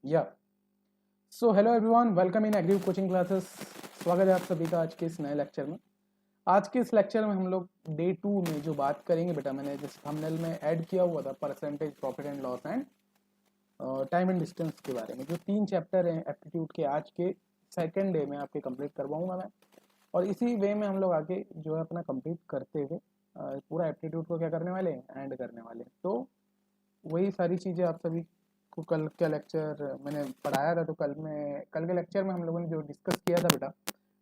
या so hello everyone, welcome in agree coaching classes. स्वागत है आप सभी का आज के इस नए लेक्चर में। आज के इस लेक्चर में हम लोग डे 2 में जो बात करेंगे बेटा, मैंने जिस थंबनेल में ऐड किया हुआ था percentage, profit and loss and time and distance के बारे में, जो 3 चैप्टर हैं एप्टीट्यूड के, आज के सेकेंड डे में आपके कंप्लीट करवाऊंगा मैं। और इसी वे में हम लोग आगे जो है अपना कंप्लीट करते हुए पूरा एप्टीट्यूड को क्या करने वाले हैं, एंड करने वाले हैं। तो वही सारी चीज़ें आप सभी को कल का लेक्चर मैंने पढ़ाया था। तो कल के लेक्चर में हम लोगों ने जो डिस्कस किया था बेटा,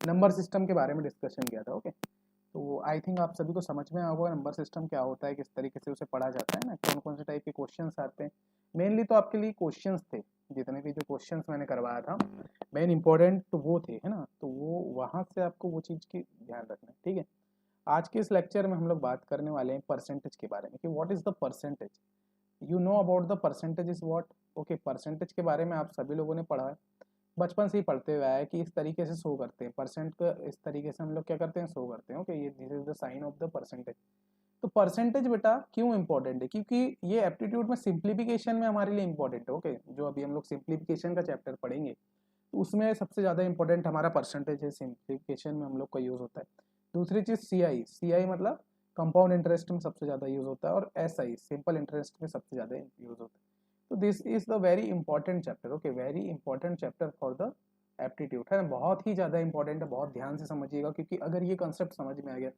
नंबर सिस्टम के बारे में डिस्कशन किया था। ओके, तो आई थिंक आप सभी को समझ में आया होगा नंबर सिस्टम क्या होता है, किस तरीके से उसे पढ़ा जाता है ना, कौन कौन से टाइप के क्वेश्चंस आते हैं। मेनली तो आपके लिए क्वेश्चंस थे, जितने भी जो क्वेश्चंस मैंने करवाया था मेन इंपॉर्टेंट तो वो थे, है ना। तो वो वहाँ से आपको वो चीज़ की ध्यान रखना है, ठीक है। आज के इस लेक्चर में हम लोग बात करने वाले हैं परसेंटेज के बारे में कि what is the percentage. You know about the percentage is what. Okay, percentage के बारे में आप सभी लोगों ने पढ़ा है, बचपन से ही पढ़ते हुए आया है कि इस तरीके से शो करते हैं परसेंट का, इस तरीके से हम लोग क्या करते हैं, शो करते हैं। ओके, ये this is the sign of the percentage. तो परसेंटेज बेटा क्यों इंपॉर्टेंट है, क्योंकि ये एप्टीट्यूड में सिंप्लीफिकेशन में हमारे लिए इंपॉर्टेंट है। ओके, जो अभी हम लोग सिंप्लीफिकेशन का चैप्टर पढ़ेंगे तो उसमें सबसे ज़्यादा इंपॉर्टेंट हमारा परसेंटेज है, सिंप्लीफिकेशन में हम लोग का यूज़ होता है। दूसरी चीज़ सी आई मतलब कंपाउंड इंटरेस्ट में सबसे ज़्यादा यूज़ होता है, और एस आई सिंपल इंटरेस्ट में सबसे ज़्यादा यूज़ होता है। तो this is the very important chapter. Okay, very important chapter for the aptitude, है ना। बहुत ही ज़्यादा इंपॉर्टेंट है, बहुत ध्यान से समझिएगा, क्योंकि अगर ये कॉन्सेप्ट समझ में आ गया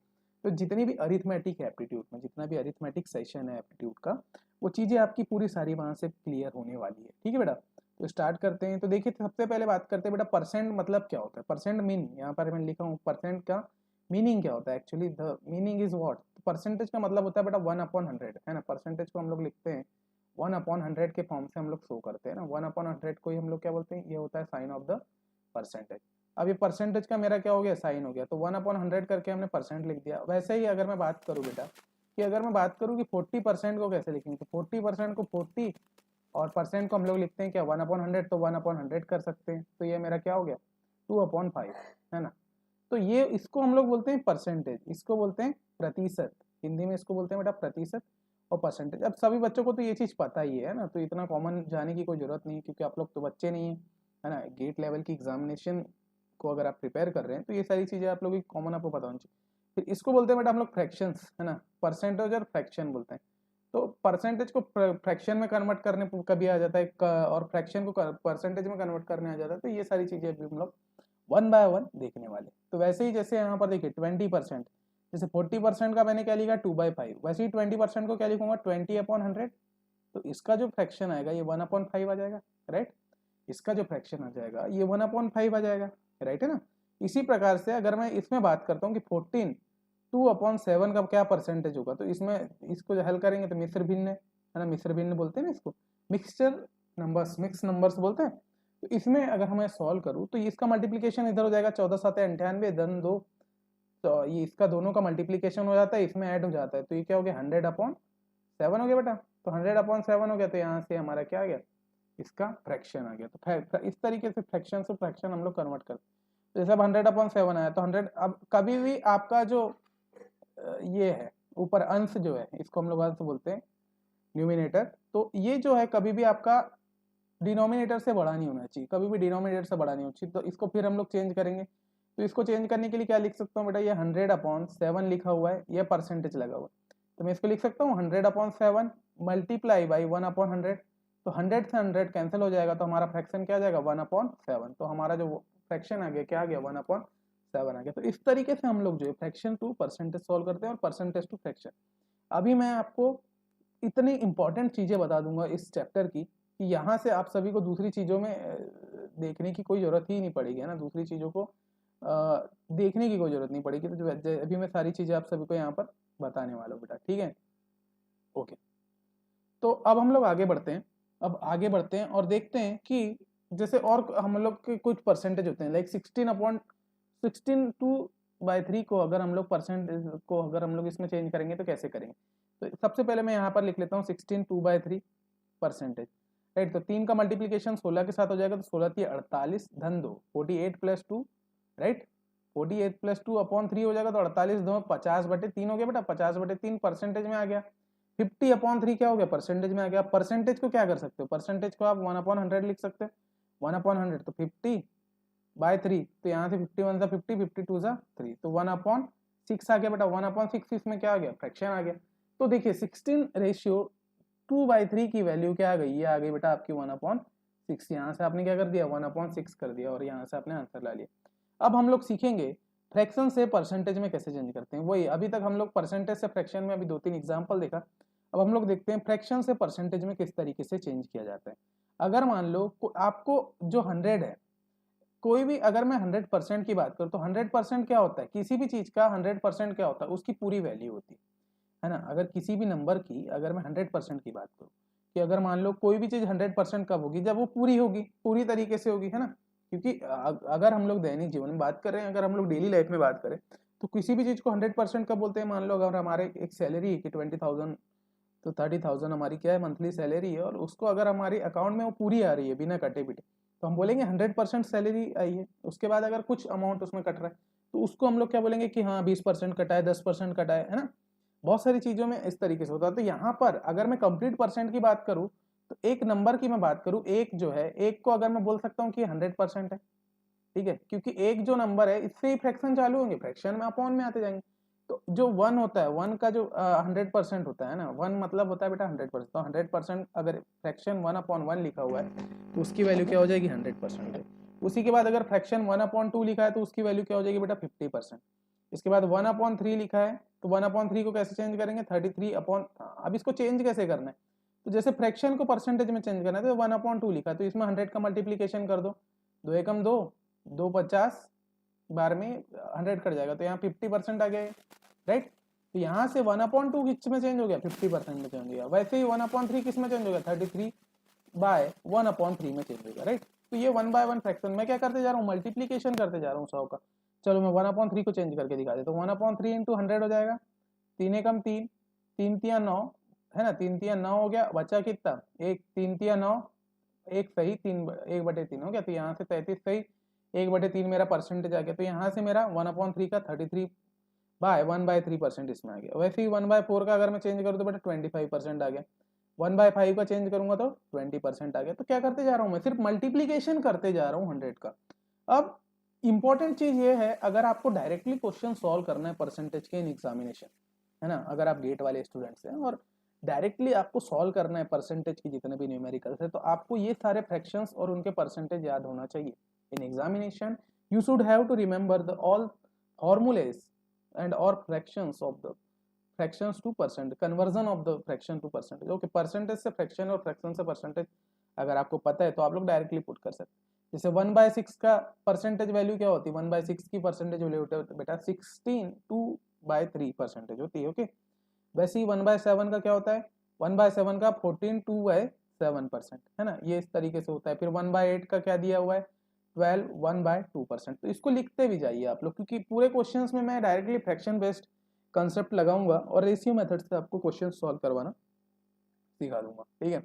तो जितनी भी अरिथमेटिक है एप्टीट्यूड में, जितना भी अरिथमेटिक सेशन है एप्टीट्यूड का, वो चीज़ें आपकी पूरी सारी वहाँ से क्लियर होने वाली है, ठीक है बेटा। तो स्टार्ट करते हैं। तो देखिए, सबसे पहले बात करते हैं बेटा, परसेंट मतलब क्या होता है। परसेंट मीन, यहाँ पर मैं लिखा हूँ परसेंट का मीनिंग क्या होता है। Actually the meaning is what. Percentage का मतलब होता है बेटा 1/100, है ना। परसेंटेज को हम लोग लिखते हैं 1/100 के फॉर्म से हम लोग शो करते हैं ना। 1/100 को ही हम लोग क्या बोलते हैं, ये होता है साइन ऑफ द परसेंटेज। अब ये परसेंटेज का मेरा क्या हो गया, साइन हो गया, तो 1/100 करके हमने परसेंट लिख दिया। वैसे ही अगर मैं बात करूँ बेटा, कि अगर मैं बात करूँ कि 40% को कैसे लिखेंगे, तो 40% को 40 और परसेंट को हम लोग लिखते हैं क्या, 1/100, तो 1/100 कर सकते हैं। तो ये मेरा क्या हो गया, 2/5, है ना। तो ये इसको हम लोग बोलते हैं परसेंटेज, इसको बोलते हैं प्रतिशत। हिंदी में इसको बोलते हैं बेटा प्रतिशत और परसेंटेज। अब सभी बच्चों को तो ये चीज़ पता ही है ना, तो इतना कॉमन जाने की कोई ज़रूरत नहीं है, क्योंकि आप लोग तो बच्चे नहीं है ना। गेट लेवल की एग्जामिनेशन को अगर आप प्रिपेयर कर रहे हैं तो ये सारी चीज़ें आप लोग की कॉमन आपको पता होनी चाहिए। फिर इसको बोलते हैं बेटा हम लोग फ्रैक्शंस, है ना। परसेंटेज और फ्रैक्शन बोलते हैं। तो परसेंटेज को फ्रैक्शन में कन्वर्ट करने कभी आ जाता है, और फ्रैक्शन को परसेंटेज में कन्वर्ट करने आ जाता है। तो ये सारी चीज़ें अभी हम लोग 1/1 देखने वाले। तो वैसे ही जैसे यहाँ पर देखिए 20%, जैसे 40% का मैंने क्या लिखा 2/5, वैसे ही 20% को क्या लिखूंगा 20/100। तो इसका जो फ्रैक्शन आएगा ये 1/5 आ जाएगा, राइट। इसका जो फ्रैक्शन आ जाएगा ये 1/5 आ जाएगा, राइट, है ना। इसी प्रकार से अगर मैं इसमें बात करता हूँ कि 14 2/7 का क्या परसेंटेज होगा, तो इसमें इसको जो हल करेंगे तो मिश्र भिन्न है ना। मिश्र भिन्न बोलते हैं ना इसको, मिक्सचर नंबर्स, मिक्स नंबर्स बोलते हैं। तो इसमें अगर मैं सॉल्व करूँ तो इसका मल्टीप्लीकेशन इधर हो जाएगा, 14×7 = 98, धन 2। तो ये इसका दोनों का मल्टीप्लीकेशन हो जाता है, इसमें ऐड हो जाता है, तो ये क्या हो गया 100/7 हो गया बेटा। तो 100/7 हो गया, तो यहाँ से हमारा क्या आ गया, इसका फ्रैक्शन आ गया। तो इस तरीके से फ्रैक्शन से फ्रैक्शन हम लोग कन्वर्ट करते हैं। तो जैसे अब 100/7 आया तो 100, अब कभी भी आपका जो ये है ऊपर अंश जो है, इसको हम लोग अंश बोलते हैं, न्यूमिनेटर। तो ये जो है कभी भी आपका डिनोमिनेटर से बड़ा नहीं होना चाहिए, कभी भी डिनोमिनेटर से बड़ा नहीं होना चाहिए। तो इसको फिर हम लोग चेंज करेंगे। तो इसको चेंज करने के लिए क्या लिख सकता हूँ बेटा, ये 100/7 लिखा हुआ है, ये परसेंटेज लगा हुआ है, तो मैं इसको लिख सकता हूँ 100/7 मल्टीप्लाई बाई 1/100। तो 100 से 100 कैंसिल हो जाएगा, तो हमारा फ्रैक्शन क्या आ जाएगा 1/7। तो हमारा जो फ्रैक्शन आ गया क्या आ गया 1/7 आ गया। तो इस तरीके से हम लोग जो है फ्रैक्शन टू परसेंटेज सॉल्व करते हैं, और परसेंटेज टू फ्रैक्शन। अभी मैं आपको इतनी इंपॉर्टेंट चीज़ें बता दूंगा इस चैप्टर की, कि यहाँ से आप सभी को दूसरी चीज़ों में देखने की कोई ज़रूरत ही नहीं पड़ेगी, है ना। दूसरी चीज़ों को देखने की कोई ज़रूरत नहीं पड़ेगी। तो अभी मैं सारी चीज़ें आप सभी को यहाँ पर बताने वाला हूँ बेटा, ठीक है। ओके, तो अब हम लोग आगे बढ़ते हैं। अब आगे बढ़ते हैं और देखते हैं कि जैसे और हम लोग के कुछ परसेंटेज होते हैं, लाइक 16/3 को अगर हम लोग परसेंटेज को अगर हम लोग इसमें चेंज करेंगे तो कैसे करेंगे। तो सबसे पहले मैं यहाँ पर लिख लेता हूँ 16/2 परसेंटेज, राइट। तो 3 का मल्टीप्लीकेशन 16 के साथ हो जाएगा, तो 16×3 = 48, धन 2 48+2, राइट। 48+2/3 हो जाएगा, तो 48×2 50/3 हो गया बेटा, 50/3 परसेंटेज में आ गया। 50/3 क्या हो गया, परसेंटेज में आ गया। परसेंटेज को क्या कर सकते हो, परसेंटेज को आप 1/100 लिख सकते हो। 1/100 तो 50/3, तो यहाँ से 51 सा 50, 52 सा 3, तो 1/6 आ गया बेटा। 1/6 इसमें क्या आ गया, फ्रैक्शन आ गया। तो देखिए 16:2/3 की वैल्यू क्या आ गई, ये आ गई बेटा आपकी 1/6। यहाँ से आपने क्या कर दिया, 1/6 कर दिया और यहाँ से आपने आंसर ला लिया। अब हम लोग सीखेंगे फ्रैक्शन से परसेंटेज में कैसे चेंज करते हैं। वही अभी तक हम लोग परसेंटेज से फ्रैक्शन में अभी 2-3 एग्जाम्पल देखा। अब हम लोग देखते हैं फ्रैक्शन से परसेंटेज में किस तरीके से चेंज किया जाता है। अगर मान लो आपको जो 100 है, कोई भी, अगर मैं 100% की बात करूँ तो 100% क्या होता है, किसी भी चीज का 100% क्या होता है, उसकी पूरी वैल्यू होती है ना। अगर किसी भी नंबर की, अगर मैं 100% की बात करूँ कि अगर मान लो कोई भी चीज 100% कब होगी, जब वो पूरी होगी, पूरी तरीके से होगी, है ना। क्योंकि अगर हम लोग दैनिक जीवन में बात करें, अगर हम लोग डेली लाइफ में बात करें, तो किसी भी चीज को 100% कब बोलते हैं। मान लो अगर हमारे एक सैलरी की 20,000, तो 30,000 हमारी क्या है, मंथली सैलरी है, और उसको अगर हमारी अकाउंट में वो पूरी आ रही है बिना कटे पिटे, तो हम बोलेंगे 100% सैलरी आई है। उसके बाद अगर कुछ अमाउंट उसमें कट रहा है, तो उसको हम लोग क्या बोलेंगे कि हाँ 20% कटा है, 10% कटा है ना। बहुत सारी चीजों में इस तरीके से होता है। तो यहाँ पर अगर मैं कंप्लीट परसेंट की बात करूँ, तो एक नंबर की मैं बात करूँ, एक जो है, एक को अगर मैं बोल सकता हूँ कि 100% है, ठीक है, क्योंकि एक जो नंबर है इससे ही फ्रैक्शन चालू होंगे, फ्रैक्शन में अपॉन में आते जाएंगे। तो जो 1 होता है, 1 का जो 100% होता है ना, 1 मतलब होता है बेटा 100%। तो 100% अगर फ्रैक्शन 1/1 लिखा हुआ है तो उसकी वैल्यू क्या हो जाएगी, 100% है। उसी के बाद अगर फ्रैक्शन 1/2 लिखा है तो उसकी वैल्यू क्या हो जाएगी बेटा, 50%। इसके बाद 1/3 लिखा है, तो 1/3 को कैसे चेंज करेंगे, 33 अब इसको चेंज कैसे करना है, तो जैसे फ्रैक्शन को परसेंटेज में चेंज करना है तो 1/2 लिखा है, तो इसमें 100 का मल्टीप्लीकेशन कर दो, 2 एकम 2, 2 50, 12 में 100 कट जाएगा, तो यहाँ 50% आ गया, राइट। तो यहाँ से 1/2 किस में चेंज हो गया, 50% में चेंज हो गया। वैसे ही 1/3 किस में चेंज हो गया, 33/1/3 में चेंज हो गया, राइट। तो ये 1/1 फ्रैक्शन में क्या करते जा रहा हूँ, मल्टीप्लीकेशन करते जा रहा हूँ 100 का। चलो मैं 1/3 को चेंज करके दिखा देता हूँ। 1/3 इंटू 100 हो जाएगा, 3 एकम 3, 3 तिया 9, है ना, 3 तिया 9 हो गया, बचा कितना, एक, 3 तिया 9, एक सही, 1/3 हो गया। तो यहाँ से 33 सही, 1/3 मेरा परसेंटेज आ गया। तो यहाँ से मेरा 1/3 का 33/1/3% इसमें आ गया। वैसे ही 1/4 का अगर मैं चेंज करूँ तो बेटा 25% आ गया। 1/5 का चेंज करूंगा तो 20% आ गया। तो क्या करते जा रहा हूँ मैं, सिर्फ मल्टीप्लीकेशन करते जा रहा हूँ 100 का। अब इंपॉर्टेंट चीज ये है, अगर आपको डायरेक्टली क्वेश्चन सॉल्व करना है परसेंटेज के इन एग्जामिनेशन, है ना, अगर आप गेट वाले स्टूडेंट्स हैं और डायरेक्टली आपको सॉल्व करना है परसेंटेज की जितने भी न्यूमेरिकल्स है, तो आपको ये सारे फ्रैक्शंस और उनके परसेंटेज याद होना चाहिए। In examination you should have to remember the all formulas and or fractions of the fractions to percent, conversion of the fraction to percentage। Okay, percentage से फ्रैक्शन और फ्रैक्शन से परसेंटेज अगर आपको पता है तो आप लोग डायरेक्टली पुट कर सकते हैं। जैसे 1/6 का परसेंटेज वैल्यू क्या होती है, 1/6 की परसेंटेज वैल्यू होती है बेटा 16/2/3 परसेंटेज होती है। ओके, वैसे ही 1/7 का क्या होता है, 1/7 का 14/2/7% है ना, ये इस तरीके से होता है। फिर 1/8 का क्या दिया हुआ है, 12/1/2%। तो इसको लिखते भी जाइए आप लोग, क्योंकि पूरे क्वेश्चंस में मैं डायरेक्टली फ्रैक्शन बेस्ड कंसेप्ट लगाऊंगा और रेशियो मेथड से आपको क्वेश्चन सॉल्व करवाना सिखा दूंगा, ठीक है।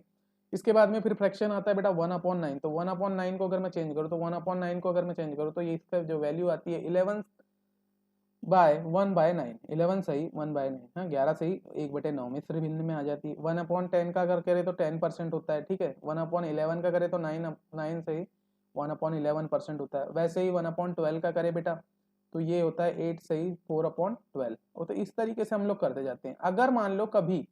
इसके बाद में फिर फ्रैक्शन आता है बेटा 1/9। तो 1/9 को अगर मैं चेंज करूँ, तो 1/9 को अगर मैं चेंज करूँ तो ये इसका जो वैल्यू आती है 11/1/9, 11 सही 1/9, हाँ 11 सही 1/9 में सिर्फ भिन्न में आ जाती है। 1/10 का अगर करे तो 10% होता है, ठीक है। 1/11 का करे तो 9 सही 1/11% होता है। वैसे ही 1/12 का करे बेटा तो ये होता है 8 सही 4/12। तो इस तरीके से हम लोग करते जाते हैं। अगर मान लो कभी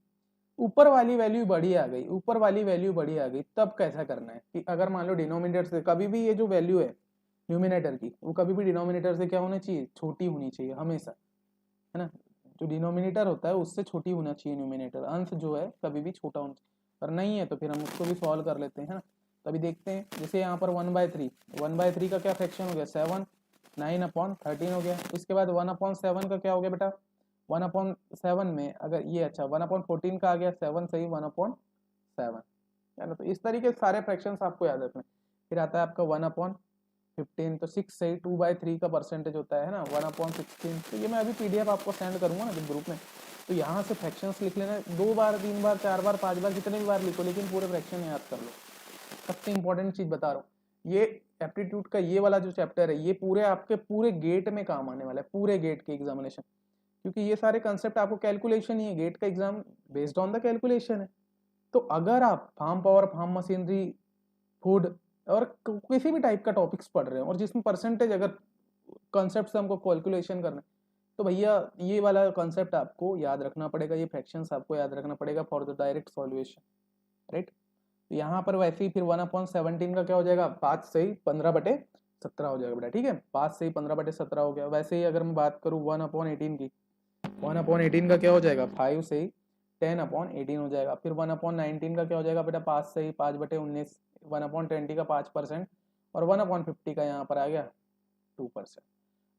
ऊपर वाली वैल्यू बड़ी आ गई, ऊपर वाली वैल्यू बड़ी आ गई, तब कैसा करना है कि अगर मान लो डिनोमिनेटर से कभी भी ये जो वैल्यू है न्यूमिनेटर की, वो कभी भी डिनोमिनेटर से क्या होनी चाहिए, छोटी होनी चाहिए हमेशा, है ना। जो डिनोमिनेटर होता है उससे छोटी होना चाहिए न्यूमिनेटर, अंश जो है कभी भी छोटा होना चाहिए। पर नहीं है तो फिर हम उसको भी सॉल्व कर लेते हैं, है ना। तो अभी देखते हैं, जैसे यहाँ पर 1/3 का क्या फ्रैक्शन हो गया 7, 9/13 हो गया। इसके बाद 1/7 का क्या हो गया बेटा, 1/7 में अगर ये, अच्छा 1/14 का आ गया 7 सही 1/7, है ना। तो इस तरीके से सारे फ्रैक्शंस आपको याद रखने। फिर आता है आपका 1/15, तो 6 सही 2/3 का परसेंटेज होता है ना 1/16। तो ये मैं अभी PDF आपको सेंड करूंगा ना जब ग्रुप में, तो यहाँ से फ्रैक्शंस लिख लेना, 2 बार 3 बार 4 बार 5 बार जितने भी बार लिखो, लेकिन पूरे फ्रैक्शन याद कर लो। सबसे इंपॉर्टेंट चीज बता रहा हूँ, ये एप्टीट्यूड का ये वाला जो चैप्टर है, ये पूरे आपके पूरे गेट में काम आने वाला है, पूरे गेट के एग्जामिनेशन। क्योंकि ये सारे कंसेप्ट आपको कैलकुलेशन ही है, गेट का exam based on the calculation है। तो अगर आप farm power, farm machinery, food और किसी भी टाइप का टॉपिक्स पढ़ रहे हैं और जिसमें परसेंटेज अगर कॉन्सेप्ट से हमको कैलकुलेशन करना है, तो भैया ये वाला कॉन्सेप्ट आपको याद रखना पड़ेगा, ये फ्रैक्शंस आपको याद रखना पड़ेगा for the direct solution, right. तो यहाँ पर वैसे ही फिर 1/17 का क्या हो जाएगा, 5 से ही 15/17 हो जाएगा बेटा, ठीक है। 5 से ही 15/17 हो गया। वैसे ही अगर मैं बात करूँ 1/18 की, 1/18 का क्या हो जाएगा, 5 से ही 10/18 हो जाएगा। फिर 1/19 का क्या हो जाएगा बेटा, 5 से ही 5/19, 1/20 का 5%, और 1/50 का यहाँ पर आ गया 2%।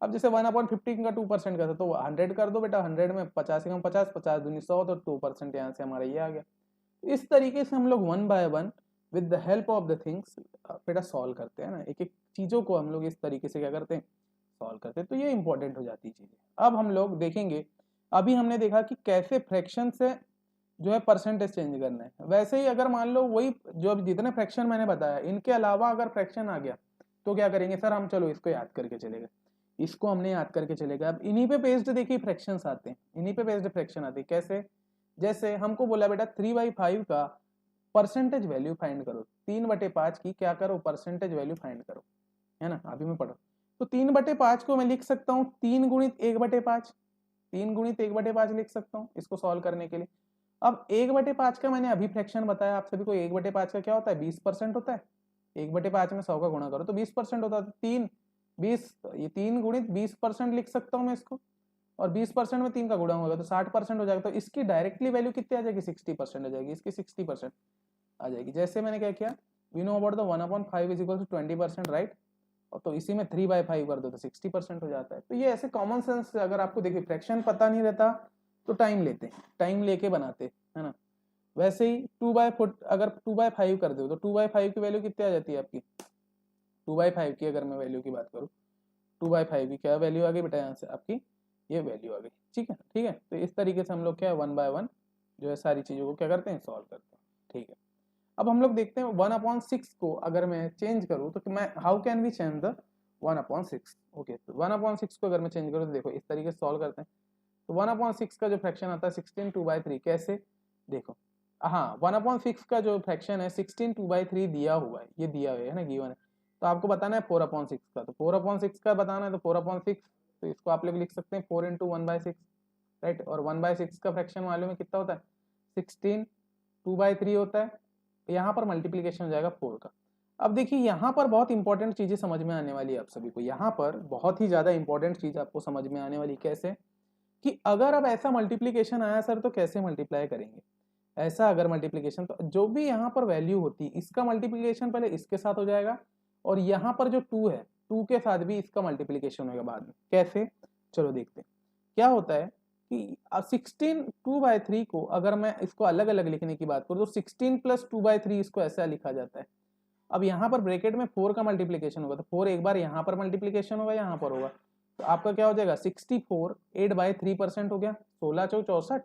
अब जैसे 1/15 का 2% का था तो 100 कर दो बेटा, 100 में 50 से कम 50, 50 दूनी 100, तो 2% यहाँ से हमारा ये आ गया। इस तरीके से हम लोग 1 by 1 with the help of the things बेटा सॉल्व करते हैं ना, एक एक चीज़ों को हम लोग इस तरीके से क्या करते हैं, सॉल्व करते हैं। तो ये इंपॉर्टेंट हो जाती है चीज़ें। अब हम लोग देखेंगे, अभी हमने देखा कि कैसे फ्रैक्शन से जो है परसेंटेज चेंज करना है। वैसे ही अगर मान लो वही जो अब जितने फ्रैक्शन मैंने बताया, इनके अलावा अगर फ्रैक्शन आ गया तो क्या करेंगे सर हम, चलो इसको याद करके चलेगा, इसको हमने याद करके चलेगा। अब इन्हीं पे बेस्ड देखिए फ्रैक्शंस आते हैं, इन्हीं पे बेस्ड फ्रैक्शन आते हैं। कैसे, जैसे हमको बोला बेटा 3/5 का परसेंटेज वैल्यू फाइंड करो, 3/5 की क्या करो, परसेंटेज वैल्यू फाइंड करो, है ना। अभी मैं पढ़ो तो 3/5 को मैं लिख सकता हूँ 3 गुणित 1/5, 3 गुणित 1/5 लिख सकता हूँ इसको सॉल्व करने के लिए। अब 1/5 का मैंने अभी फ्रैक्शन बताया आप सभी को, 1/5 का क्या होता है, 20% होता है। 1/5 में 100 का गुणा करो तो 20% होता है। 20, ये 3 गुणित 20% लिख सकता हूँ मैं इसको, और 20% में 3 का गुणा होगा तो 60% हो जाएगा। तो इसकी डायरेक्टली वैल्यू कितनी आ जाएगी, 60% हो जाएगी, इसकी 60% आ जाएगी। जैसे मैंने क्या किया, we know about the 1/5 is equal to 20%, right. तो इसी में 3/5 कर दो तो 60% हो जाता है। तो ये ऐसे कॉमन सेंस से अगर आपको देखिए फ्रैक्शन पता नहीं रहता तो टाइम लेते हैं, टाइम लेके बनाते है ना। वैसे ही 2/4 अगर 2/5 कर दो तो 2/5 की वैल्यू कितनी आ जाती है आपकी, 2/5 की अगर मैं वैल्यू की बात करूँ, 2/5 की क्या वैल्यू आ गई बेटा, यहाँ से आपकी ये वैल्यू आ गई, ठीक है। ठीक है, तो इस तरीके से हम लोग क्या है 1 बाय 1 जो है सारी चीज़ों को क्या करते हैं, सॉल्व करते हैं, ठीक है। अब हम लोग देखते हैं 1/6 को अगर मैं चेंज करूँ तो मैं how can we change the 1/6, okay. तो 1/6 को अगर मैं चेंज करूँ तो देखो इस तरीके से सॉल्व करते हैं। तो 1/6 का जो फ्रैक्शन आता है 16 2/3, कैसे देखो, हाँ 1/6 का जो फ्रैक्शन है 16 2/3 दिया हुआ है, ये दिया हुआ है ना, गिवन है। तो आपको बताना है 4/6 का, तो 4/6 का बताना है तो 4/6, तो इसको आप लोग लिख सकते हैं 4 × 1/6, राइट। और 1/6 का फ्रैक्शन मालूम है कितना होता है, 16 2/3 होता है। यहाँ पर मल्टीप्लीकेशन हो जाएगा 4 का। अब देखिए यहाँ पर बहुत इंपॉर्टेंट चीजें समझ में आने वाली है आप सभी को, यहाँ पर बहुत ही ज्यादा इंपॉर्टेंट चीज आपको समझ में आने वाली, कैसे कि अगर अब ऐसा मल्टीप्लीकेशन आया सर तो कैसे मल्टीप्लाई करेंगे। ऐसा अगर मल्टीप्लीकेशन, तो जो भी यहाँ पर वैल्यू होती है इसका मल्टीप्लीकेशन पहले इसके साथ हो जाएगा, और यहाँ पर जो 2 है 2 के साथ भी इसका मल्टीप्लीकेशन होगा बाद में। कैसे, चलो देखते हैं। क्या होता है कि 16 2/3 को अगर मैं इसको अलग अलग लिखने की बात करूँ तो 16 + 2/3 इसको ऐसा लिखा जाता है। अब यहाँ पर ब्रैकेट में 4 का मल्टीप्लीकेशन होगा तो 4 एक बार यहाँ पर मल्टीप्लीकेशन होगा, यहाँ पर होगा, तो आपका क्या हो जाएगा 64 8/3% हो गया, 16 × 4 = 64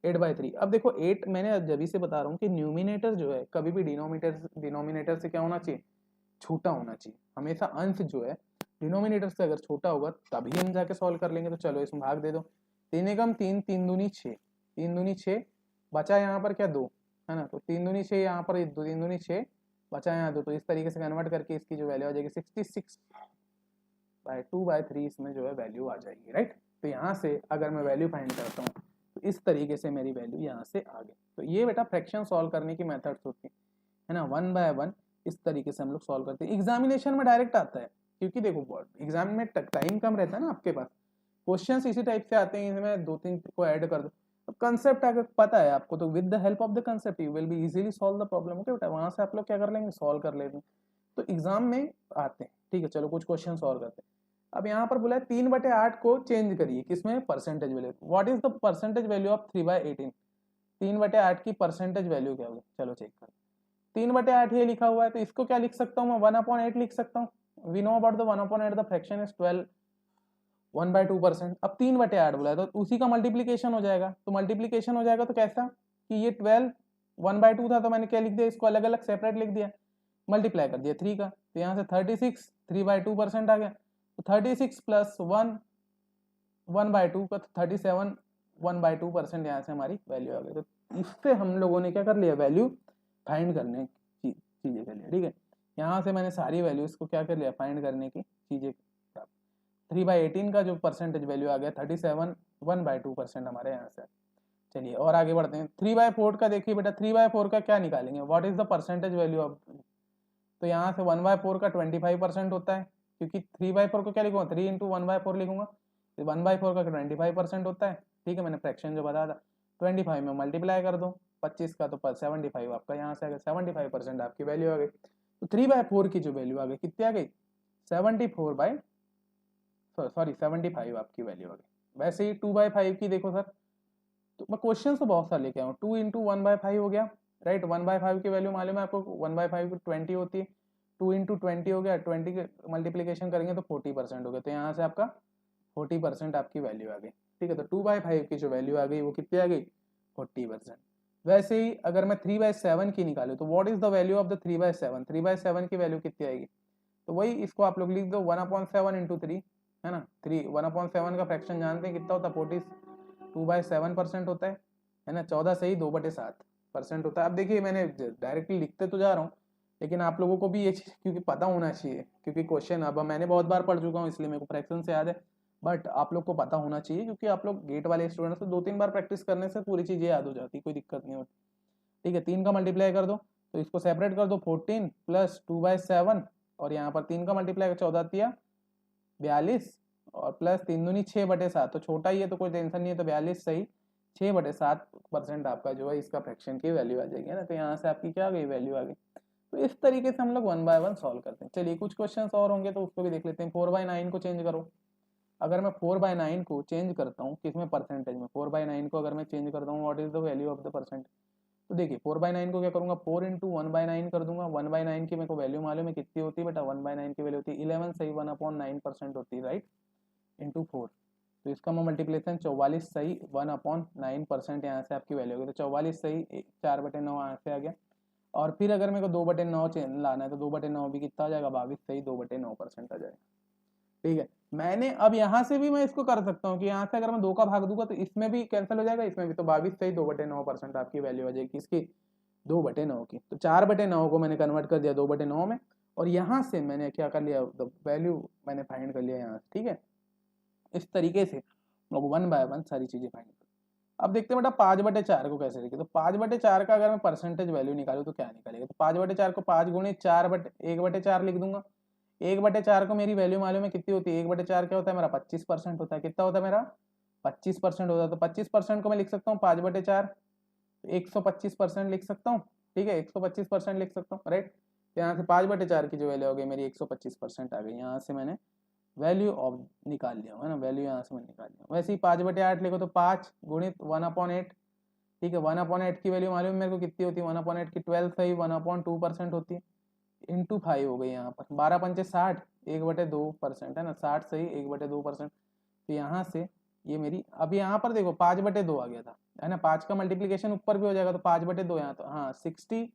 8/3। अब देखो 8 मैंने जब से बता रहा हूँ कि न्यूमिनेटर जो है कभी भी डिनोमिनेटर से क्या होना चाहिए, छोटा होना चाहिए। हमेशा अंश जो है डिनोमिनेटर से अगर छोटा होगा तभी हम जाके सॉल्व कर लेंगे। तो चलो इसमें भाग दे दो, 3 एकम 3, 3 दूनी 6, 3 दूनी 6, बचा यहाँ पर क्या 2, है ना। तो 3 दूनी 6, यहाँ पर 2 3 दूनी 6, बचा यहाँ 2, तो इस तरीके से कन्वर्ट करके इसकी जो वैल्यू आ जाएगी 66/2/3 इसमें जो है वैल्यू आ जाएगी, राइट। तो यहाँ से अगर मैं वैल्यू फाइंड करता हूँ तो इस तरीके से मेरी वैल्यू यहाँ से आ गई। तो ये बेटा फ्रैक्शन सॉल्व करने की मेथड्स होती है ना, 1 बाय 1 इस तरीके से हम लोग सॉल्व करते हैं। एग्जामिनेशन में डायरेक्ट आता है क्योंकि देखो एग्जाम में टाइम कम रहता है ना आपके पास, क्वेश्चंस इसी टाइप से आते हैं, इसमें 2-3 को ऐड कर दो। अब कंसेप्ट अगर पता है आपको तो with the help of the concept you will be easily solve the problem, okay बेटा। वहां से आप लोग क्या कर लेंगे, सॉल्व कर लेते हैं। तो एग्जाम में आते हैं, ठीक है। चलो कुछ क्वेश्चन सॉल्व करते हैं। अब यहाँ पर बोला है 3/8 को चेंज करिए किसमें, percentage value. What is the percentage value of 3/18, 3/8 की परसेंटेज वैल्यू क्या होगी, चलो चेक कर। 3/8 ये लिखा हुआ है तो इसको क्या लिख सकता हूँ मैं, 1/8 लिख सकता हूँ। We know about the 1/8, the fraction is 12 1/2%। अब 3/8 बोला है तो उसी का मल्टीप्लीकेशन हो जाएगा, तो मल्टीप्लीकेशन हो जाएगा तो कैसा कि ये 12 1/2 था तो मैंने क्या लिख दिया, इसको अलग अलग सेपरेट लिख दिया, मल्टीप्लाई कर दिया 3 का, तो यहाँ से 36 3/2% आ गया। तो 36 + 1 1/2 का 37 1/2% यहाँ से हमारी वैल्यू आ गई। तो इससे हम लोगों ने क्या कर लिया, वैल्यू फाइंड करने की चीज़ें कर लिया। ठीक है, यहाँ से मैंने सारी वैल्यूज को क्या कर लिया, फाइंड करने की चीज़ें। 3/18 का जो परसेंटेज वैल्यू आ गया 37 1/2% हमारे यहाँ से। चलिए और आगे बढ़ते हैं। 3/4 का देखिए बेटा, 3/4 का क्या निकालेंगे, what is the percentage value of. तो यहाँ से 1/4 का 25% होता है, क्योंकि 3/4 को क्या लिखूंगा, 3 इंटू 1/4 लिखूंगा। तो 1/4 का 25% होता है। ठीक है, मैंने फ्रैक्शन जो बताया था 25 में मल्टीप्लाई कर दो 25 का, तो 75 आपका यहाँ से आ गया, 75% आपकी वैल्यू आ गई। तो 3/4 की जो वैल्यू आ गई कितनी आ गई, 75 आपकी वैल्यू आ गई। वैसे ही 2/5 की देखो सर, तो मैं क्वेश्चन तो बहुत सारे लेके आऊँ। 2 इंटू 1/5 हो गया, राइट। 1/5 की वैल्यू मालूम है आपको, 1/5 की 20 होती है। 2 इंटू 20 हो गया, 20 के मल्टीप्लीकेशन करेंगे तो 40% हो गया। तो यहाँ से आपका 40% आपकी वैल्यू आ गई। ठीक है, तो 2/5 की जो वैल्यू आ गई वो कितनी आ गई, 40%। वैसे ही अगर मैं 3/7 की निकालूँ तो what is the value of the 3/7, 3/7 की वैल्यू कितनी आएगी। तो वही इसको आप लोग लिख दो 1/7 इंटू 3, है ना। 1/7 का फ्रैक्शन जानते हैं कितना होता है, 42/7% होता है ना। 14 से ही 2/7% होता है। अब देखिए मैंने डायरेक्टली लिखते तो जा रहा हूँ, लेकिन आप लोगों को भी ये चीज़ क्योंकि पता होना चाहिए, क्योंकि क्वेश्चन अब मैंने बहुत बार पढ़ चुका हूँ इसलिए मेरे को फ्रैक्शन से याद है, बट आप लोग को पता होना चाहिए, क्योंकि आप लोग गेट वाले स्टूडेंट्स, तो 2-3 बार प्रैक्टिस करने से पूरी चीज़ें याद हो जाती, कोई दिक्कत नहीं होती। ठीक है, 3 का मल्टीप्लाई कर दो, तो इसको सेपरेट कर दो, 14 प्लस 2/7, और यहाँ पर 3 का मल्टीप्लाई 14 दिया 42, और प्लस 3 दूनी 6/7, तो छोटा ही है तो कोई टेंशन नहीं है, तो 42 सही 6/7% आपका जो है इसका फ्रैक्शन की वैल्यू आ जाएगी, है ना। तो यहाँ से आपकी क्या आ गई, वैल्यू आ गई। तो इस तरीके से हम लोग 1 बाय 1 सॉल्व करते हैं। चलिए कुछ क्वेश्चंस और होंगे तो उसको भी देख लेते हैं। 4/9 को चेंज करो। अगर मैं 4/9 को चेंज करता हूँ किसमें, परसेंटेज में, 4/9 को अगर मैं चेंज करता हूँ, what is the value of the percent. तो देखिए 4/9 को क्या करूंगा, 4 इंटू 1/9 कर दूंगा। 1/9 की मेरे को वैल्यू मालूम है कितनी होती है बेटा, 1/9 की वैल्यू होती है 11, सही 1/9% होती है, राइट, इंटू 4। तो इसका मैं मल्टीप्लेशन 44 सही 1/9% यहाँ से आपकी वैल्यू होगी। तो 44 सही 4/9 यहाँ से आ गया। और फिर अगर मेरे को 2/9 लाना है तो 2/9 भी कितना आ जाएगा, 22 सही 2/9% आ जाएगा। ठीक है, मैंने अब यहाँ से भी मैं इसको कर सकता हूँ कि यहाँ से अगर मैं 2 का भाग दूंगा तो इसमें भी कैंसिल हो जाएगा, इसमें भी। तो 22 सही 2/9% आपकी वैल्यू आ जाएगी इसकी, 2/9 की। तो 4/9 को मैंने कन्वर्ट कर दिया 2/9 में, और यहाँ से मैंने क्या कर लिया, वैल्यू मैंने फाइंड कर लिया यहाँ से। ठीक है, इस तरीके से लोग 1 बाय 1 सारी चीजें फाइंड कर। अब देखते हैं बेटा 5/4 को कैसे लिखे। तो 5/4 का अगर मैं परसेंटेज वैल्यू निकालू तो क्या निकलेगा। तो 5/4 को 5 गुणे 1/4 लिख दूंगा। 1/4 को मेरी वैल्यू मालूम है कितनी होती है, 1/4 क्या होता है मेरा, 25% होता है। कितना होता है मेरा, 25% होता है। तो 25% को मैं लिख सकता हूँ 5/4, 125% लिख सकता हूँ। ठीक है, 125% लिख सकता हूँ, राइट। यहाँ से 5/4 की जो वैल्यू हो गई मेरी 125% आ गई। यहाँ से मैंने वैल्यू ऑफ निकाल लिया, है ना, वैल्यू यहाँ से मैंने निकाल लिया। वैसे ही 5/8 लिखो तो 5 गुणित 1/8। ठीक है, 1/8 की वैल्यू मालूम है मेरे को कितनी होती है, 1/8 की 12 सही 1/2% होती है, इंटू 5 हो गई यहाँ पर। 12 पंचे 60 1/2% है ना, 60 सही 1/2%। तो यहाँ से ये मेरी, अब यहाँ पर देखो 5/2 आ गया था, है ना। 5 का मल्टीप्लीकेशन ऊपर भी हो जाएगा तो 5/2 यहाँ, तो हाँ 60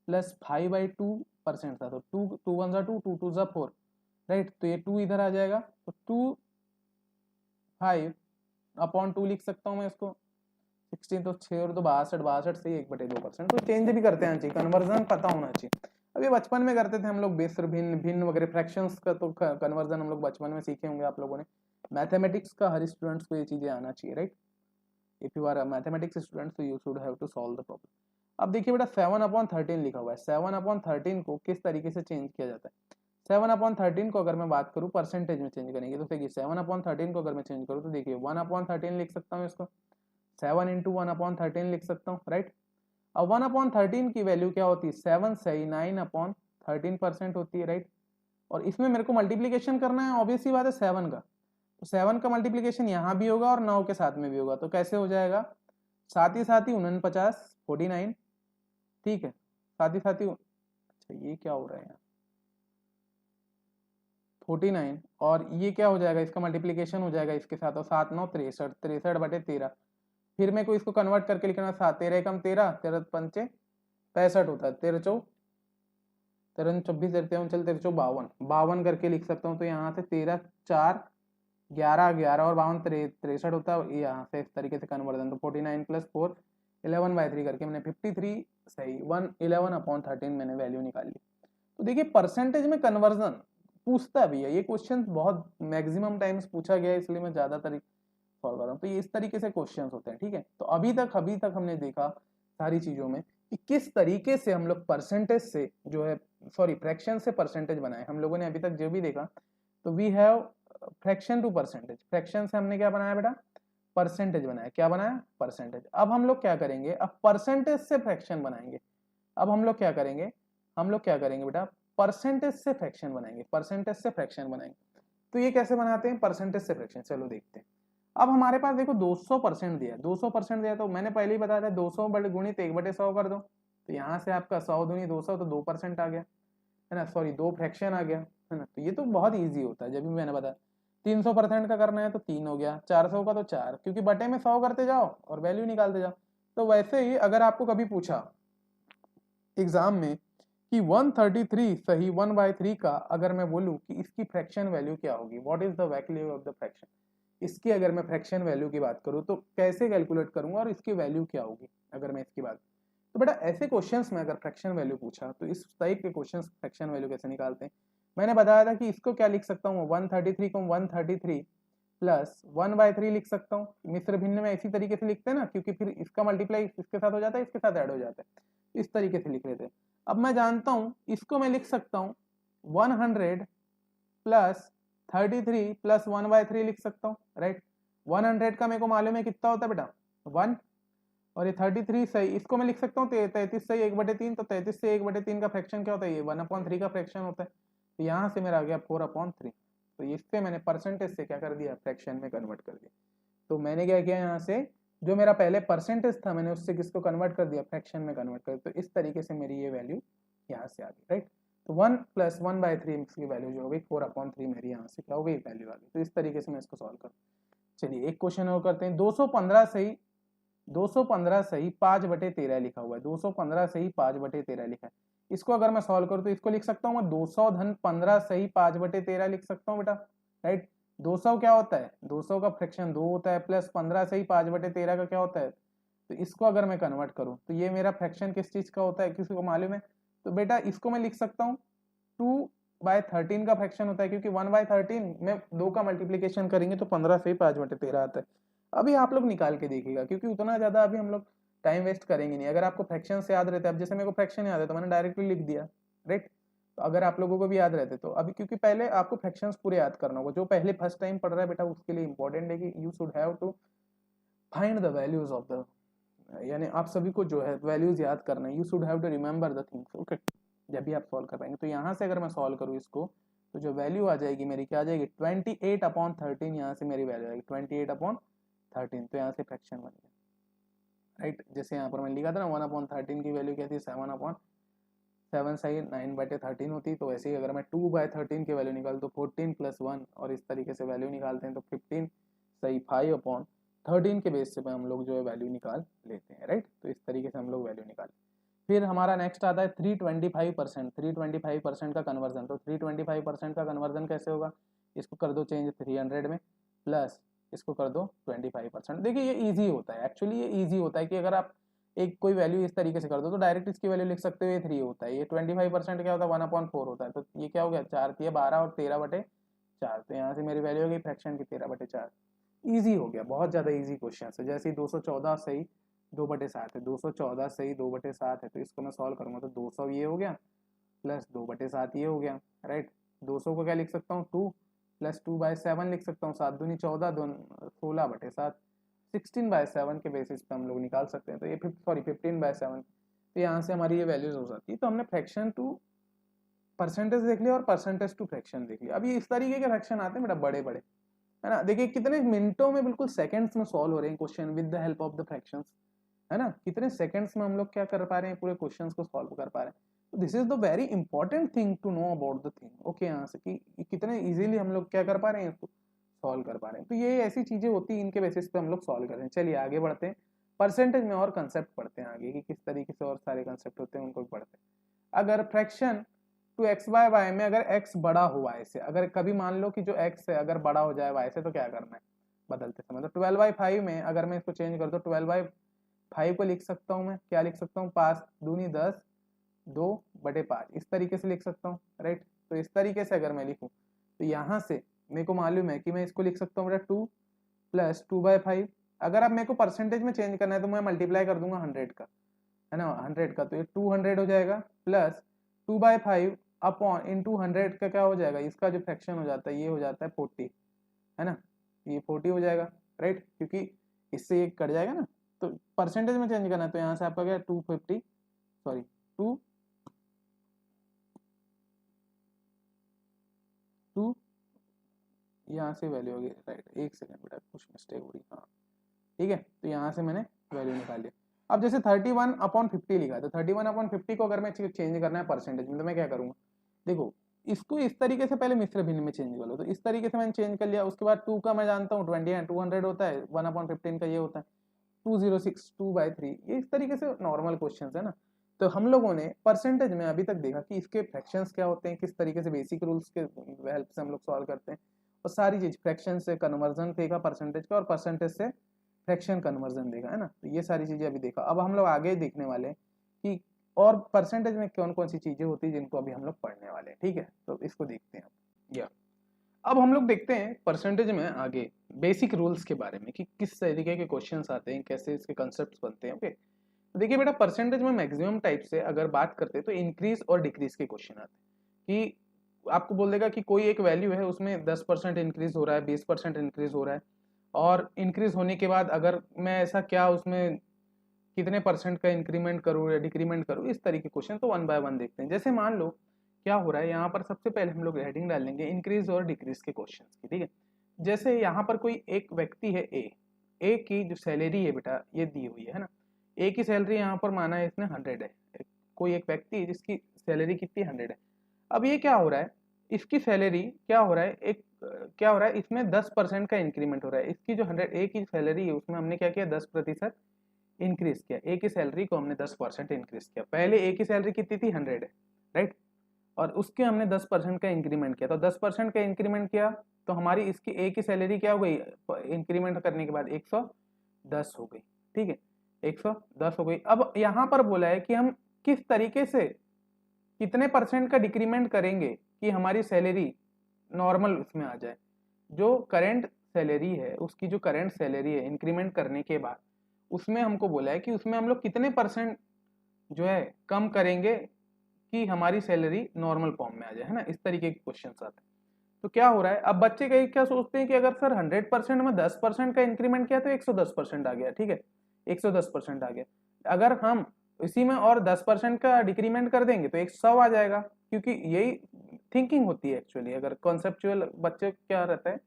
प्लस 5/2% था। तो 2 1 2 2 2 4, राइट। तो ये 2 इधर आ जाएगा, तो 2 5/2 लिख सकता हूँ मैं इसको। 16 तो 6 और 2 62, 62 से 1/2%। तो चेंज भी करते हैं चाहिए, कन्वर्जन पता होना चाहिए। अभी बचपन में करते थे हम लोग बेसर भिन्न भिन्न वगैरह फ्रैक्शंस का, तो कन्वर्जन हम लोग बचपन में सीखे होंगे आप लोगों ने। मैथमेटिक्स का हर स्टूडेंट्स को ये चीजें आना चाहिए, right. If you are a mathematics student तो you should have to solve the problem. अब देखिए बेटा 7/13 लिखा हुआ है। 7/13 को किस तरीके से चेंज किया जाता है। 7/13 को अगर मैं बात करूँ परसेंटेज में चेंज करेंगे तो देखिए 7/13 को अगर मैं चेंज करूँ तो देखिए 1/13 लिख सकता हूँ इसको, 7 इंटू 1/13 लिख सकता हूँ, राइट। अब 1/13 की वैल्यू क्या होती है, 7 सही 9/13% होती है, राइट। और इसमें मेरे को मल्टीप्लीकेशन करना है, ऑब्वियस सी बात है 7 का। तो 7 का मल्टीप्लीकेशन यहाँ भी होगा और 9 के साथ में भी होगा। तो कैसे हो जाएगा, साथ ही 49 49, ठीक है, साथ ही अच्छा ये क्या हो रहा है यहाँ, 49, और ये क्या हो जाएगा, इसका मल्टीप्लीकेशन हो जाएगा इसके साथ, और 7 9 63, 63/13। फिर मेरे को इसको कन्वर्ट करके लिखना, 7 13 कम 13, 13 पंचे 65 होता है, 13 चौ 13 24 13 चल 13 52 करके लिख सकता हूँ। तो यहाँ से 13 4 11 11 और 52 63 होता है, यहाँ से इस तरीके से कन्वर्जन, तो 49 + 4 11/3 करके मैंने 53 सही 111/13 मैंने वैल्यू निकाल ली। तो देखिए परसेंटेज में कन्वर्जन पूछता भी है, ये क्वेश्चन बहुत मैक्सिमम टाइम्स पूछा गया है, इसलिए मैं ज़्यादातर सॉल्व कर रहा हूँ। तो ये इस तरीके से क्वेश्चन होते हैं, ठीक है। तो अभी तक हमने देखा सारी चीज़ों में कि किस तरीके से हम लोग परसेंटेज से जो है, सॉरी फ्रैक्शन से परसेंटेज बनाए। हम लोगों ने अभी तक जो भी देखा, तो we have fraction to percentage, fraction से हमने क्या बनाया बेटा, परसेंटेज बनाया। क्या बनाया, परसेंटेज। अब हम लोग क्या करेंगे, अब परसेंटेज से फ्रैक्शन बनाएंगे। अब हम लोग क्या करेंगे, बेटा परसेंटेज से फ्रैक्शन बनाएंगे, परसेंटेज से फ्रैक्शन बनाएंगे। तो ये कैसे बनाते हैं परसेंटेज से फ्रैक्शन, चलो देखते हैं। अब हमारे पास देखो 200% दिया है, 200% दिया, तो मैंने पहले ही बताया था 200 बटे गुणित 1/100 कर दो, तो यहाँ से आपका 100 दूनी 200, तो 2% आ गया, है ना, सॉरी 2 फ्रैक्शन आ गया, है ना। तो ये तो बहुत ईजी होता है, जब भी मैंने बताया 300% का करना है तो 3 हो गया, 400 का तो 4, क्योंकि बटे में 100 करते जाओ और वैल्यू निकालते जाओ। तो वैसे ही अगर आपको कभी पूछा एग्जाम में कि 133 सही 1/3 का अगर मैं बोलूं कि इसकी फ्रैक्शन वैल्यू क्या होगी, what is the value of the fraction, इसकी अगर मैं फ्रैक्शन वैल्यू की बात करूं तो कैसे कैलकुलेट करूंगा और इसकी वैल्यू क्या होगी, अगर मैं इसकी बात, तो बेटा ऐसे क्वेश्चंस में अगर फ्रैक्शन वैल्यू पूछा तो इस टाइप के क्वेश्चंस फ्रैक्शन वैल्यू कैसे निकालते हैं। मैंने बताया था कि इसको क्या लिख सकता हूँ, 133 को 133 प्लस 1/3 लिख सकता हूँ। मिश्र भिन्न में इसी तरीके से लिखते हैं ना, क्योंकि फिर इसका मल्टीप्लाई इसके साथ हो जाता है, इसके साथ ऐड हो जाता है, इस तरीके से लिख लेते हैं। अब मैं जानता हूँ इसको मैं लिख सकता हूँ 100 प्लस 33 प्लस 1/3 लिख सकता हूँ, राइट। 100 का मेरे को मालूम है कितना होता है बेटा 1, और ये 33 सही, इसको मैं लिख सकता हूँ 33 सही 1/3, तो 33 से 1/3 का फ्रैक्शन क्या होता है, ये 1/3 का फ्रैक्शन होता है। तो यहाँ से मेरा आ गया 4/3। तो इससे मैंने परसेंटेज से क्या कर दिया, फ्रैक्शन में कन्वर्ट कर दिया। तो मैंने क्या किया, यहाँ से जो मेरा पहले परसेंटेज था मैंने उससे किसको कन्वर्ट कर दिया, फ्रैक्शन में कन्वर्ट कर दिया। तो इस तरीके से मेरी ये वैल्यू यहाँ से आ गई, राइट। तो 1 + 1/3 की वैल्यू जो हो गई 4/3 मेरी यहाँ से क्या हो गई, वैल्यू आ गई। तो इस तरीके से मैं इसको सॉल्व करूँ। चलिए एक क्वेश्चन और करते हैं। 215 सही 5/13 लिखा हुआ है, 215 सही 5/13 लिखा है। इसको अगर मैं सॉल्व करूँ तो इसको लिख सकता हूँ मैं 200 धन 15 सही 5/13 लिख सकता हूँ बेटा, राइट। 200 क्या होता है, 200 का फ्रैक्शन 2 होता है, प्लस 15 सही 5/13 का क्या होता है। तो इसको अगर मैं कन्वर्ट करूँ तो ये मेरा फ्रैक्शन किस चीज का होता है, किसी को मालूम है। तो बेटा इसको मैं लिख सकता हूँ 2/13 का फ्रैक्शन होता है, क्योंकि 1/13 में 2 का मल्टीप्लीकेशन करेंगे तो 15 से 5/13 आता है। अभी आप लोग निकाल के देखिएगा, क्योंकि उतना ज्यादा अभी हम लोग टाइम वेस्ट करेंगे नहीं। अगर आपको फ्रैक्शन से याद रहता है, अब जैसे मेरे को फ्रैक्शन याद है तो मैंने डायरेक्टली लिख दिया, राइट। तो अगर आप लोगों को भी याद रहते तो अभी, क्योंकि पहले आपको फ्रैक्शंस पूरे याद करना होगा, जो पहले फर्स्ट टाइम पढ़ रहा है बेटा उसके लिए इंपॉर्टेंट है कि you should have to find the values of the, यानी आप सभी को जो है वैल्यूज याद करना है, you should have to remember the things, okay. जब भी आप सॉल्व कर पाएंगे, तो यहाँ से अगर मैं सॉल्व करूँ इसको तो जो वैल्यू आ जाएगी मेरी क्या आ जाएगी 28/13, यहाँ से मेरी वैल्यू आएगी 28/13। तो यहाँ से फ्रैक्शन बन गया, राइट। जैसे यहाँ पर मैंने लिखा था ना 1/13 की वैल्यू क्या थी 7/7 सही 9/13 होती। तो वैसे ही अगर मैं 2/13 की वैल्यू निकाल तो 14 + 1 और इस तरीके से वैल्यू निकालते हैं तो 15 सही 5/13 के बेस से हम लोग जो है वैल्यू निकाल लेते हैं, राइट। तो इस तरीके से हम लोग वैल्यू निकाल। फिर हमारा नेक्स्ट आता है 325%, 325% का कन्वर्जन। तो 325% का कन्वर्जन कैसे होगा, इसको कर दो चेंज 300 में, प्लस इसको कर दो 25%। देखिए ये इजी होता है, एक्चुअली ये इजी होता है कि अगर आप एक कोई वैल्यू इस तरीके से कर दो तो डायरेक्ट इसकी वैल्यू लिख सकते हो, ये 3 होता है। ये 25% क्या होता है 1/4 होता है। तो ये क्या हो गया 4 × 12 और 13/4। तो यहाँ से मेरी वैल्यू हो गई फ्रैक्शन की 13/4। ईजी हो गया, बहुत ज़्यादा ईजी क्वेश्चन है। जैसे 214 सही 2/7 है, 214 सही 2/7 है, तो इसको मैं सॉल्व करूँगा तो 200 ये हो गया प्लस 2/7 ये हो गया, राइट। 200 को क्या लिख सकता हूँ 2 प्लस 2/7 लिख सकता हूँ, 7 दूनी 14 2 16/7, 16/7 के बेसिस पे हम लोग निकाल सकते हैं। तो ये 15/7, तो यहाँ से हमारी ये वैल्यूज हो जाती है। तो हमने फ्रैक्शन टू परसेंटेज देख लिया और परसेंटेज टू फ्रैक्शन देख लिया। अभी इस तरीके के फ्रैक्शन आते हैं बेटा बड़े बड़े, है ना। देखिए कितने मिनटों में, बिल्कुल सेकंड्स में सॉल्व हो रहे हैं question with the help of the fractions, है ना। कितने सेकंड्स में हम लोग क्या कर पा रहे हैं, पूरे क्वेश्चंस को सॉल्व कर पा रहे हैं। तो this is the very important thing to know about the thing, okay. यहाँ से कि कितने इजीली हम लोग क्या कर पा रहे हैं, इसको सॉल्व कर पा रहे हैं। तो ये ऐसी चीजें होती हैं, इनके बेसिस पे हम लोग सॉल्व कर रहे हैं। चलिए आगे बढ़ते हैं, परसेंटेज में और कंसेप्ट पढ़ते हैं आगे कि किस तरीके से और सारे कंसेप्ट होते हैं उनको भी पढ़ते हैं। अगर fraction to x by y में अगर x बड़ा हो y से, अगर कभी मान लो कि जो x है अगर बड़ा हो जाए y से, तो क्या करना है बदलते समय। तो 12/5 में अगर मैं इसको चेंज कर दूं, 12/5 को लिख सकता हूँ मैं, क्या लिख सकता हूँ, 5 दूनी 10, 2/5 इस तरीके से लिख सकता हूँ, राइट। तो इस तरीके से अगर मैं लिखूँ तो यहाँ से मेरे को मालूम है कि मैं इसको लिख सकता हूँ बेटा 2 + 2/5। अगर अब मेरे को परसेंटेज में चेंज करना है तो मैं मल्टीप्लाई कर दूंगा 100 का, है ना, 100 का, तो ये 200 हो जाएगा, प्लस 2/5 अपॉन इंटू 100 का क्या हो जाएगा, इसका जो फ्रैक्शन हो जाता है ये हो जाता है 40, है ना, ये 40 हो जाएगा, राइट, क्योंकि इससे ये कट जाएगा ना। तो परसेंटेज में चेंज करना है तो यहाँ से आपका क्या 250, सॉरी 2 यहाँ से वैल्यू होगी, राइट, एक सेकंड बेटा कुछ मिस्टेक हो रही, हाँ ठीक है। तो यहाँ से मैंने वैल्यू निकाल लिया। अब जैसे 31/50 लिखा है, तो 31/50 को अगर मैं चेंज करना है परसेंटेज में तो मैं क्या करूँगा, देखो इसको इस तरीके से पहले मिश्र भिन्न में चेंज कर लो, तो इस तरीके से मैंने चेंज कर लिया। उसके बाद 2 का मैं जानता हूँ 20 है, 200 होता है, 1/15 का ये होता है 206, 2/3, ये इस तरीके से नॉर्मल क्वेश्चन है ना। तो हम लोगों ने परसेंटेज में अभी तक देखा कि इसके फ्रैक्शंस क्या होते हैं, किस तरीके से बेसिक रूल्स के हेल्प से हम लोग सॉल्व करते हैं, और सारी चीज फ्रैक्शन से कन्वर्जन देखा परसेंटेज का, और परसेंटेज से फ्रैक्शन कन्वर्जन देखा, है ना। तो ये सारी चीजें अभी देखा। अब हम लोग आगे देखने वाले हैं कि और परसेंटेज में कौन कौन सी चीजें होती है जिनको अभी हम लोग पढ़ने वाले हैं, ठीक है। तो इसको देखते हैं अब हम लोग देखते हैं परसेंटेज में आगे बेसिक रूल्स के बारे में कि किस तरीके के क्वेश्चंस आते हैं, कैसे इसके कंसेप्ट्स बनते हैं। ओके, तो देखिए बेटा परसेंटेज में मैक्सिमम टाइप से अगर बात करते हैं तो इंक्रीज और डिक्रीज के क्वेश्चन आते हैं, कि आपको बोल देगा कि कोई एक वैल्यू है उसमें 10% इंक्रीज हो रहा है, 20% इंक्रीज हो रहा है, और इंक्रीज होने के बाद अगर मैं ऐसा क्या उसमें कितने परसेंट का इंक्रीमेंट करूँ या डिक्रीमेंट करूँ, इस तरीके के क्वेश्चन तो वन बाय वन देखते हैं। जैसे मान लो क्या हो रहा है, यहाँ पर सबसे पहले हम लोग हेडिंग डाल लेंगे इंक्रीज और डिक्रीज के क्वेश्चन की, ठीक है। जैसे यहाँ पर कोई एक व्यक्ति है ए की जो सैलरी है बेटा ये दी हुई है ना, ए की सैलरी यहाँ पर माना है इसने 100 है, कोई एक व्यक्ति जिसकी सैलरी कितनी 100 है। अब ये क्या हो रहा है, इसकी सैलरी क्या हो रहा है, क्या हो रहा है इसमें 10% का इंक्रीमेंट हो रहा है। इसकी जो 100 ए की सैलरी है उसमें हमने क्या किया 10% इंक्रीज किया, ए की सैलरी को हमने 10% इंक्रीज किया। पहले ए की सैलरी कितनी थी 100 है, राइट, और उसके हमने 10% का इंक्रीमेंट किया। तो 10% का इंक्रीमेंट किया तो हमारी इसकी ए की सैलरी क्या हो गई इंक्रीमेंट करने के बाद 110 हो गई, ठीक है, 110 हो गई। अब यहाँ पर बोला है कि हम किस तरीके से कितने परसेंट का डिक्रीमेंट करेंगे कि हमारी सैलरी नॉर्मल उसमें आ जाए। जो करेंट सैलरी है उसकी जो करंट सैलरी है इंक्रीमेंट करने के बाद उसमें हमको बोला है कि उसमें हम लोग कितने परसेंट जो है कम करेंगे कि हमारी सैलरी नॉर्मल फॉर्म में आ जाए, है ना। इस तरीके के क्वेश्चन आते हैं। तो क्या हो रहा है, अब बच्चे कई क्या सोचते हैं कि अगर सर 100% में 10% का इंक्रीमेंट किया तो 110% आ गया, ठीक है, 110% आ गया। अगर हम इसी में और 10% का डिक्रीमेंट कर देंगे तो 100 आ जाएगा, क्योंकि यही थिंकिंग होती है एक्चुअली। अगर कॉन्सेप्चुअल बच्चे क्या रहता है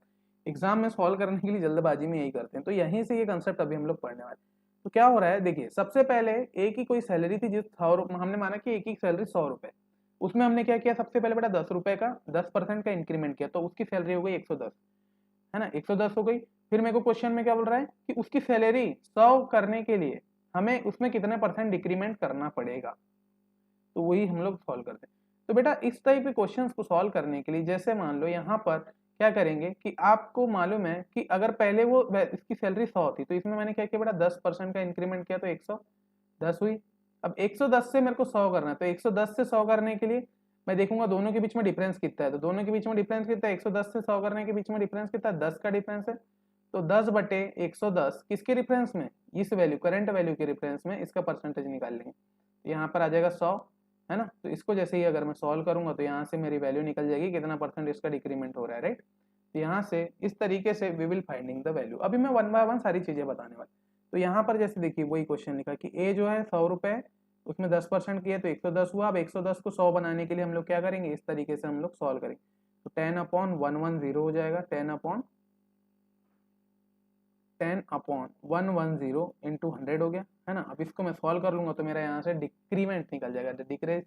एग्जाम में सॉल्व करने के लिए जल्दबाजी में यही करते हैं, तो यहीं से ये कंसेप्ट अभी हम लोग पढ़ने वाले। तो क्या हो रहा है देखिए, सबसे पहले ए की कोई सैलरी थी जिस 100 हमने माना कि एक की सैलरी 100 रुपए, उसमें हमने क्या किया सबसे पहले बेटा 10 रुपए का 10% का इंक्रीमेंट किया, तो उसकी सैलरी हो गई 110, है ना, 110 हो गई। फिर मेरे को क्वेश्चन में क्या बोल रहा है कि उसकी सैलरी 100 करने के लिए हमें उसमें कितने परसेंट डिक्रीमेंट करना पड़ेगा, तो वही हम लोग सॉल्व करते हैं। तो बेटा इस टाइप के क्वेश्चंस को सॉल्व करने के लिए जैसे मान लो यहाँ पर क्या करेंगे कि आपको मालूम है कि अगर पहले वो इसकी सैलरी 100 थी तो इसमें मैंने क्या किया बेटा 10% का इंक्रीमेंट किया तो 110 हुई। अब 110 से मेरे को 100 करना है, तो 110 से 100 करने के लिए मैं देखूंगा दोनों के बीच में डिफरेंस कितना है। तो दोनों के बीच में डिफरेंस कितना है, 110 से 100 करने के बीच में डिफरेंस कितना है, 10 का डिफरेंस है। तो 10/110 किसके डिफरेंस में, इस वैल्यू करंट वैल्यू के डिफरेंस में इसका परसेंटेज निकाल लेंगे। यहाँ पर आ जाएगा 100, है ना। तो इसको जैसे ही अगर मैं सॉल्व करूंगा तो यहाँ से मेरी वैल्यू निकल जाएगी कितना परसेंट इसका डिक्रीमेंट हो रहा है, राइट। तो यहाँ से इस तरीके से we will finding the value. अभी मैं वन बाय वन सारी चीजें बताने वाली। तो यहाँ पर जैसे देखिए वही क्वेश्चन लिखा कि ए जो है 100 रुपए, उसमें 10% किया तो 110 हुआ। अब 110 को 100 बनाने के लिए हम लोग क्या करेंगे, इस तरीके से हम लोग सॉल्व करेंगे। तो 10/110 हो जाएगा, 10/110 इंटू 100 हो गया, है ना। अब इसको मैं सॉल्व कर लूंगा तो मेरा यहाँ से डिक्रीमेंट निकल जाएगा, decrease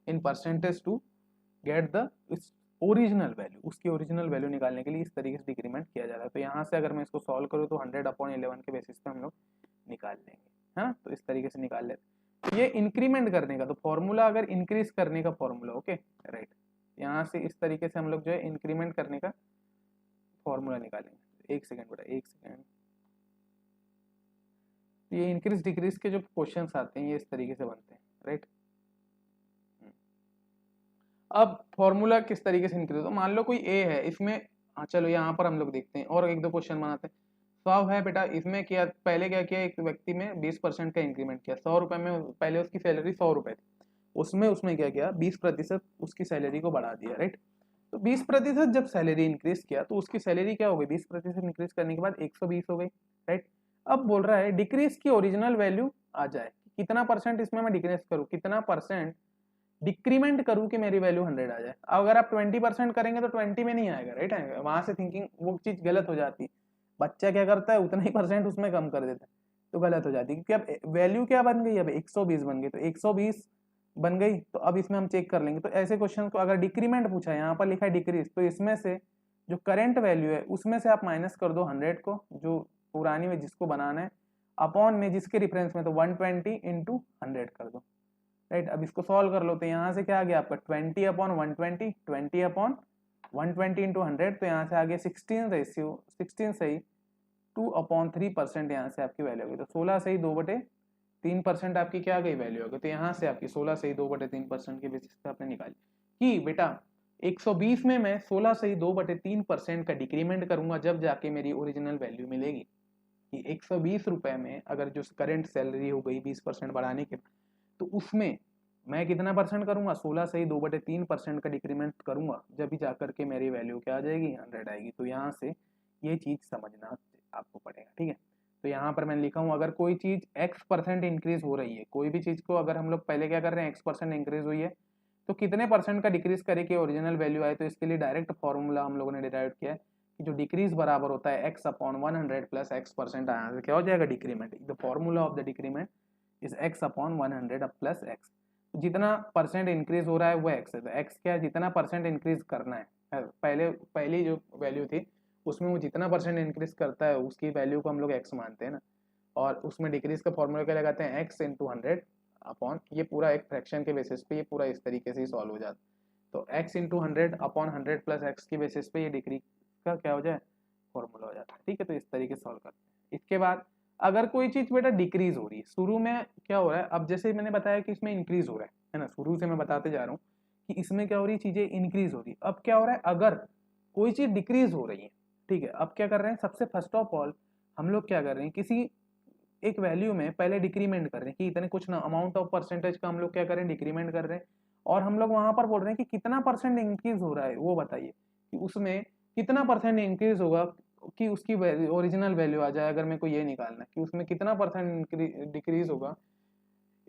in percentage to get the original value. उसकी ओरिजिनल वैल्यू निकालने के लिए इस तरीके से डिक्रीमेंट किया जाता है। तो यहाँ से अगर मैं इसको सॉल्व करूँ तो 100/11 के बेसिस पे हम लोग निकाल लेंगे, है ना। तो इस तरीके से निकाल लेते। ये इंक्रीमेंट करने का, तो फॉर्मूला अगर इंक्रीज करने का फॉर्मूला, ओके राइट, यहाँ से इस तरीके से हम लोग जो है इंक्रीमेंट करने का फॉर्मूला निकालेंगे। एक सेकेंड बेटा, एक सेकेंड। ये इंक्रीज डिक्रीज के जो क्वेश्चंस आते हैं ये इस तरीके से बनते हैं, राइट। अब फॉर्मूला किस तरीके से इंक्रीज हो, मान लो कोई ए है इसमें, हाँ चलो यहाँ पर हम लोग देखते हैं और एक दो क्वेश्चन बनाते हैं। 100 है बेटा, इसमें क्या पहले क्या किया, एक व्यक्ति में 20% का इंक्रीमेंट किया, 100 रुपए में पहले उसकी सैलरी 100 रुपए थी, उसमें क्या किया 20% उसकी सैलरी को बढ़ा दिया, राइट। तो 20% जब सैलरी इंक्रीज किया तो उसकी सैलरी क्या हो गई, 20% इंक्रीज करने के बाद 120 हो गई, राइट। अब बोल रहा है डिक्रीज की ओरिजिनल वैल्यू आ जाए, कितना परसेंट इसमें मैं डिक्रीज करूँ, कितना परसेंट डिक्रीमेंट करूँ कि मेरी वैल्यू 100 आ जाए। अगर आप 20% करेंगे तो 20 में नहीं आएगा, राइट, आएगा। वहां से थिंकिंग वो चीज गलत हो जाती है। बच्चा क्या करता है उतना ही परसेंट उसमें कम कर देता है, तो गलत हो जाती है, क्योंकि अब वैल्यू क्या बन गई, अब 120 बन गई, तो 120 बन गई। तो अब इसमें हम चेक कर लेंगे, तो ऐसे क्वेश्चन को अगर डिक्रीमेंट पूछा है, यहाँ पर लिखा है डिक्रीज, तो इसमें से जो करेंट वैल्यू है उसमें से आप माइनस कर दो 100 को, जो पुरानी में जिसको बनाना है, अपॉन में जिसके रिफरेंस में, तो 120 इंटू 100 कर दो, राइट। अब इसको सॉल्व कर लो, तो यहाँ से क्या आ गया आपका 20/120, 20/120 इंटू 100, तो यहाँ से आ गया 16 रेशियो, 16 सही 2/3% यहाँ से आपकी वैल्यू होगी, तो 16 सही 2/3% आपकी क्या गई वैल्यू होगी। तो यहाँ से आपकी 16 सही 2/3% के बेसिस पे आपने निकाली कि बेटा 120 में मैं 16 सही 2/3% का डिक्रीमेंट करूंगा, जब जाके मेरी ओरिजिनल वैल्यू मिलेगी कि 120 रुपए में अगर जो करंट सैलरी हो गई 20% बढ़ाने के, तो उसमें मैं कितना परसेंट करूंगा, 16 से ही 2/3% का डिक्रीमेंट करूंगा, जब भी जाकर के मेरी वैल्यू क्या आ जाएगी 100 आएगी। तो यहाँ से ये चीज समझना आपको पड़ेगा, ठीक है। तो यहाँ पर मैं लिखा हूँ अगर कोई चीज x% इंक्रीज हो रही है, कोई भी चीज को अगर हम लोग पहले क्या कर रहे हैं x% इंक्रीज हुई है, तो कितने परसेंट का डिक्रीज करे कि ओरिजिनल वैल्यू आए। तो इसके लिए डायरेक्ट फॉर्मूला हम लोगों ने डिराइव किया है कि जो डिक्रीज बराबर होता है x/100 प्लस x%, यहाँ से क्या हो जाएगा decrement. The formula of the decrement is x/100 plus x। जितना परसेंट इंक्रीज हो रहा है वो x है, तो x क्या है, जितना परसेंट इंक्रीज करना है, पहली जो वैल्यू थी उसमें वो जितना परसेंट इंक्रीज करता है उसकी वैल्यू को हम लोग x मानते हैं ना, और उसमें डिक्रीज का फॉर्मूला क्या लगाते हैं x इंटू 100 अपॉन, ये पूरा एक फ्रैक्शन के बेसिस पे ये पूरा इस तरीके से ही सॉल्व हो जाता है। तो x into 100 upon 100 plus x के बेसिस पे ये डिक्रीज का क्या हो जाए फॉर्मूला हो जाता है, ठीक है। तो इस तरीके से सॉल्व करते हैं। इसके बाद अगर कोई चीज बेटा डिक्रीज हो रही है, शुरू में क्या हो रहा है, अब जैसे मैंने बताया कि इसमें इंक्रीज हो रहा है ना, शुरू से मैं बताते जा रहा हूँ कि इसमें क्या हो रही है, चीजें इंक्रीज हो रही है। अब क्या हो रहा है, अगर कोई चीज डिक्रीज हो रही है, ठीक है, अब क्या कर रहे हैं, सबसे फर्स्ट ऑफ ऑल हम लोग क्या कर रहे हैं, किसी एक वैल्यू में पहले डिक्रीमेंट कर रहे हैं कि इतने कुछ ना अमाउंट ऑफ परसेंटेज का हम लोग क्या कर रहे हैं डिक्रीमेंट कर रहे हैं, और हम लोग वहां पर बोल रहे हैं कि कितना परसेंट इंक्रीज हो रहा है, वो बताइए कि उसमें कितना परसेंट इंक्रीज होगा कि उसकी ओरिजिनल वैल्यू आ जाए। अगर मेरे को ये निकालना है कि उसमें कितना परसेंट डिक्रीज होगा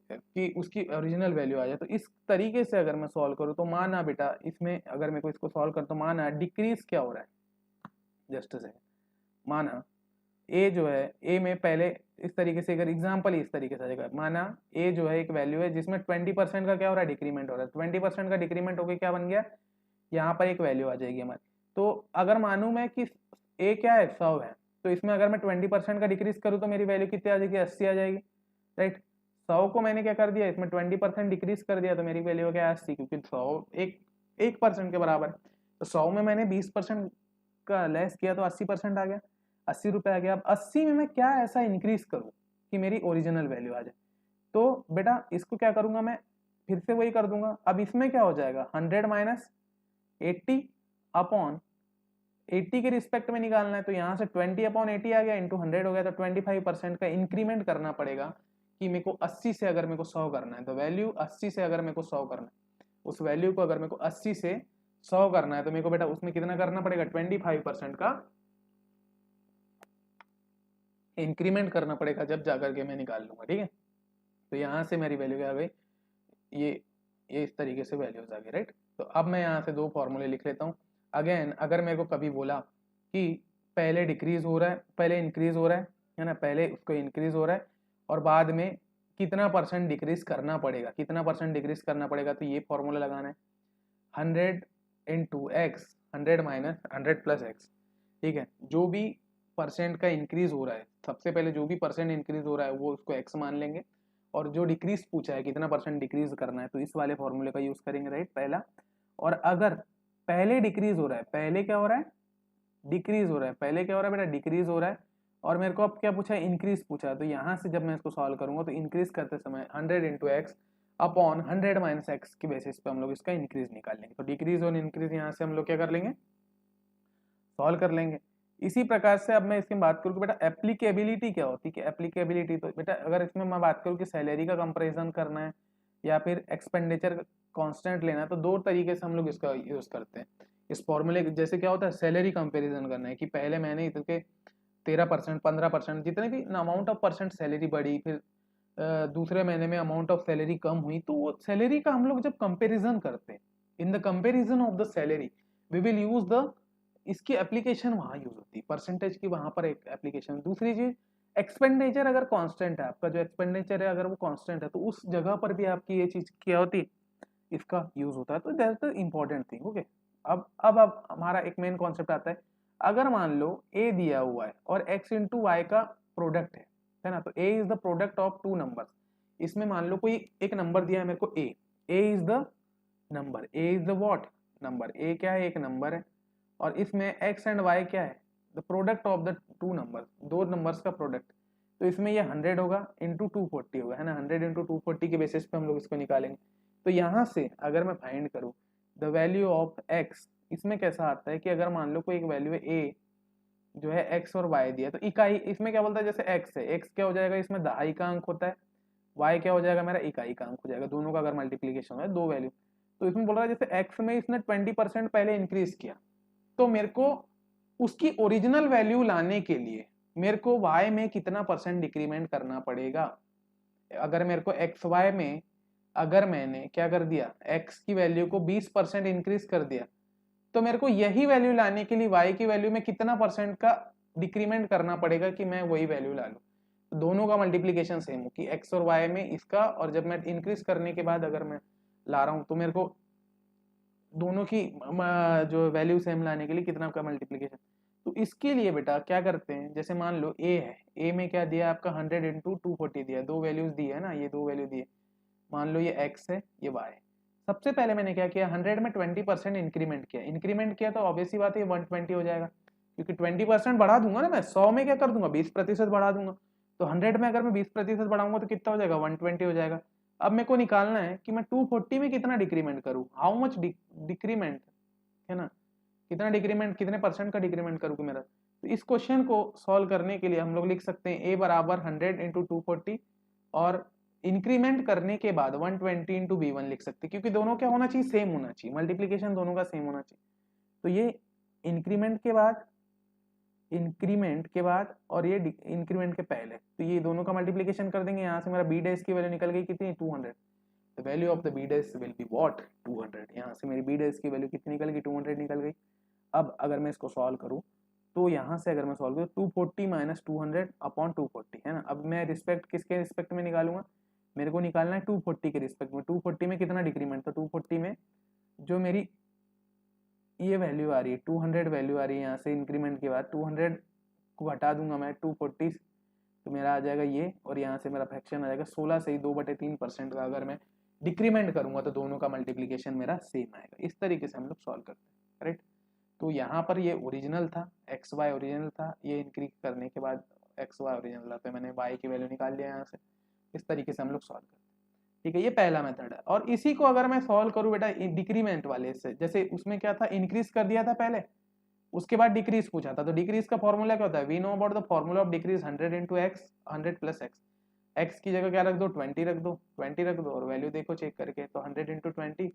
कि उसकी ओरिजिनल वैल्यू आ जाए, तो इस तरीके से अगर मैं सॉल्व करूँ तो माना बेटा इसमें अगर मेरे को इसको सॉल्व कर, तो माना डिक्रीज क्या हो रहा है, जस्ट से माना ए जो है, ए में पहले इस तरीके से अगर एग्जाम्पल इस तरीके से आएगा, माना ए जो है एक वैल्यू है जिसमें 20% का क्या हो रहा है डिक्रीमेंट हो रहा है, 20% का डिक्रीमेंट होकर क्या बन गया, यहाँ पर एक वैल्यू आ जाएगी हमारी। तो अगर मानूं मैं कि ए क्या है 100 है, तो इसमें अगर मैं 20% का डिक्रीज करूँ तो मेरी वैल्यू कितनी आ जाएगी 80 आ जाएगी, राइट। 100 को मैंने क्या कर दिया, इसमें 20% डिक्रीज कर दिया, तो मेरी वैल्यू क्या है 80, क्योंकि 100 एक परसेंट के बराबर है। तो 100 में मैंने 20% का लेस किया तो 80% आ गया, 80 रुपये आ गया। अब 80 में मैं क्या ऐसा इंक्रीज करूं कि मेरी ओरिजिनल वैल्यू आ जाए, तो बेटा इसको क्या करूंगा मैं, फिर से वही कर दूंगा। अब इसमें क्या हो जाएगा 100 माइनस 80 अपॉन 80 के रिस्पेक्ट में निकालना है, तो यहाँ से 20/80 आ गया इंटू 100 हो गया, तो 25% का इंक्रीमेंट करना पड़ेगा कि मेरे को 80 से अगर मेरे को 100 करना है, तो वैल्यू 80 से अगर मेरे को 100 करना है, उस वैल्यू को अगर मेरे को 80 से 100 करना है, तो मेरे को बेटा उसमें कितना करना पड़ेगा 25% का इंक्रीमेंट करना पड़ेगा, जब जाकर के मैं निकाल लूंगा, ठीक है। तो यहाँ से मेरी वैल्यू क्या आ गई, ये इस तरीके से वैल्यूज आ गई, राइट। तो अब मैं यहाँ से दो फॉर्मूले लिख लेता हूँ। अगेन अगर मेरे को कभी बोला कि पहले डिक्रीज हो रहा है, पहले इंक्रीज हो रहा है ना, पहले उसको इंक्रीज हो रहा है और बाद में कितना परसेंट डिक्रीज करना पड़ेगा, कितना परसेंट डिक्रीज करना पड़ेगा, तो ये फॉर्मूला लगाना है 100 into x, 100 minus 100 plus x, ठीक है। जो भी परसेंट का इंक्रीज हो रहा है, सबसे पहले जो भी परसेंट इंक्रीज हो रहा है वो उसको एक्स मान लेंगे, और जो डिक्रीज पूछा है कितना परसेंट डिक्रीज करना है, तो इस वाले फॉर्मूले का यूज करेंगे, राइट, पहला। और अगर पहले डिक्रीज हो रहा है, पहले क्या हो रहा है, डिक्रीज हो रहा है, पहले क्या हो रहा है बेटा, डिक्रीज हो रहा है, और मेरे को अब क्या पूछा है, इंक्रीज पूछा है, तो यहाँ से जब मैं इसको सॉल्व करूंगा तो इंक्रीज करते समय 100 into x upon 100 minus x की बेसिस पे हम लोग इसका इंक्रीज निकाल लेंगे। तो डिक्रीज और इंक्रीज यहाँ से हम लोग क्या कर लेंगे, सॉल्व कर लेंगे। इसी प्रकार से अब मैं इसकी बात करूँ कि बेटा एप्लीकेबिलिटी क्या होती है, कि एप्लीकेबिलिटी, तो बेटा अगर इसमें मैं बात करूँ कि सैलरी का कंपैरिजन करना है या फिर एक्सपेंडिचर कांस्टेंट लेना है, तो दो तरीके से हम लोग इसका यूज करते हैं इस फॉर्मूले। जैसे क्या होता है, सैलरी कंपैरिजन करना है कि पहले मैंने इसके 13%, 15%, जितने भी अमाउंट ऑफ परसेंट सैलरी बढ़ी, फिर दूसरे महीने में अमाउंट ऑफ सैलरी कम हुई, तो वो सैलरी का हम लोग जब कंपैरिजन करते हैं, in the comparison of the salary we will use the, इसकी एप्लीकेशन वहां यूज होती है, परसेंटेज की वहां पर एक एप्लीकेशन। दूसरी चीज, एक्सपेंडिचर अगर कांस्टेंट है, आपका जो एक्सपेंडिचर है अगर वो कांस्टेंट है, तो उस जगह पर भी आपकी ये चीज क्या होती है, इसका यूज होता है। तो that's the important thing, okay. अब हमारा एक मेन कॉन्सेप्ट आता है, अगर मान लो ए दिया हुआ है और x इंटू वाई का प्रोडक्ट है ना, तो a is the product of two numbers. इसमें मान लो कोई एक नंबर दिया है मेरे को a is the number, a is the what number, a क्या है, एक नंबर है, और इसमें x एंड y क्या है, the product of the two number, दो नंबर्स का प्रोडक्ट। तो इसमें ये 100 होगा इंटू 240 होगा, है ना, 100 इंटू 240 के बेसिस पे हम लोग इसको निकालेंगे। तो यहाँ से अगर मैं फाइंड करूँ द वैल्यू ऑफ x, इसमें कैसा आता है कि अगर मान लो कोई एक वैल्यू है a जो है x और y दिया, तो इकाई, इसमें क्या बोलता है, जैसे x है, x क्या हो जाएगा, इसमें दहाई का अंक होता है, y क्या हो जाएगा मेरा, इकाई का अंक हो जाएगा, दोनों का अगर मल्टीप्लीकेशन है, दो वैल्यू। तो इसमें बोल रहा है जैसे x में इसने 20% पहले इंक्रीज किया, तो मेरे को उसकी ओरिजिनल वैल्यू लाने के लिए मेरे को y में कितना परसेंट डिक्रीमेंट करना पड़ेगा। अगर मेरे को xy में, अगर मैंने क्या कर दिया, x की वैल्यू को 20% इंक्रीज कर दिया, तो मेरे को यही वैल्यू लाने के लिए y की वैल्यू में कितना परसेंट का डिक्रीमेंट करना पड़ेगा कि मैं वही वैल्यू ला लूँ। तो दोनों का मल्टीप्लीकेशन सेम हो कि x और y में इसका, और जब मैं इंक्रीज करने के बाद अगर मैं ला रहा हूँ तो मेरे को दोनों की जो वैल्यू सेम लाने के लिए कितना का मल्टीप्लीकेशन। तो इसके लिए बेटा क्या करते हैं, जैसे मान लो a है, a में क्या दिया आपका 100 इंटू 240 दिया, दो वैल्यूज दी है ना, ये दो वैल्यू दी है, मान लो ये x है ये y है। सबसे पहले मैंने क्या किया, 100 में 20% इंक्रीमेंट किया, तो ऑब्वियस सी बात है 120 हो जाएगा, क्योंकि 20% बढ़ा दूंगा ना मैं, 100 में क्या कर दूंगा 20% बढ़ा दूंगा, तो 100 में अगर मैं 20% बढ़ाऊंगा तो कितना हो जाएगा 120 हो जाएगा। अब मेरे को निकालना है कि मैं 240 में कितना डिक्रीमेंट करूँ, हाउ मच डिक्रीमेंट, है ना, कितना डिक्रीमेंट, कितने परसेंट का डिक्रीमेंट करूँ मेरा। तो इस क्वेश्चन को सॉल्व करने के लिए हम लोग लिख सकते हैं a बराबर 100 इंटू 240, और इंक्रीमेंट करने के बाद 120 इंटू b1 लिख सकते हैं, क्योंकि दोनों क्या होना चाहिए, सेम होना चाहिए, मल्टीप्लीकेशन दोनों का सेम होना चाहिए। तो ये इंक्रीमेंट के बाद और ये इंक्रीमेंट के पहले, तो ये दोनों का मल्टीप्लीकेशन कर देंगे। यहाँ से मेरा b डैश की वैल्यू निकल गई कितनी, 200। The value of the b dash will be what, 200। यहाँ से मेरी b डैश की वैल्यू कितनी निकल गई, 200 निकल गई। अब अगर मैं इसको सॉल्व करूँ तो यहाँ से अगर मैं सॉल्व करूँ 240 माइनस 200 अपॉन 240, है ना। अब मैं रिस्पेक्ट किसके रिस्पेक्ट में निकालूंगा, मेरे को निकालना है 240 के रिस्पेक्ट में। 240 में कितना डिक्रीमेंट, तो 240 में जो मेरी ये वैल्यू आ रही है 200 वैल्यू आ रही है, यहाँ से इंक्रीमेंट के बाद 200 को हटा दूंगा मैं 240, तो मेरा आ जाएगा ये, और यहाँ से मेरा फ्रैक्शन आ जाएगा 16 से ही 2/3% का अगर मैं डिक्रीमेंट करूंगा तो दोनों का मल्टीप्लीकेशन मेरा सेम आएगा। इस तरीके से हम लोग सॉल्व करते हैं, राइट। तो यहाँ पर ये ओरिजिनल था, एक्स वाई ओरिजिनल था, ये इंक्रीज करने के बाद एक्स वाई ओरिजिनल था, तो मैंने वाई की वैल्यू निकाल लिया यहाँ से। इस तरीके से हम लोग सॉल्व करते हैं, ठीक है। ये पहला मेथड है। और इसी को अगर मैं सॉल्व करूँ बेटा डिक्रीमेंट वाले से, जैसे उसमें क्या था, इंक्रीज कर दिया था पहले, उसके बाद डिक्रीज पूछा था, तो डिक्रीज का फॉर्मूला क्या होता है, we know about the formula of decrease 100 into x, 100 plus x. X की जगह क्या रख दो, 20 रख दो, 20 रख दो, और वैल्यू देखो चेक करके, तो 100 इंटू 20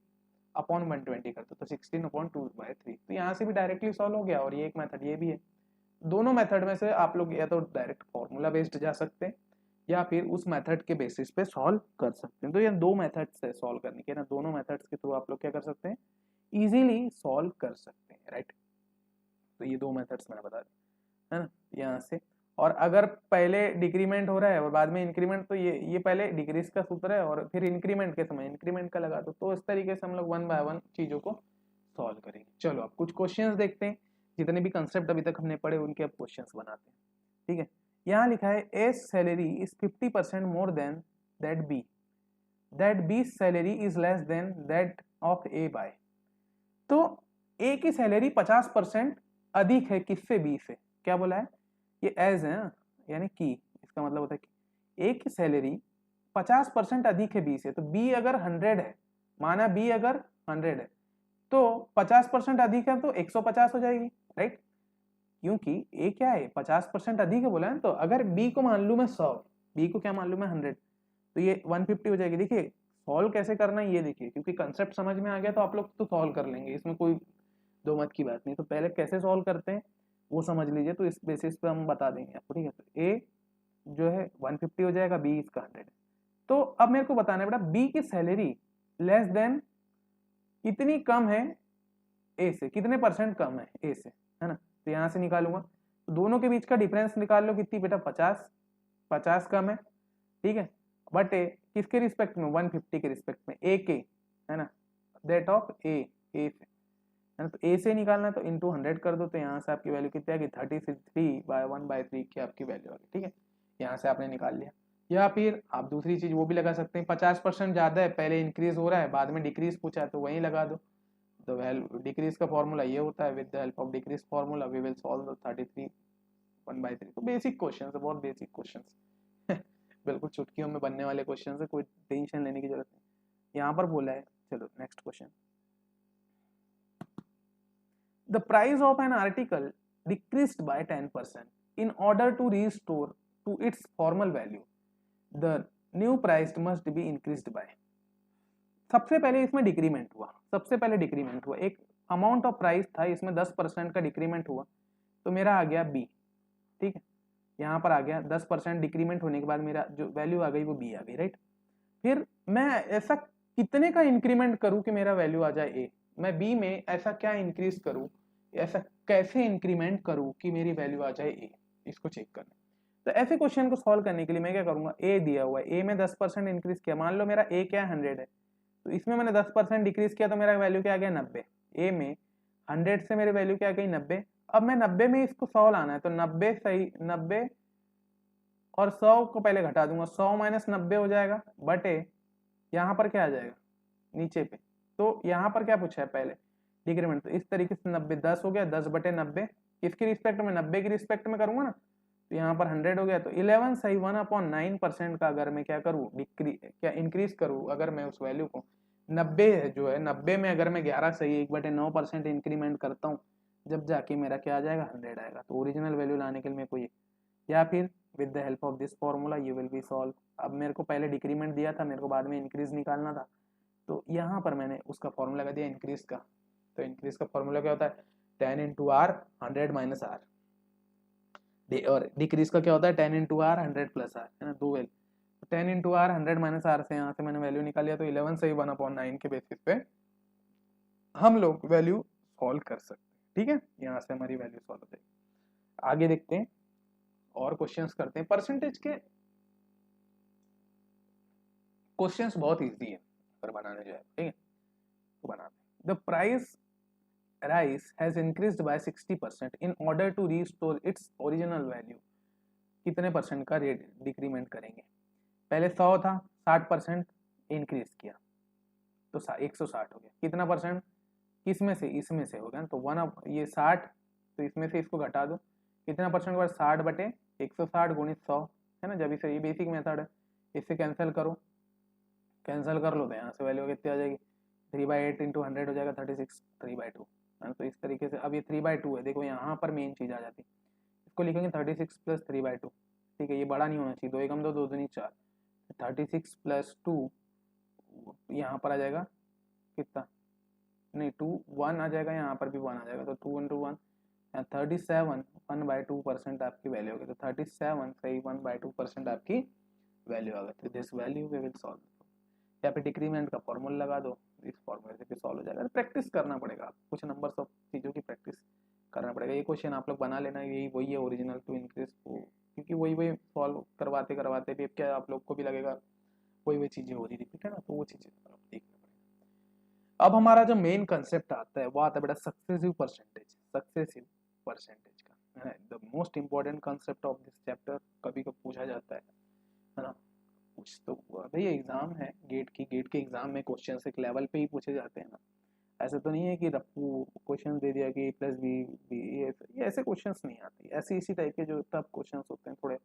अपॉन 120 कर दो, तो 16 अपॉन 2/3। तो यहाँ से भी डायरेक्टली सॉल्व हो गया, और ये एक मेथड ये भी है। दोनों मेथड में से आप लोग या तो डायरेक्ट फॉर्मूला बेस्ड जा सकते हैं, या फिर उस मेथड के बेसिस पे सॉल्व कर सकते हैं। तो ये दो मेथड्स है सॉल्व करने के ना, दोनों मेथड्स के थ्रू आप लोग क्या कर सकते हैं, इजीली सॉल्व कर सकते हैं, राइट। तो ये दो मेथड्स मैंने बता दिए, है ना, यहाँ से। और अगर पहले डिक्रीमेंट हो रहा है और बाद में इंक्रीमेंट, तो ये पहले डिक्रीज का सूत्र है और फिर इंक्रीमेंट के समय इंक्रीमेंट का लगा दो। तो इस तरीके से हम लोग 1 बाय 1 चीजों को सॉल्व करेंगे। चलो अब कुछ क्वेश्चंस देखते हैं, जितने भी कंसेप्ट अभी तक हमने पढ़े उनके अब क्वेश्चंस बनाते हैं, ठीक है। यहाँ लिखा है A's salary is 50% more than that B salary is less than that of A by. तो ए की सैलरी 50% अधिक है किससे? बी से। क्या बोला है? ये एज है ना, यानी कि इसका मतलब होता है कि ए की सैलरी 50% अधिक है बी से। तो बी अगर 100 है, माना बी अगर 100 है तो 50% अधिक है तो 150 हो जाएगी, राइट? क्योंकि ए क्या है, 50% अधिक है बोला है। तो अगर बी को मान लू मैं 100, बी को क्या मान लू मैं 100, तो ये 150 हो जाएगी। देखिए सॉल्व कैसे करना है ये देखिए, क्योंकि कंसेप्ट समझ में आ गया तो आप लोग तो सॉल्व कर लेंगे, इसमें कोई दो मत की बात नहीं। तो पहले कैसे सॉल्व करते हैं वो समझ लीजिए, तो इस बेसिस पे हम बता देंगे आपको, ठीक है? तो ए जो है 150 हो जाएगा, बी इसका 100 है। तो अब मेरे को बताना है बेटा बी की सैलरी लेस देन कितनी कम है ए से, कितने परसेंट कम है ए से, है ना? तो यहां से निकालूंगा, तो दोनों के बीच का डिफरेंस निकाल लो, कितनी बेटा? 50 कम है, ठीक है? बट ए किसके रिस्पेक्ट में? 150 के रिस्पेक्ट में, ए के, है ना? दैट ऑफ ए से, है ना? तो ए से निकालना है तो इंटू 100 कर दो, तो यहाँ से आपकी वैल्यू कितनी आएगी? 33/1/3 की आपकी वैल्यू आ गई, ठीक है? यहाँ से आपने निकाल लिया। या फिर आप दूसरी चीज वो भी लगा सकते हैं, 50% ज्यादा है, पहले इंक्रीज हो रहा है बाद में डिक्रीज पूछा है तो वहीं लगा दो। तो वैल्यू डिक्रीज का फॉर्मूला ये होता है, with the help of decrease formula we will solve the 33/1/3। तो बेसिक क्वेश्चन है, बहुत बेसिक क्वेश्चन बिल्कुल चुटकियों में बनने वाले क्वेश्चन है, कोई टेंशन लेने की जरूरत नहीं। यहाँ पर बोला है, चलो next question. The price of an article decreased by 10% in order to restore to its formal value. The new price must be increased by. सबसे पहले इसमें डिक्रीमेंट हुआ, सबसे पहले डिक्रीमेंट हुआ, एक अमाउंट ऑफ प्राइस था, इसमें 10% का डिक्रीमेंट हुआ, तो मेरा आ गया बी, ठीक है? यहाँ पर आ गया 10% डिक्रीमेंट होने के बाद मेरा जो वैल्यू आ गई वो बी आ गई, राइट? फिर मैं ऐसा कितने का इंक्रीमेंट करूं कि मेरा वैल्यू आ जाए ए? मैं बी में ऐसा क्या इंक्रीज करूं, ऐसा कैसे इंक्रीमेंट करूं कि मेरी वैल्यू आ जाए ए? इसको चेक करना। तो ऐसे क्वेश्चन को सॉल्व करने के लिए मैं क्या करूंगा, ए दिया हुआ है, ए में 10% इंक्रीज किया, मान लो मेरा ए क्या है 100 है, तो इसमें मैंने 10% डिक्रीज किया तो मेरा वैल्यू क्या आ गया 90। ए में 100 से मेरी वैल्यू क्या आ गई 90। अब मैं 90 में इसको 100 लाना है, तो 90 सही, 90 और 100 को पहले घटा दूंगा, 100 माइनस 90 हो जाएगा, बटे यहाँ पर क्या आ जाएगा नीचे पे। तो यहाँ पर क्या पूछा है पहले? डिक्रीमेंट। तो इस तरीके से 90 10 हो गया, 10/90 किसकी रिस्पेक्ट में? 90 की रिस्पेक्ट में करूंगा ना, तो यहाँ पर 100 हो गया। तो 11 सही 1/9% का अगर मैं क्या करूँ, क्या इंक्रीज करूँ, अगर मैं उस वैल्यू को 90 जो है 90 में अगर मैं 11 सही 1/9% इंक्रीमेंट करता हूँ, जब जाके मेरा क्या आ जाएगा 100 आएगा। तो ओरिजिनल वैल्यू लाने के लिए मेरे को ये, या फिर with the help of this formula you will be solve. अब मेरे को पहले डिक्रीमेंट दिया था, मेरे को बाद में इंक्रीज निकालना था, तो यहाँ पर मैंने उसका फॉर्मूला लगा दिया इंक्रीज का। तो इंक्रीज का फॉर्मूला क्या होता है? 10 इंटू आर 100 माइनस आर, और डिक्रीज का क्या होता है? 10 इंटू आर 100 प्लस आर, है ना? 2 value, 10 into R 100 minus R से यहाँ से मैंने वैल्यू निकाल लिया। तो 11 से ही 1/9 के बेसिस पे हम लोग वैल्यू सॉल्व कर सकते हैं, ठीक है? यहाँ से हमारी वैल्यू सॉल्व हो जाएगी। आगे देखते हैं और क्वेश्चंस करते हैं। परसेंटेज के क्वेश्चंस बहुत इजी है पर बनाने जो है, ठीक है? तो बना दें। The price rice has increased by 60% in order to restore its original value. कितने परसेंट का रेट डिक्रीमेंट करेंगे? पहले 100 था, 60% इंक्रीज किया तो 160 हो गया। कितना परसेंट? किसमें से? इसमें से हो गया। तो ये 60, तो इसमें से इसको घटा दो, कितना परसेंट हुआ? 60/160 गुणित 100, है ना? जब इसे, ये बेसिक मेथड है, इससे कैंसिल करो, कैंसिल कर लो तो यहाँ से वैल्यू कितनी आ जाएगी? 3/8 इंटू 100 हो जाएगा 36, 3/2, है ना? तो इस तरीके से अब ये 3/2 है, देखो यहाँ पर मेन चीज आ जाती है, इसको लिखेंगे 36 + 3/2, ठीक है? ये बड़ा नहीं होना चाहिए, 2 एकम 2, 2 दूनी 4, 36 + 2 यहाँ पर आ जाएगा कितना? नहीं 2 1 आ जाएगा, यहाँ पर भी 1 आ जाएगा, तो 2 इंटू 1 37 1/2% आपकी वैल्यू होगी। तो 37 सही 1/2% आपकी वैल्यू आ गई। तो this value we will solve. या फिर डिक्रीमेंट का फॉर्मूला लगा दो, इस फॉर्मूले से भी सॉल्व हो जाएगा। प्रैक्टिस करना पड़ेगा, कुछ नंबर्स ऑफ चीज़ों की प्रैक्टिस करना पड़ेगा। ये क्वेश्चन आप लोग बना लेना, यही वही है ओरिजिनल टू इंक्रीज को, क्योंकि वही वही सॉल्व करवाते करवाते भी क्या आप लोग को भी लगेगा वही वही चीज़ें हो रही रिपीट, है ना? तो वो चीज़ें देखना पड़ेगा। अब हमारा जो मेन कंसेप्ट आता है वो आता है बेटा सक्सेसिव परसेंटेज का, है ना? The most important concept of this chapter, कभी कभी पूछा जाता है ना? कुछ तो हुआ भैया, एग्जाम है गेट के एग्जाम में क्वेश्चन एक लेवल पे ही पूछे जाते हैं ना, ऐसा तो नहीं है कि रप्पू क्वेश्चन दे दिया कि A+B ये ऐसे क्वेश्चंस नहीं आते, ऐसे इसी टाइप के जो टफ क्वेश्चंस होते हैं, थोड़े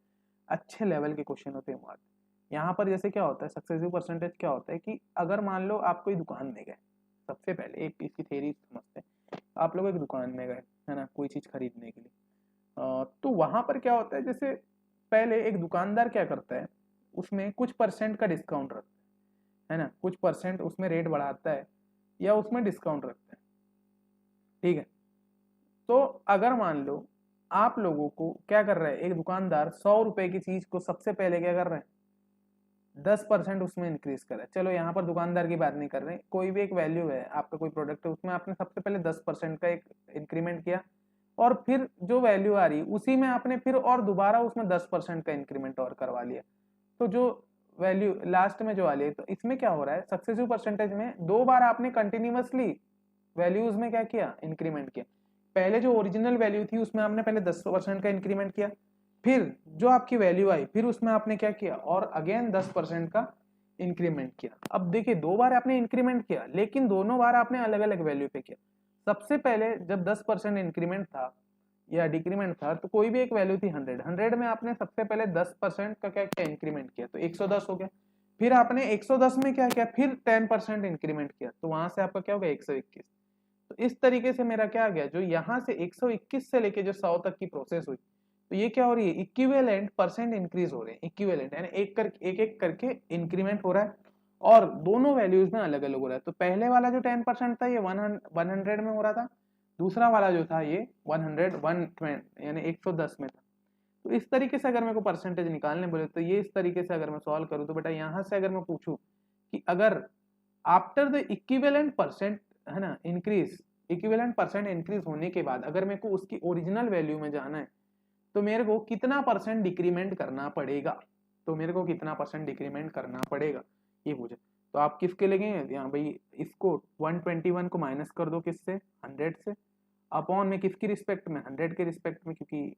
अच्छे लेवल के क्वेश्चन होते हैं वो आते हैं। यहाँ पर जैसे क्या होता है, सक्सेसिव परसेंटेज क्या होता है कि अगर मान लो आप कोई दुकान में गए, सबसे पहले एक इसकी थ्योरी समझते हैं, आप लोग एक दुकान में गए है ना कोई चीज़ खरीदने के लिए, तो वहाँ पर क्या होता है, जैसे पहले एक दुकानदार क्या करता है, उसमें कुछ परसेंट का डिस्काउंट रखता है ना, कुछ परसेंट उसमें रेट बढ़ाता है या उसमें डिस्काउंट रखता है, ठीक है। तो अगर मान लो आप लोगों को क्या कर रहा है, एक दुकानदार 100 रुपए की चीज को सबसे पहले क्या कर रहा है, 10% उसमें इंक्रीज कर रहा है। चलो यहाँ पर दुकानदार की बात नहीं कर रहे, कोई भी एक वैल्यू है आपका, कोई प्रोडक्ट है, उसमें आपने सबसे पहले 10% का एक इंक्रीमेंट किया, और फिर जो वैल्यू आ रही उसी में आपने फिर और दोबारा उसमें 10% का इंक्रीमेंट और करवा लिया, तो जो वैल्यू लास्ट में जो वाली है, तो इसमें क्या हो रहा है, सक्सेसिव परसेंटेज में 2 बार आपने कंटिन्यूअसली वैल्यूज में क्या किया, इंक्रीमेंट किया। पहले जो ओरिजिनल वैल्यू थी उसमें आपने पहले 10% का इंक्रीमेंट किया, फिर जो आपकी वैल्यू आई फिर उसमें आपने क्या किया, और अगेन 10% का इंक्रीमेंट किया। अब देखिए 2 बार आपने इंक्रीमेंट किया, लेकिन दोनों बार आपने अलग अलग वैल्यू पे किया। सबसे पहले जब 10% इंक्रीमेंट था या डिक्रीमेंट था, तो कोई भी एक वैल्यू थी 100 में आपने सबसे पहले 10% का क्या किया, इंक्रीमेंट किया, तो 110 हो गया। फिर आपने 110 में क्या किया, फिर 10% इंक्रीमेंट किया, तो वहां से आपका क्या हो गया, 121। तो इस तरीके से मेरा क्या आ गया, जो यहाँ से 121 से लेके जो 100 तक की प्रोसेस हुई, तो ये क्या हो रही है, इक्विवेलेंट परसेंट इंक्रीज हो रहे हैं, इक्विवेलेंट यानी एक करके इंक्रीमेंट हो रहा है, और दोनों वैल्यूज में अलग अलग हो रहा है। तो पहले वाला जो 10% था ये 100 में हो रहा था, दूसरा वाला जो था ये 120 यानी 110 में था। तो इस तरीके से अगर मेरे को परसेंटेज निकालने बोले, तो ये इस तरीके से अगर मैं सॉल्व करूँ, तो बेटा यहाँ से अगर मैं पूछूं कि अगर आफ्टर द इक्विवेलेंट परसेंट है ना इंक्रीज, इक्विवेलेंट परसेंट इंक्रीज होने के बाद अगर मेरे को उसकी ओरिजिनल वैल्यू में जाना है, तो मेरे को कितना परसेंट डिक्रीमेंट करना पड़ेगा, तो मेरे को कितना परसेंट डिक्रीमेंट करना पड़ेगा ये पूछे। तो आप किसके लगेंगे यहाँ भाई, इसको 121 को माइनस कर दो किससे, 100 से, अपॉन में किसकी रिस्पेक्ट में, 100 के रिस्पेक्ट में, क्योंकि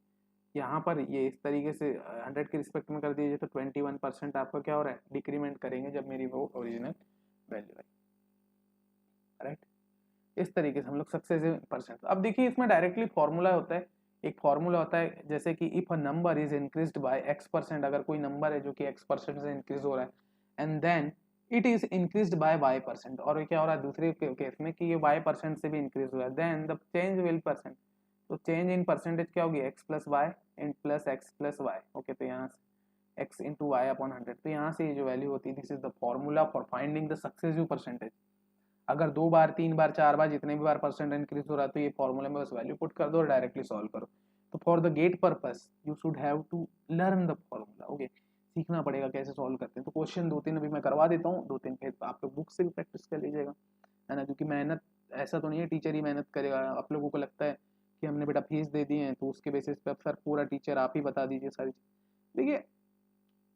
यहाँ पर ये इस तरीके से 100 के रिस्पेक्ट में कर दीजिए, तो 21% आपका क्या हो रहा है, डिक्रीमेंट करेंगे जब मेरी वो ओरिजिनल वैल्यू है, राइट। इस तरीके से हम लोग सक्सेसिव परसेंट। अब देखिए इसमें डायरेक्टली फॉर्मूला होता है, एक फॉर्मूला होता है, जैसे कि if a number is increased bye x%, अगर कोई नंबर है जो कि x% से इंक्रीज हो रहा है, and then it is increased by y%, और क्या हो रहा है दूसरे केस में कि ये y% से भी इंक्रीज हो रहा है, then the change will percent, तो चेंज इन परसेंटेज क्या होगी, x plus Y in plus X plus Y, okay. तो यहाँ से x इंटू वाई अपॉन 100, तो यहाँ से ये जो वैल्यू होती है, this is the formula for finding the successive percentage. अगर 2 बार 3 बार 4 बार जितने भी बार परसेंट इंक्रीज हो रहा है, तो ये फॉर्मूले में बस वैल्यू पुट कर दो और डायरेक्टली सॉल्व करो। तो for the GATE purpose you should have to learn the formula, okay, सीखना पड़ेगा कैसे सॉल्व करते हैं। तो क्वेश्चन 2-3 अभी मैं करवा देता हूँ, 2-3 फिर आप लोग बुक से भी प्रैक्टिस कर लीजिएगा, है ना, क्योंकि मेहनत ऐसा तो नहीं है टीचर ही मेहनत करेगा। आप लोगों को लगता है कि हमने बेटा फीस दे दी है तो उसके बेसिस पे अब सर पूरा टीचर आप ही बता दीजिए सारी चीज़। देखिए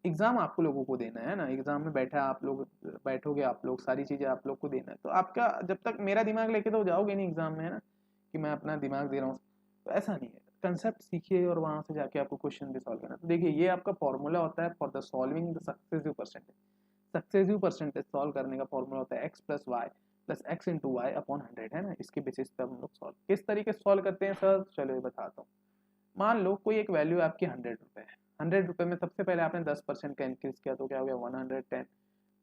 एग्जाम आपको लोगों को देना है ना, एग्जाम में बैठा आप लोग बैठोगे, आप लोग सारी चीजें आप लोग को देना है, तो आपका जब तक मेरा दिमाग लेके तो जाओगे नहीं एग्जाम में, है ना, कि मैं अपना दिमाग दे रहा हूँ, तो ऐसा नहीं है। कंसेप्ट सीखिए और वहां से जाके आपको क्वेश्चन भी सॉल्व करना। तो देखिए ये आपका फॉर्मूला होता है for the solving the successive percentage. Successive percentage solve करने का फॉर्मूला होता है x plus y plus x into y upon 100, है ना। इसके बेसिस पे हम लोग सॉल्व किस तरीके से सॉल्व करते हैं सर, चलो ये बताता हूँ। मान लो कोई एक वैल्यू आपकी 100 रुपये है, 100 रुपये में सबसे पहले आपने 10% का इंक्रीज किया, तो क्या हो गया 110,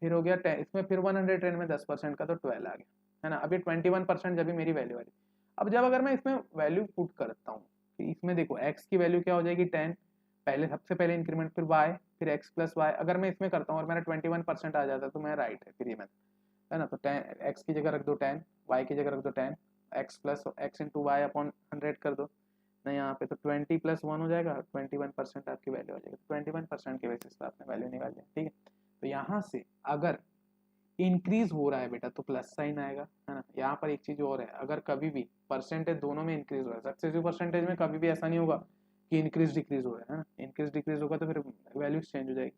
फिर हो गया 10, इसमें फिर 110 में 10% का तो 12 आ गया, है ना। अभी 21% जब भी मेरी वैल्यू आ रही। अब जब अगर मैं इसमें वैल्यू पुट करता हूँ, इसमें देखो x की वैल्यू क्या हो जाएगी 10, पहले सबसे पहले इंक्रीमेंट, फिर y, फिर x प्लस वाई, अगर मैं इसमें करता हूँ और मेरा 21% आ जाता है तो मैं राइट है, फिर ये है ना। तो 10 x की जगह रख दो 10, y की जगह रख दो 10, x plus x into y upon 100 कर दो ना, यहाँ पे तो 20 प्लस 1 हो जाएगा, 21% आपकी वैल्यू आ जाएगी। 21% के बेसिस पे आपने वैल्यू निकाल लिया, ठीक है। तो यहाँ से अगर इंक्रीज हो रहा है बेटा तो प्लस साइन आएगा, है ना। यहाँ पर एक चीज और है, अगर कभी भी परसेंटेज दोनों में इंक्रीज हो रहा है, सक्सेसिव परसेंटेज में कभी भी ऐसा नहीं होगा कि इंक्रीज डिक्रीज हो रहा है ना, इंक्रीज डिक्रीज होगा तो फिर वैल्यूज चेंज हो जाएगी।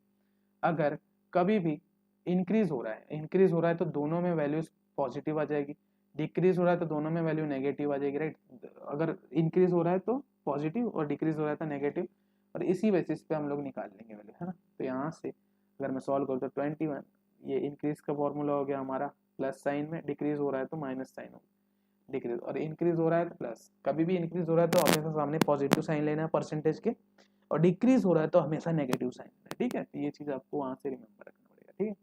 अगर कभी भी इंक्रीज हो रहा है, इंक्रीज हो रहा है तो दोनों में वैल्यूज पॉजिटिव आ जाएगी, डिक्रीज हो रहा है तो दोनों में वैल्यू नेगेटिव आ जाएगी, राइट। अगर इंक्रीज हो रहा है तो पॉजिटिव और डिक्रीज हो रहा है तो नेगेटिव, और इसी बेसिस पे हम लोग निकाल लेंगे वैल्यू, है ना। तो यहाँ से अगर मैं सॉल्व करूँ तो 21, ये इंक्रीज का फॉर्मूला हो गया हमारा प्लस साइन में, डिक्रीज हो रहा है तो माइनस साइन होगा, डिक्रीज, और इंक्रीज हो रहा है तो प्लस। कभी भी इंक्रीज हो रहा है तो हमेशा सामने पॉजिटिव साइन लेना है परसेंटेज के, और डिक्रीज हो रहा है तो हमेशा नेगेटिव साइन लेना है, ठीक है। तो ये चीज आपको वहां से रिमेंबर रखना पड़ेगा, ठीक है।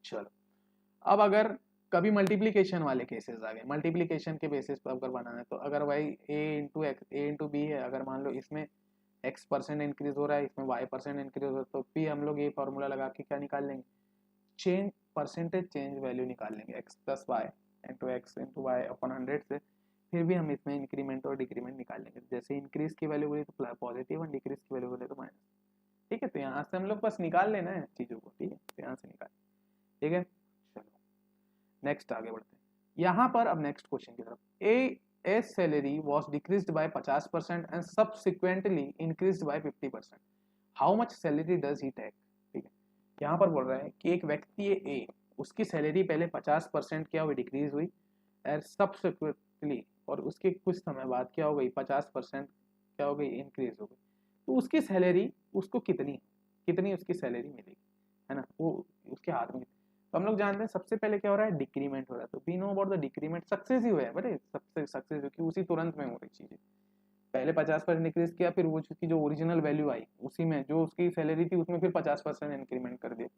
चलो, अब अगर कभी मल्टीप्लीकेशन वाले केसेस आ गए, मल्टीप्लीकेशन के बेसिस पर अगर बनाना है तो अगर भाई ए इंटू बी है, अगर मान लो इसमें x परसेंट इंक्रीज हो रहा है, इसमें y परसेंट इंक्रीज हो रहा है, तो फिर हम लोग ये फॉर्मूला लगा के क्या निकाल लेंगे, चेंज परसेंटेज चेंज वैल्यू निकाल लेंगे, x plus y into y upon 100 से। फिर भी हम इसमें इंक्रीमेंट और डिक्रीमेंट निकाल लेंगे, जैसे इंक्रीज की वैल्यू बोली तो पॉजिटिव और डिक्रीज की वैल्यू बोले तो माइनस, ठीक है। तो यहाँ से हम लोग बस निकाल लेना है चीज़ों को, ठीक है, तो यहाँ से निकाल, ठीक है। चलो नेक्स्ट आगे बढ़ते हैं, यहाँ पर अब नेक्स्ट क्वेश्चन की तरफ। A salary was decreased by 50% and subsequently increased by 50%, how much salary does he take, ठीक है। यहाँ पर बोल रहा है कि एक व्यक्ति है ए, उसकी सैलरी पहले 50% क्या हुई, डिक्रीज हुई, और सब्सिक्वेंटली, और उसके कुछ समय बाद क्या हो गई, 50% क्या हो गई, इंक्रीज हो गई। तो उसकी सैलरी उसको कितनी कितनी उसकी सैलरी मिलेगी, है ना, वो उसके हाथ में। तो हम लोग जानते हैं सबसे पहले क्या हो रहा है, डिक्रीमेंट हो रहा है। तो we know about the decrement, successive है बड़े, सबसे सक्सेसिव कि उसी तुरंत में हो रही चीजें, पहले 50% इंक्रीज किया, फिर वो उसकी जो ओरिजिनल वैल्यू आई उसी में जो उसकी सैलरी थी उसमें फिर 50% इंक्रीमेंट कर दिया।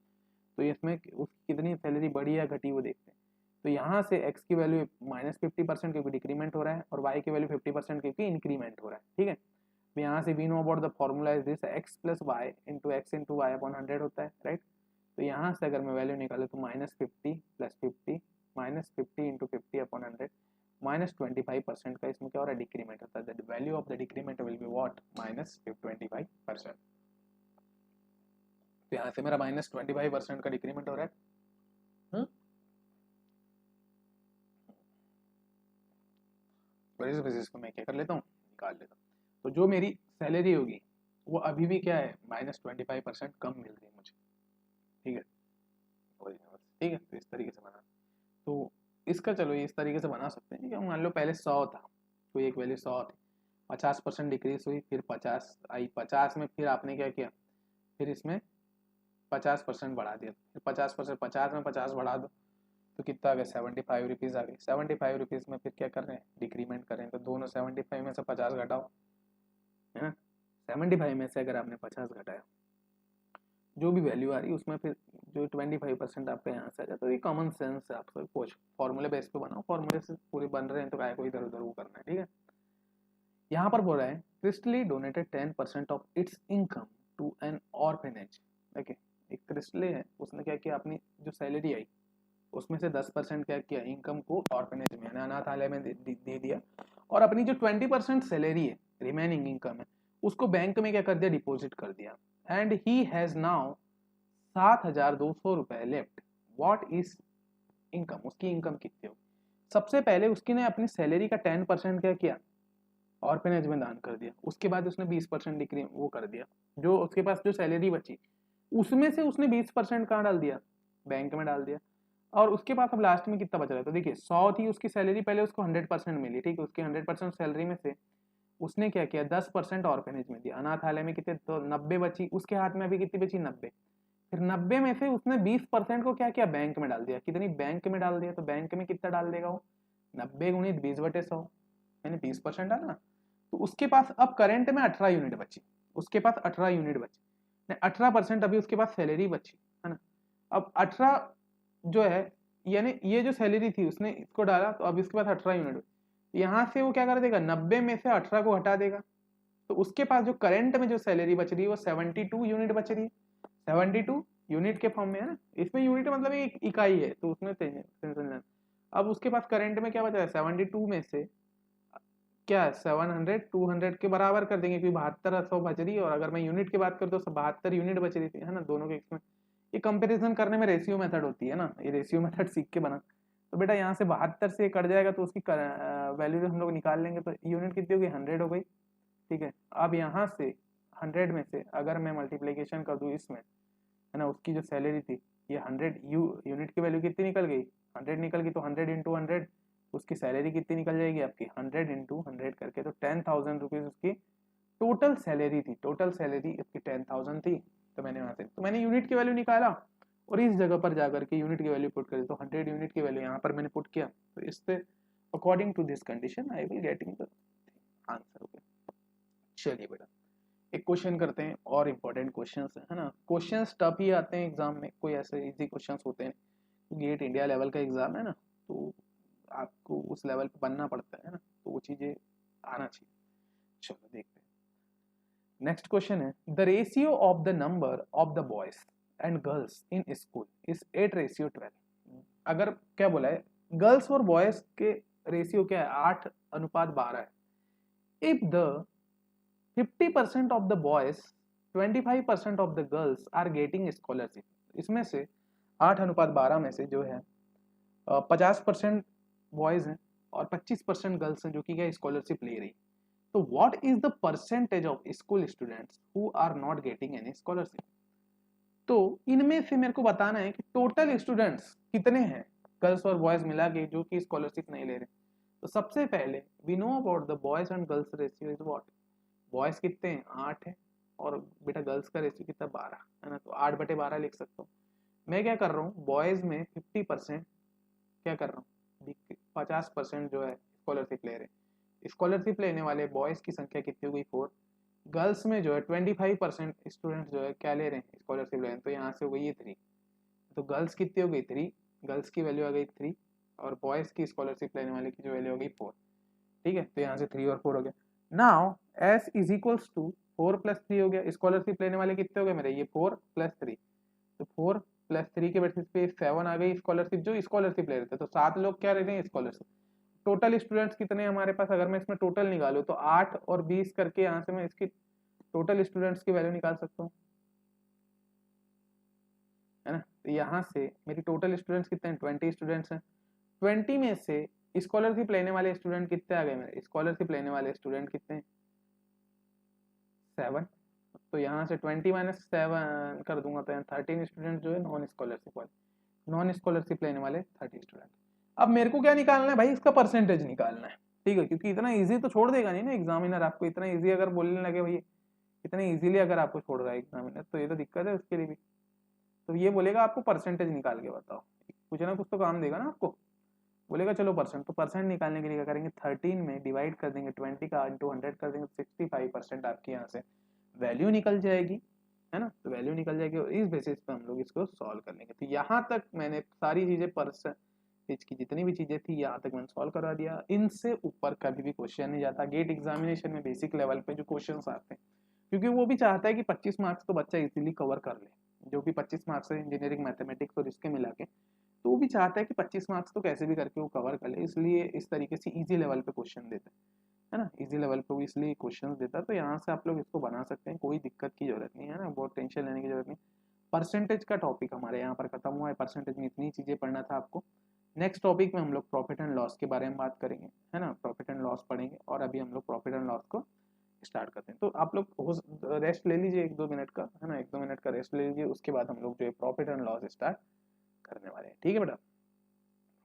तो इसमें उसकी कितनी सैलरी बढ़ी या घटी वो देखते हैं। तो यहाँ से x की वैल्यू -50% क्योंकि डिक्रीमेंट हो रहा है, और y की वैल्यू 50% क्योंकि इंक्रीमेंट हो रहा है, ठीक है। तो यहाँ से we know about the formula is this, x plus y into x into y upon 100 होता है, राइट। तो यहाँ से अगर मैं वैल्यू निकालूँ तो -50 प्लस 50 -50 इंटू 50 अपॉन 100, -25% का इसमें क्या हो रहा है, डिक्रीमेंट होता है। The value of the decrement will be what, -25%। तो यहाँ से मेरा -25% का डिक्रीमेंट हो रहा है। इस बेसिस पे मैं क्या कर लेता हूँ, निकाल लेता हूँ। तो जो मेरी सैलरी होगी वो अभी भी क्या है, -25% कम मिल रही है मुझे, ठीक है, ठीक है। तो इस तरीके से बना, तो इसका चलो इस तरीके से बना सकते हैं कि मान लो पहले 100 था, तो एक वैल्यू 100 थी, 50% डिक्रीज हुई, फिर 50 आई, 50 में फिर आपने क्या किया, फिर इसमें 50% बढ़ा दिया, फिर 50%, 50 में 50 बढ़ा दो तो कितना आ गया, 75 रुपीज़ आ गई। 75 रुपीज़ में फिर क्या कर रहे हैं, डिक्रीमेंट कर रहे हैं, तो दोनों 75 में से 50 घटाओ, है ना। 75 में से अगर आपने 50 घटाया, जो भी वैल्यू आ रही है उसमें फिर जो 25% आपका यहाँ से आ जाए। तो ये कॉमन सेंस है, आप सब फॉर्मूले बेस पे बनाओ, फॉर्मूले से पूरे बन रहे हैं तो काय को इधर उधर वो करना है, ठीक है। यहाँ पर बोल रहा है Christly donated 10% of its income to an orphanage, okay. एक क्रिस्टले है, उसने क्या किया, अपनी जो सैलरी आई उसमें से 10% क्या किया, इनकम को ऑर्फेनेज में, अनाथालय में दे दिया, और अपनी जो 20% सैलरी है, रिमेनिंग इनकम है, उसको बैंक में क्या कर दिया, डिपॉजिट कर दिया। एंड ही हैज नाउ 7,200 रुपए लेफ्ट, व्हाट इज इनकम, उसकी इनकम कितनी होगी। सबसे पहले उसकी ने अपनी सैलरी का 10% क्या किया, ऑर्फेनेज में दान कर दिया। उसके बाद उसने 20% डिक्री वो कर दिया, जो उसके पास जो सैलरी बची उसमें से उसने 20% कहाँ डाल दिया, बैंक में डाल दिया। और उसके पास अब लास्ट में कितना बच रहा है, तो देखिए 100 थी उसकी सैलरी, पहले उसको 100% मिली, ठीक है। उसकी 100% सैलरी में से उसने क्या किया, 10% ऑर्फेनेज में दिया, अनाथालय में कितने, तो 90 बची, उसके हाथ में अभी कितनी बची, 90। फिर 90 में से उसने 20% को क्या किया, बैंक में डाल दिया। कितनी, बैंक में डाल दिया, तो बैंक में कितना डाल देगा वो, 90 गुणित 20/100, यानी 20% डालना। तो उसके पास अब करंट में 18 यूनिट बची, उसके पास 18 यूनिट बची, 18% अभी उसके पास सैलरी बची, है ना। अब 18 जो है, यानी ये जो सैलरी थी उसने इसको डाला, तो अब इसके पास 18 यूनिट, यहाँ से वो क्या कर देगा, 90 में से 18 को हटा देगा, तो उसके पास जो करंट में जो सैलरी बच रही है वो 72 यूनिट बच रही है। 72 यूनिट के फॉर्म में है ना, इसमें यूनिट मतलब एक इकाई है, तो उसमें टेंशन। अब उसके पास करंट में क्या बचा है, 72 में से क्या है, 700 200 के बराबर कर देंगे, क्योंकि 72 बच रही है, और अगर मैं यूनिट की बात करूँ तो 72 यूनिट बच रही थी, है ना, दोनों के इसमें। ये कंपैरिजन करने में रेशियो मेथड होती है ना, ये रेशियो मेथड सीख के बना। तो बेटा यहाँ से 72 से कट जाएगा तो उसकी वैल्यू हम लोग निकाल लेंगे, तो यूनिट कितनी होगी, 100 हो गई, ठीक है। अब यहाँ से 100 में से अगर मैं मल्टीप्लीकेशन कर दूँ इसमें, है ना, उसकी जो सैलरी थी, ये 100 यूनिट की वैल्यू कितनी निकल गई, 100 निकल गई, तो 100 इंटू 100 उसकी सैलरी कितनी निकल जाएगी आपकी, 100 इंटू 100 करके, तो 10,000 रुपीज़ उसकी टोटल सैलरी थी। टोटल सैलरी उसकी 10,000 थी, तो मैंने यहाँ से तो मैंने यूनिट की वैल्यू निकाला और इस जगह पर जाकर के यूनिट की वैल्यू पुट करी, तो 100 यूनिट की वैल्यू यहाँ पर मैंने पुट किया, तो इससे according to this condition I will getting the answer. Okay, चलिए बेटा एक क्वेश्चन करते हैं और इम्पोर्टेंट क्वेश्चंस है ना। क्वेश्चंस टफ ही आते हैं एग्जाम में, कोई ऐसे इजी क्वेश्चंस होते हैं, गेट इंडिया लेवल का एग्जाम है ना, तो आपको उस लेवल पे बनना पड़ता है ना, तो वो चीजें आना चाहिए। चलो देखते हैं, नेक्स्ट क्वेश्चन है the ratio of the number of the boys and girls in school is 8:12। अगर क्या बोला है, गर्ल्स और बॉयज के रेशियो क्या है, 8:12 है। If the 50% of the boys 25% of the girls are getting scholarship, इसमें से 8:12 में से जो है 50% बॉयज हैं और 25% गर्ल्स हैं जो कि क्या स्कॉलरशिप ले रही। तो what is the percentage of school students who are not getting any scholarship. तो इनमें से मेरे को बताना है कि टोटल स्टूडेंट्स कितने हैं गर्ल्स और बॉयज मिला के जो कि स्कॉलरशिप नहीं ले रहे। तो सबसे पहले we know about the boys and girls ratio is what, boys कितने हैं 8 है और बेटा गर्ल्स का रेशियो कितना 12 है ना, तो 8/12 लिख सकता हूँ। मैं क्या कर रहा हूँ, बॉयज में 50% क्या कर रहा हूँ, 50% जो है स्कॉलरशिप ले रहे हैं। स्कॉलरशिप लेने वाले बॉयज की संख्या कितनी हो गई 4, गर्ल्स में जो है 25% स्टूडेंट जो है क्या ले रहे हैं स्कॉलरशिप ले रहे हैं, तो यहाँ से हो गई ये 3, तो गर्ल्स कितनी हो गई 3, गर्ल्स की वैल्यू आ गई 3 और बॉयज की स्कॉलरशिप लेने वाले की जो वैल्यू हो गई 4। ठीक है, तो यहाँ से 3 और 4 हो गया। Now S is equals to 4 + 3 हो गया, स्कॉलरशिप लेने वाले कितने हो गए मेरे, ये 4 + 3, तो 4 + 3 के बेसिस पे 7 आ गई स्कॉलरशिप जो स्कॉलरशिप ले रहे थे, तो 7 लोग क्या ले रहे हैं स्कॉलरशिप। टोटल स्टूडेंट्स कितने हैं हमारे पास, अगर मैं इसमें टोटल निकालूं तो 8 और 20 करके यहाँ से मैं इसकी टोटल स्टूडेंट्स की वैल्यू निकाल सकता हूँ, है ना। तो यहाँ से मेरी टोटल स्टूडेंट्स कितने हैं, 20 स्टूडेंट्स हैं। 20 में से स्कॉलरशिप लेने वाले स्टूडेंट कितने आ गए मेरे, स्कॉलरशिप लेने वाले स्टूडेंट कितने हैं 7, तो यहाँ से 20 - 7 कर दूंगा तो यहाँ 13 स्टूडेंट जो है नॉन स्कॉलरशिप वाले, नॉन स्कॉलरशिप लेने वाले 30 स्टूडेंट। अब मेरे को क्या निकालना है भाई, इसका परसेंटेज निकालना है, ठीक है, क्योंकि इतना इजी तो छोड़ देगा नहीं ना एग्जामिनर आपको, इतना इजी अगर बोलने लगे भाई इतने इजीली अगर आपको छोड़ रहा है एग्जामिनर, तो ये तो दिक्कत है उसके लिए भी। तो ये बोलेगा आपको परसेंटेज निकाल के बताओ, कुछ ना कुछ तो काम देगा ना आपको, बोलेगा चलो परसेंट, तो परसेंट निकालने के लिए क्या करेंगे, 13 में डिवाइड कर देंगे 20 का इंटू 100 कर देंगे, 65% आपकी यहाँ से वैल्यू निकल जाएगी, है ना। तो वैल्यू निकल जाएगी और इस बेसिस पे हम लोग इसको सॉल्व कर लेंगे। तो यहाँ तक मैंने सारी चीजें परसेंटेज की जितनी भी चीजें थी यहाँ तक मैंने सॉल्व करा दिया, इनसे ऊपर कभी भी क्वेश्चन नहीं जाता। गेट एग्जामिनेशन में बेसिक लेवल पे जो क्वेश्चन आते हैं, क्योंकि वो भी चाहता है कि 25 मार्क्स तो बच्चा इजीली कवर कर ले, जो भी 25 मार्क्स है इंजीनियरिंग मैथमेटिक्स और इसके मिला के, तो वो भी चाहता है कि 25 मार्क्स तो कैसे भी करके वो कवर कर ले, इसलिए इस तरीके से इजी लेवल पे क्वेश्चन देते है ना, इजी लेवल पे वो इसलिए क्वेश्चन देता है। तो यहाँ से आप लोग इसको बना सकते हैं, कोई दिक्कत की जरूरत नहीं है ना, बहुत टेंशन लेने की जरूरत नहीं। परसेंटेज का टॉपिक हमारे यहाँ पर खत्म हुआ है, परसेंटेज में इतनी चीजें पढ़ना था आपको। नेक्स्ट टॉपिक में हम लोग प्रॉफिट एंड लॉस के बारे में बात करेंगे, है ना, प्रॉफिट एंड लॉस पढ़ेंगे, और अभी हम लोग प्रॉफिट एंड लॉस को स्टार्ट करते हैं। तो आप लोग रेस्ट ले लीजिए 1-2 मिनट का, है ना, 1-2 मिनट का रेस्ट ले लीजिए, उसके बाद हम लोग जो है प्रॉफिट एंड लॉस स्टार्ट करने वाले हैं, ठीक है बेटा।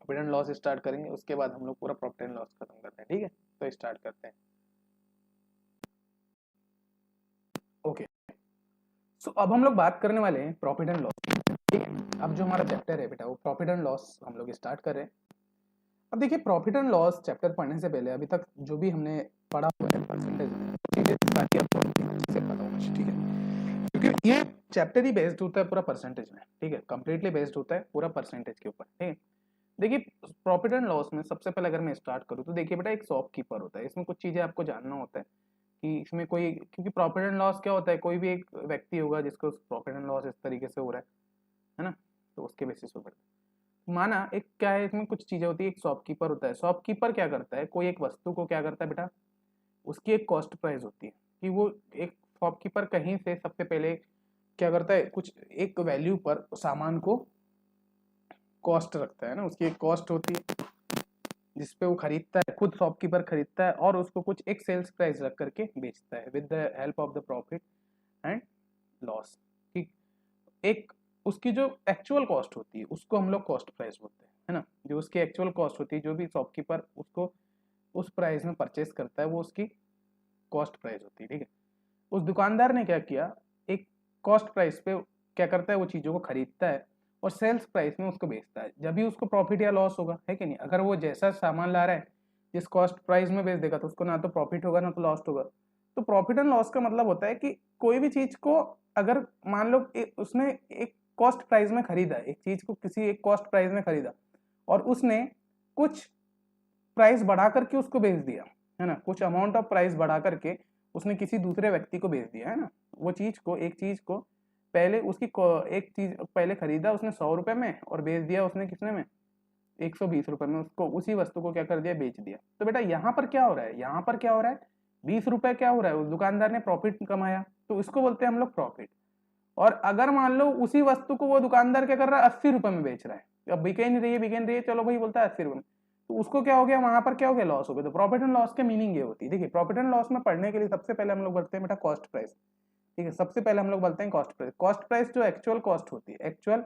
प्रॉफिट एंड लॉस स्टार्ट करेंगे, उसके बाद हम लोग पूरा प्रॉफिट एंड लॉस खत्म करते हैं, ठीक है। तो स्टार्ट करते हैं। ओके, सो अब हम लोग बात करने वाले हैं प्रॉफिट एंड लॉस, ठीक है। अब जो हमारा चैप्टर है बेटा वो प्रॉफिट एंड लॉस हम लोग स्टार्ट कर रहे हैं। अब देखिए प्रॉफिट एंड लॉस चैप्टर पढ़ने से पहले अभी तक जो भी हमने पढ़ा हुआ है परसेंटेज में चीजें सारी आपको अच्छे से पता होना चाहिए, ठीक है, क्योंकि ये चैप्टर ही बेस्ड होता है पूरा परसेंटेज में, ठीक है, कंप्लीटली बेस्ड होता है पूरा परसेंटेज के ऊपर, ठीक है। देखिए प्रॉफिट एंड लॉस में सबसे पहले अगर मैं स्टार्ट करूँ तो देखिए बेटा एक शॉपकीपर होता है, इसमें कुछ चीजें आपको जानना होता है कि इसमें कोई, क्योंकि प्रॉफिट एंड लॉस क्या होता है, कोई भी एक व्यक्ति होगा जिसको प्रॉफिट एंड लॉस इस तरीके से हो रहा है ना, तो उसके बेसिस पे पड़ता है। माना एक क्या है, इसमें कुछ चीजें होती है, एक शॉपकीपर होता है, शॉपकीपर क्या करता है, कोई एक वस्तु को क्या करता है बेटा, उसकी एक कॉस्ट प्राइस होती है, कि वो एक शॉपकीपर कहीं से सबसे पहले क्या करता है, कुछ एक वैल्यू पर सामान को कॉस्ट रखता है ना, उसकी एक कॉस्ट होती है जिसपे वो खरीदता है, खुद शॉपकीपर खरीदता है और उसको कुछ एक सेल्स प्राइस रख करके बेचता है with the help of the profit and loss. ठीक, एक उसकी जो एक्चुअल कॉस्ट होती है उसको हम लोग कॉस्ट प्राइस बोलते हैं, है ना, जो उसकी एक्चुअल कॉस्ट होती है, जो भी शॉपकीपर उसको उस प्राइस में परचेस करता है वो उसकी कॉस्ट प्राइस होती है, ठीक है। उस दुकानदार ने क्या किया, एक कॉस्ट प्राइस पे क्या करता है, वो चीज़ों को खरीदता है और सेल्स प्राइस में उसको बेचता है, जब भी उसको प्रॉफिट या लॉस होगा, है कि नहीं। अगर वो जैसा सामान ला रहा है जिस कॉस्ट प्राइस में बेच देगा तो उसको ना तो प्रॉफिट होगा ना तो लॉस होगा। तो प्रॉफिट एंड लॉस का मतलब होता है कि कोई भी चीज़ को अगर मान लो उसने एक कॉस्ट प्राइस में खरीदा, एक चीज़ को किसी एक कॉस्ट प्राइस में खरीदा और उसने कुछ प्राइस बढ़ा करके उसको बेच दिया, है ना, कुछ अमाउंट ऑफ प्राइस बढ़ा करके उसने किसी दूसरे व्यक्ति को बेच दिया, है ना। वो चीज़ को, एक चीज़ को पहले उसकी एक चीज़ पहले खरीदा उसने 100 रुपये में और बेच दिया उसने कितने में, 120 रुपये में, उसको उसी वस्तु को क्या कर दिया, बेच दिया। तो बेटा यहाँ पर क्या हो रहा है, यहाँ पर क्या हो रहा है, 20 रुपये क्या हो रहा है, उस दुकानदार ने प्रॉफिट कमाया, तो इसको बोलते हैं हम लोग प्रॉफिट। और अगर मान लो उसी वस्तु को वो दुकानदार क्या कर रहा है, 80 रुपये में बेच रहा है, अब बिके नहीं रही है, चलो भाई बोलता है 80 रुपये में, तो उसको क्या हो गया, वहां पर क्या हो गया, लॉस हो गया। तो प्रॉफिट एंड लॉस के मीनिंग ये होती है। देखिए प्रॉफिट एंड लॉस में पढ़ने के लिए सबसे पहले हम लोग बढ़ते हैं बेटा कॉस्ट प्राइस, ठीक है। सबसे पहले हम लोग बोलते हैं कॉस्ट प्राइस। कॉस्ट प्राइस जो एक्चुअल कॉस्ट होती है, एक्चुअल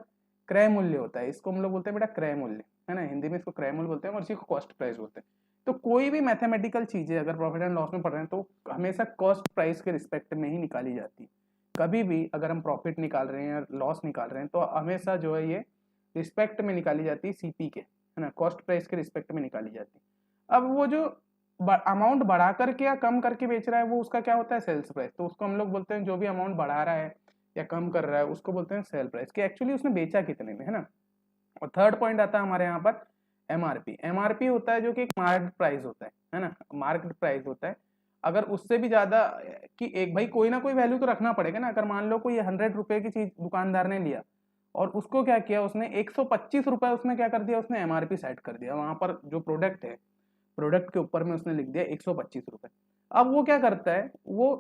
क्रय मूल्य होता है, इसको हम लोग बोलते हैं बेटा क्रय मूल्य, है ना, हिंदी में इसको क्रय मूल्य बोलते हैं और इसी को कॉस्ट प्राइस बोलते हैं। तो कोई भी मैथमेटिकल चीजें अगर प्रॉफिट एंड लॉस में पढ़ रहे हैं तो हमेशा कॉस्ट प्राइस के रिस्पेक्ट में ही निकाली जाती है। कभी भी अगर हम प्रॉफिट निकाल रहे हैं या लॉस निकाल रहे हैं तो हमेशा जो है ये रिस्पेक्ट में निकाली जाती है सीपी के, है ना, कॉस्ट प्राइस के रिस्पेक्ट में निकाली जाती है। अब वो जो अमाउंट बढ़ा करके या कम करके बेच रहा है वो उसका क्या होता है, सेल्स प्राइस। तो उसको हम लोग बोलते हैं, जो भी अमाउंट बढ़ा रहा है या कम कर रहा है उसको बोलते हैं सेल प्राइस, कि एक्चुअली उसने बेचा कितने में, है ना। और थर्ड पॉइंट आता है हमारे यहाँ पर एमआरपी। एमआरपी होता है जो कि एक मार्केट प्राइस होता है ना, मार्केट प्राइस होता है। अगर उससे भी ज्यादा कि एक भाई कोई ना कोई वैल्यू तो रखना पड़ेगा ना। अगर मान लो कोई 100 रुपए की चीज दुकानदार ने लिया और उसको क्या किया, उसने 125 रुपए उसने क्या कर दिया, उसने एमआरपी सेट कर दिया वहां पर, जो प्रोडक्ट है प्रोडक्ट के ऊपर में उसने लिख दिया 125 रुपए। अब वो क्या करता है, वो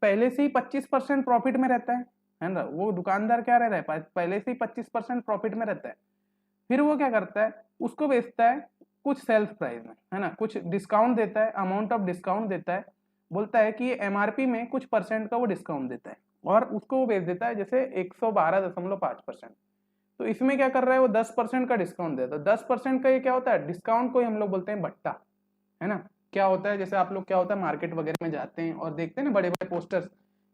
पहले से ही 25% प्रॉफिट में रहता है ना। वो दुकानदार क्या रह रहा है, पहले से ही 25% प्रॉफिट में रहता है। फिर वो क्या करता है, उसको बेचता है कुछ सेल्स प्राइस में, है ना, कुछ डिस्काउंट देता है, अमाउंट ऑफ डिस्काउंट देता है, बोलता है कि एमआरपी में कुछ परसेंट का वो डिस्काउंट देता है और उसको वो बेच देता है जैसे 112.5%। तो इसमें क्या कर रहा है, वो 10% का डिस्काउंट देता है। 10% का ये क्या होता है, डिस्काउंट को ही हम लोग बोलते हैं बट्टा, है ना। क्या होता है, जैसे आप लोग क्या होता है मार्केट वगैरह में जाते हैं और देखते हैं ना बड़े बड़े पोस्टर्स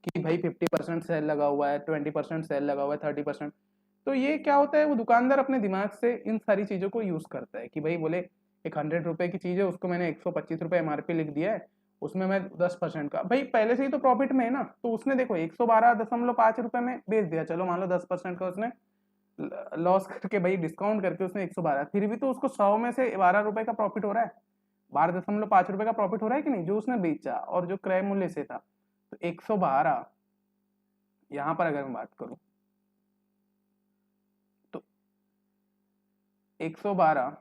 कि भाई 50% सेल लगा हुआ है, 20% सेल लगा हुआ है, 30%। तो ये क्या होता है, वो दुकानदार अपने दिमाग से इन सारी चीजों को यूज करता है कि भाई बोले एक 100 रुपए की चीज है, उसको मैंने 125 रुपए एमआरपी लिख दिया है, उसमें मैं 10% का, भाई पहले से ही तो प्रॉफिट में है ना, तो उसने देखो 112.5 रुपए में बेच दिया, चलो मान लो 10% का उसने लॉस करके, भाई डिस्काउंट करके उसने 112, फिर भी तो उसको 100 में से 12 रुपए का प्रॉफिट हो रहा है, 12.5 रुपए का प्रॉफिट हो रहा है कि नहीं, जो उसने बेचा और जो क्रय मूल्य से था। तो 112, यहां पर अगर मैं बात करूं तो 112,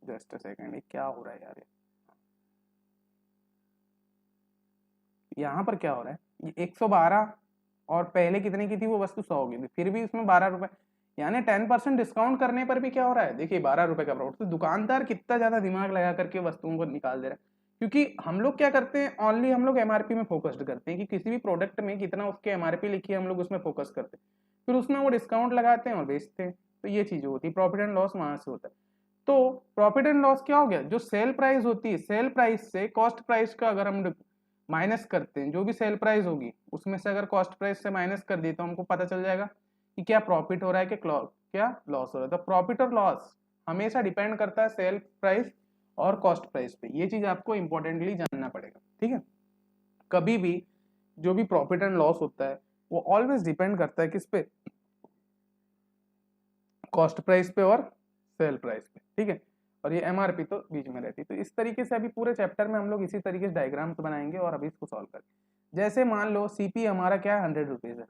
जस्ट अ सेकेंड, ये क्या हो रहा है यार, यहाँ पर क्या हो रहा है, ये 112 और पहले कितने की थी वो वस्तु, 100 की थी, फिर भी उसमें 12 रुपए, यानी 10% डिस्काउंट करने पर भी क्या हो रहा है, देखिए 12 रुपए का प्रॉफिट। तो दुकानदार कितना ज्यादा दिमाग लगा करके वस्तुओं को निकाल दे रहा है, क्योंकि हम लोग क्या करते हैं, ओनली हम लोग एमआरपी में फोकस्ड करते हैं कि किसी भी प्रोडक्ट में कितना उसके एमआरपी लिखी है हम लोग उसमें फोकस करते हैं, फिर उसमें वो डिस्काउंट लगाते हैं और बेचते हैं। तो ये चीज होती है, प्रॉफिट एंड लॉस वहां से होता है। तो प्रॉफिट एंड लॉस क्या हो गया, जो सेल प्राइस होती है, सेल प्राइस से कॉस्ट प्राइस का अगर हम माइनस करते हैं, जो भी सेल प्राइस होगी उसमें से अगर कॉस्ट प्राइस से माइनस कर दी तो हमको पता चल जाएगा कि क्या प्रॉफिट हो रहा है कि क्या लॉस हो रहा है। तो प्रॉफिट और लॉस हमेशा डिपेंड करता है सेल प्राइस और कॉस्ट प्राइस पे, ये चीज आपको इंपॉर्टेंटली जानना पड़ेगा, ठीक है। कभी भी जो भी प्रॉफिट एंड लॉस होता है वो ऑलवेज डिपेंड करता है किस पे, कॉस्ट प्राइस पे और सेल प्राइस पे, ठीक है। और ये एमआरपी तो बीच में रहती है। तो इस तरीके से अभी पूरे चैप्टर में हम लोग इसी तरीके से डायग्राम्स बनाएंगे और अभी इसको सॉल्व करेंगे। जैसे मान लो सीपी हमारा क्या है, 100 रुपीज है,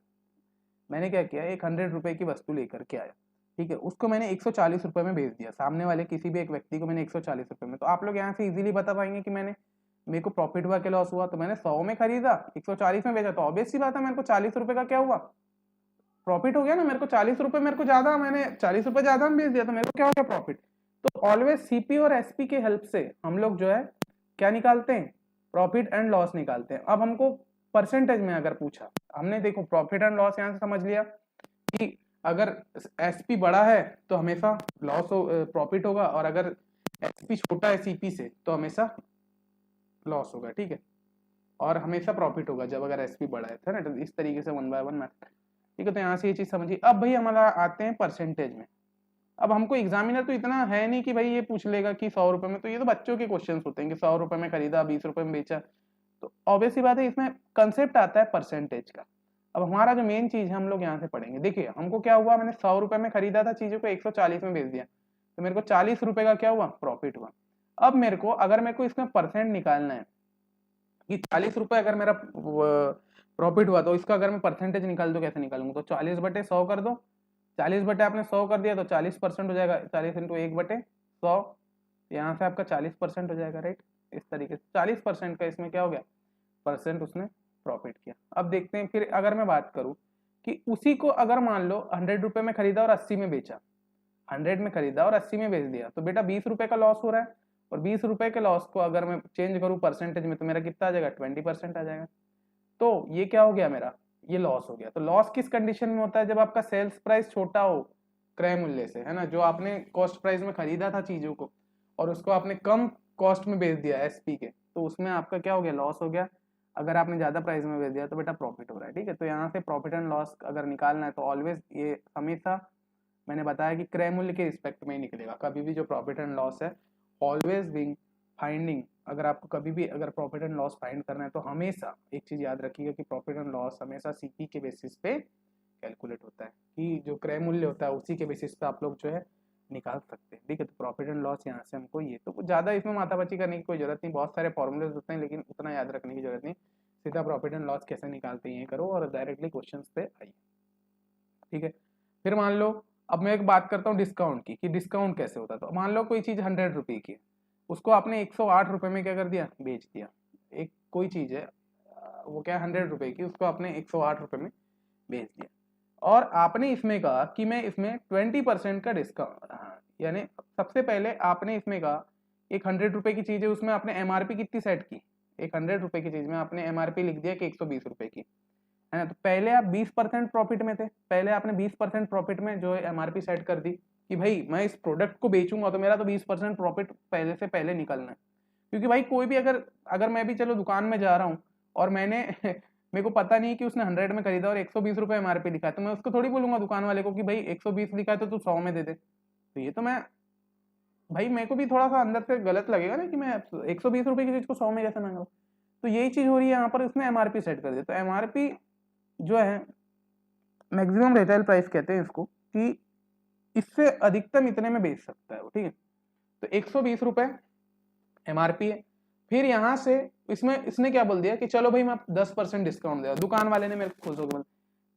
मैंने क्या किया, एक 100 रुपए की वस्तु लेकर के आया, ठीक है, उसको मैंने 140 रुपए में बेच दिया, सामने वाले किसी भी एक व्यक्ति को मैंने 140 रुपए में। तो आप लोग यहाँ से इजीली बता पाएंगे कि मेरे को प्रॉफिट हुआ कि लॉस हुआ। तो मैंने 100 में खरीदा, 140 में बेचा, तो ऑब्वियस सी बात है मेरे को 40 रुपए का क्या हुआ, प्रॉफिट हो गया ना। मेरे को 40 रुपए, मेरे को ज्यादा, मैंने 40 रुपए ज्यादा में बेच दिया तो मेरे को क्या हो गया, प्रॉफिट। तो ऑलवेज सीपी और एसपी के हेल्प से हम लोग जो है क्या निकालते हैं, प्रॉफिट एंड लॉस निकालते हैं। अब हमको परसेंटेज में अगर पूछा, हमने देखो प्रॉफिट एंड लॉस यहाँ से समझ लिया कि अगर एसपी बड़ा है तो हमेशा लॉस हो, प्रॉफिट होगा, और अगर एसपी छोटा है सीपी से तो हमेशा लॉस होगा, ठीक है, और हमेशा प्रॉफिट होगा जब अगर एसपी बड़ा है ना। तो इस तरीके से 1 बाय 1 मैथड ठीक है। तो यहाँ से ये चीज समझिए। अब भाई हमारा आते हैं परसेंटेज में। अब हमको एग्जामिनर तो इतना है नहीं कि भाई ये पूछ लेगा कि 100 रुपए में, तो ये तो बच्चों के क्वेश्चन होते हैं कि 100 रुपए में खरीदा 20 रुपए में बेचा। तो ऑब्वियस सी बात है, इसमें कंसेप्ट आता है परसेंटेज का। अब हमारा जो मेन चीज है हम लोग यहाँ से पढ़ेंगे। देखिए हमको क्या हुआ, मैंने 100 रुपए में खरीदा था, चीजों को 140 में बेच दिया, तो मेरे को 40 रुपए का क्या हुआ, प्रॉफिट हुआ। अब मेरे को अगर मेरे को इसमें परसेंट निकालना है कि 40 रुपए अगर मेरा प्रॉफिट हुआ, तो इसका अगर मैं परसेंटेज निकाल दूं, कैसे निकालूंगा, तो 40/100 कर दो। 40 बटे आपने 100 कर दिया तो 40% हो जाएगा, 40 इंटू 1/100, यहाँ से आपका 40% हो जाएगा, राइट। इस तरीके से 40% का इसमें क्या हो गया, परसेंट उसने प्रॉफिट किया। अब देखते हैं फिर अगर मैं बात करूं कि उसी को अगर मान लो 100 रुपए में खरीदा और 80 में बेचा, 100 में खरीदा और 80 में बेच दिया, तो बेटा 20 रुपए का लॉस हो रहा है। और 20 रुपए के लॉस को अगर मैं चेंज करूं परसेंटेज में, तो मेरा कितना आ जाएगा, 20% आ जाएगा। तो ये क्या हो गया मेरा, ये लॉस हो गया। तो लॉस किस कंडीशन में होता है, जब आपका सेल्स प्राइस छोटा हो क्रय मूल्य से, है ना, जो आपने कॉस्ट प्राइस में खरीदा था चीजों को और उसको आपने कम कॉस्ट में बेच दिया एसपी के, तो उसमें आपका क्या हो गया, लॉस हो गया। अगर आपने ज्यादा प्राइस में बेच दिया तो बेटा प्रॉफिट हो रहा है, ठीक है। तो यहाँ से प्रॉफिट एंड लॉस अगर निकालना है तो ऑलवेज ये हमेशा मैंने बताया कि क्रय मूल्य के रिस्पेक्ट में ही निकलेगा। कभी भी जो प्रॉफिट एंड लॉस है, ऑलवेज बिंग फाइंडिंग, अगर आपको कभी भी अगर प्रॉफिट एंड लॉस फाइंड करना है तो हमेशा एक चीज याद रखिएगा कि प्रॉफिट एंड लॉस हमेशा सीपी के बेसिस पे कैलकुलेट होता है, कि जो क्रय मूल्य होता है उसी के बेसिस पे आप लोग जो है निकाल सकते हैं, ठीक है। तो प्रॉफिट एंड लॉस यहाँ से हमको ये, तो ज्यादा इसमें माथापच्ची करने की कोई जरूरत नहीं, बहुत सारे फॉर्मूलेज होते हैं लेकिन उतना याद रखने की जरूरत नहीं। सीधा प्रॉफिट एंड लॉस कैसे निकालते हैं ये करो और डायरेक्टली क्वेश्चन पे आइए, ठीक है। फिर मान लो अब मैं एक बात करता हूँ डिस्काउंट की, कि डिस्काउंट कैसे होता है। तो मान लो कोई चीज 100 रुपए की है, उसको आपने 108 रुपए में क्या कर दिया, बेच दिया। एक कोई चीज है वो क्या 100 रुपए की, उसको आपने 108 रुपए में बेच दिया। और आपने इसमें कहा कि मैं इसमें 20% का डिस्काउंट, हाँ, यानी सबसे पहले आपने इसमें कहा एक 100 रुपए की चीज है, उसमें आपने एमआरपी कितनी सेट की, एक 100 रुपए की चीज में आपने एमआरपी लिख दिया कि 120 रुपए की, है ना। तो पहले आप 20% प्रॉफिट में थे, पहले आपने 20% प्रॉफिट में जो है एमआरपी सेट कर दी कि भाई मैं इस प्रोडक्ट को बेचूंगा तो मेरा तो 20% प्रॉफिट पहले से पहले निकलना है। क्योंकि भाई कोई भी अगर अगर मैं भी चलो दुकान में जा रहा हूँ और मैंने मेरे को पता नहीं कि उसने 100 में खरीदा और 120 रुपए एमआरपी लिखा है, तो मैं उसको थोड़ी बोलूंगा दुकान वाले को कि भाई 120 लिखा है तो तू 100 में दे दे। तो ये तो मैं, भाई मेरे को भी थोड़ा सा अंदर से गलत लगेगा ना कि मैं 120 रुपए की चीज को 100 में कैसे मांगा। तो यही चीज हो रही है यहाँ पर, उसने एमआरपी सेट कर दिया। तो एमआरपी जो है मैक्सिमम रिटेल प्राइस कहते हैं इसको, कि इससे अधिकतम इतने में बेच सकता है वो, ठीक है। तो 120 रुपए एमआरपी है। फिर यहाँ से इसमें इसने क्या बोल दिया कि चलो भाई मैं 10% डिस्काउंट दे, दुकान वाले ने मेरे को खुश होकर बोला,